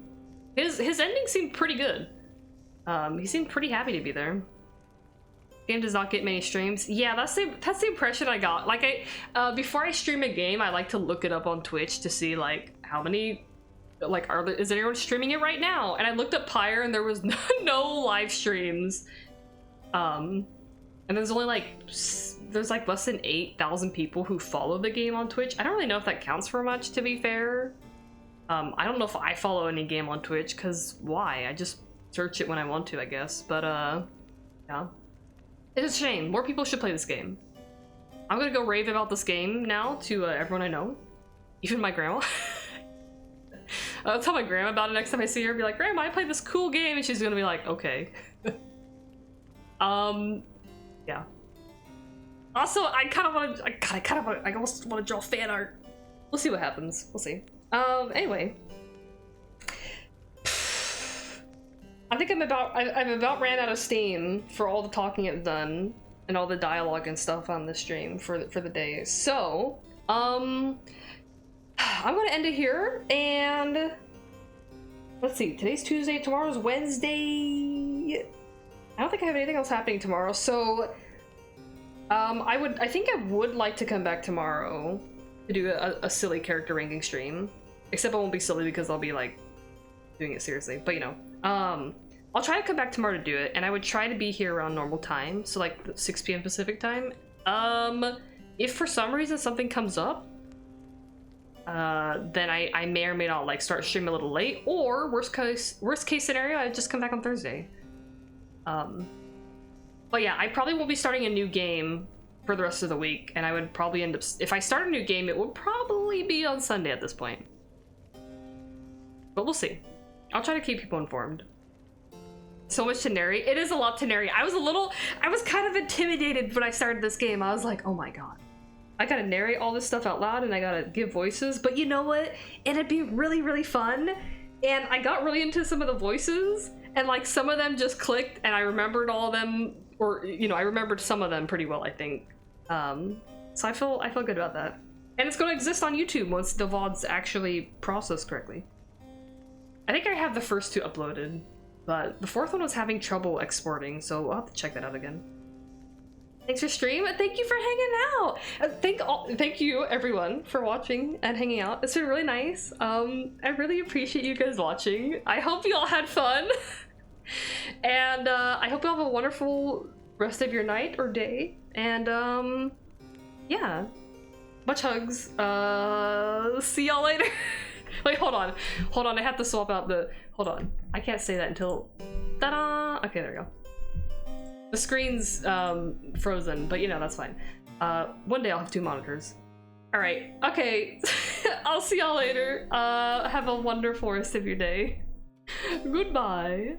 His ending seemed pretty good. He seemed pretty happy to be there. Game does not get many streams. Yeah, that's the impression I got. Like before I stream a game, I like to look it up on Twitch to see like how many, like is anyone streaming it right now? And I looked up Pyre and there was no live streams. And there's only there's less than 8,000 people who follow the game on Twitch. I don't really know if that counts for much, to be fair. I don't know if I follow any game on Twitch, because why? I just search it when I want to, I guess. But yeah. It's a shame. More people should play this game. I'm gonna go rave about this game now to everyone I know. Even my grandma. I'll tell my grandma about it next time I see her. Be like, Grandma, I played this cool game, and she's gonna be like, okay. Yeah. Also, I almost want to draw fan art. We'll see what happens. We'll see. Anyway. I think I've about ran out of steam for all the talking I've done and all the dialogue and stuff on the stream for the day. So, I'm gonna end it here, and let's see. Today's Tuesday. Tomorrow's Wednesday. I don't think I have anything else happening tomorrow. So, I think I would like to come back tomorrow to do a silly character ranking stream. Except it won't be silly because I'll be like doing it seriously. But you know, I'll try to come back tomorrow to do it, and I would try to be here around normal time, so like 6 p.m. Pacific time. If for some reason something comes up, then I may or may not like start streaming a little late, or worst case scenario, I just come back on Thursday. But yeah, I probably won't be starting a new game for the rest of the week, and I would probably end up, if I start a new game, it would probably be on Sunday at this point. But we'll see. I'll try to keep people informed. So much to narrate. It is a lot to narrate. I was kind of intimidated when I started this game. I was like, oh my god. I gotta narrate all this stuff out loud and I gotta give voices, but you know what? It'd be really, really fun. And I got really into some of the voices, and like some of them just clicked, and I remembered all of them, or you know, I remembered some of them pretty well, I think. So I feel good about that. And it's gonna exist on YouTube once the VODs actually process correctly. I think I have the first 2 uploaded, but the 4th one was having trouble exporting, so I'll have to check that out again. Thanks for stream, and thank you for hanging out. Thank you everyone for watching and hanging out. It's been really nice. I really appreciate you guys watching. I hope you all had fun, and I hope you all have a wonderful rest of your night or day. And yeah, much hugs. See y'all later. Wait, hold on. I have to swap out the. Hold on. I can't say that until. Ta-da! Okay, there we go. The screen's frozen, but you know, that's fine. One day I'll have 2 monitors. Alright, okay. I'll see y'all later. Have a wonderful rest of your day. Goodbye.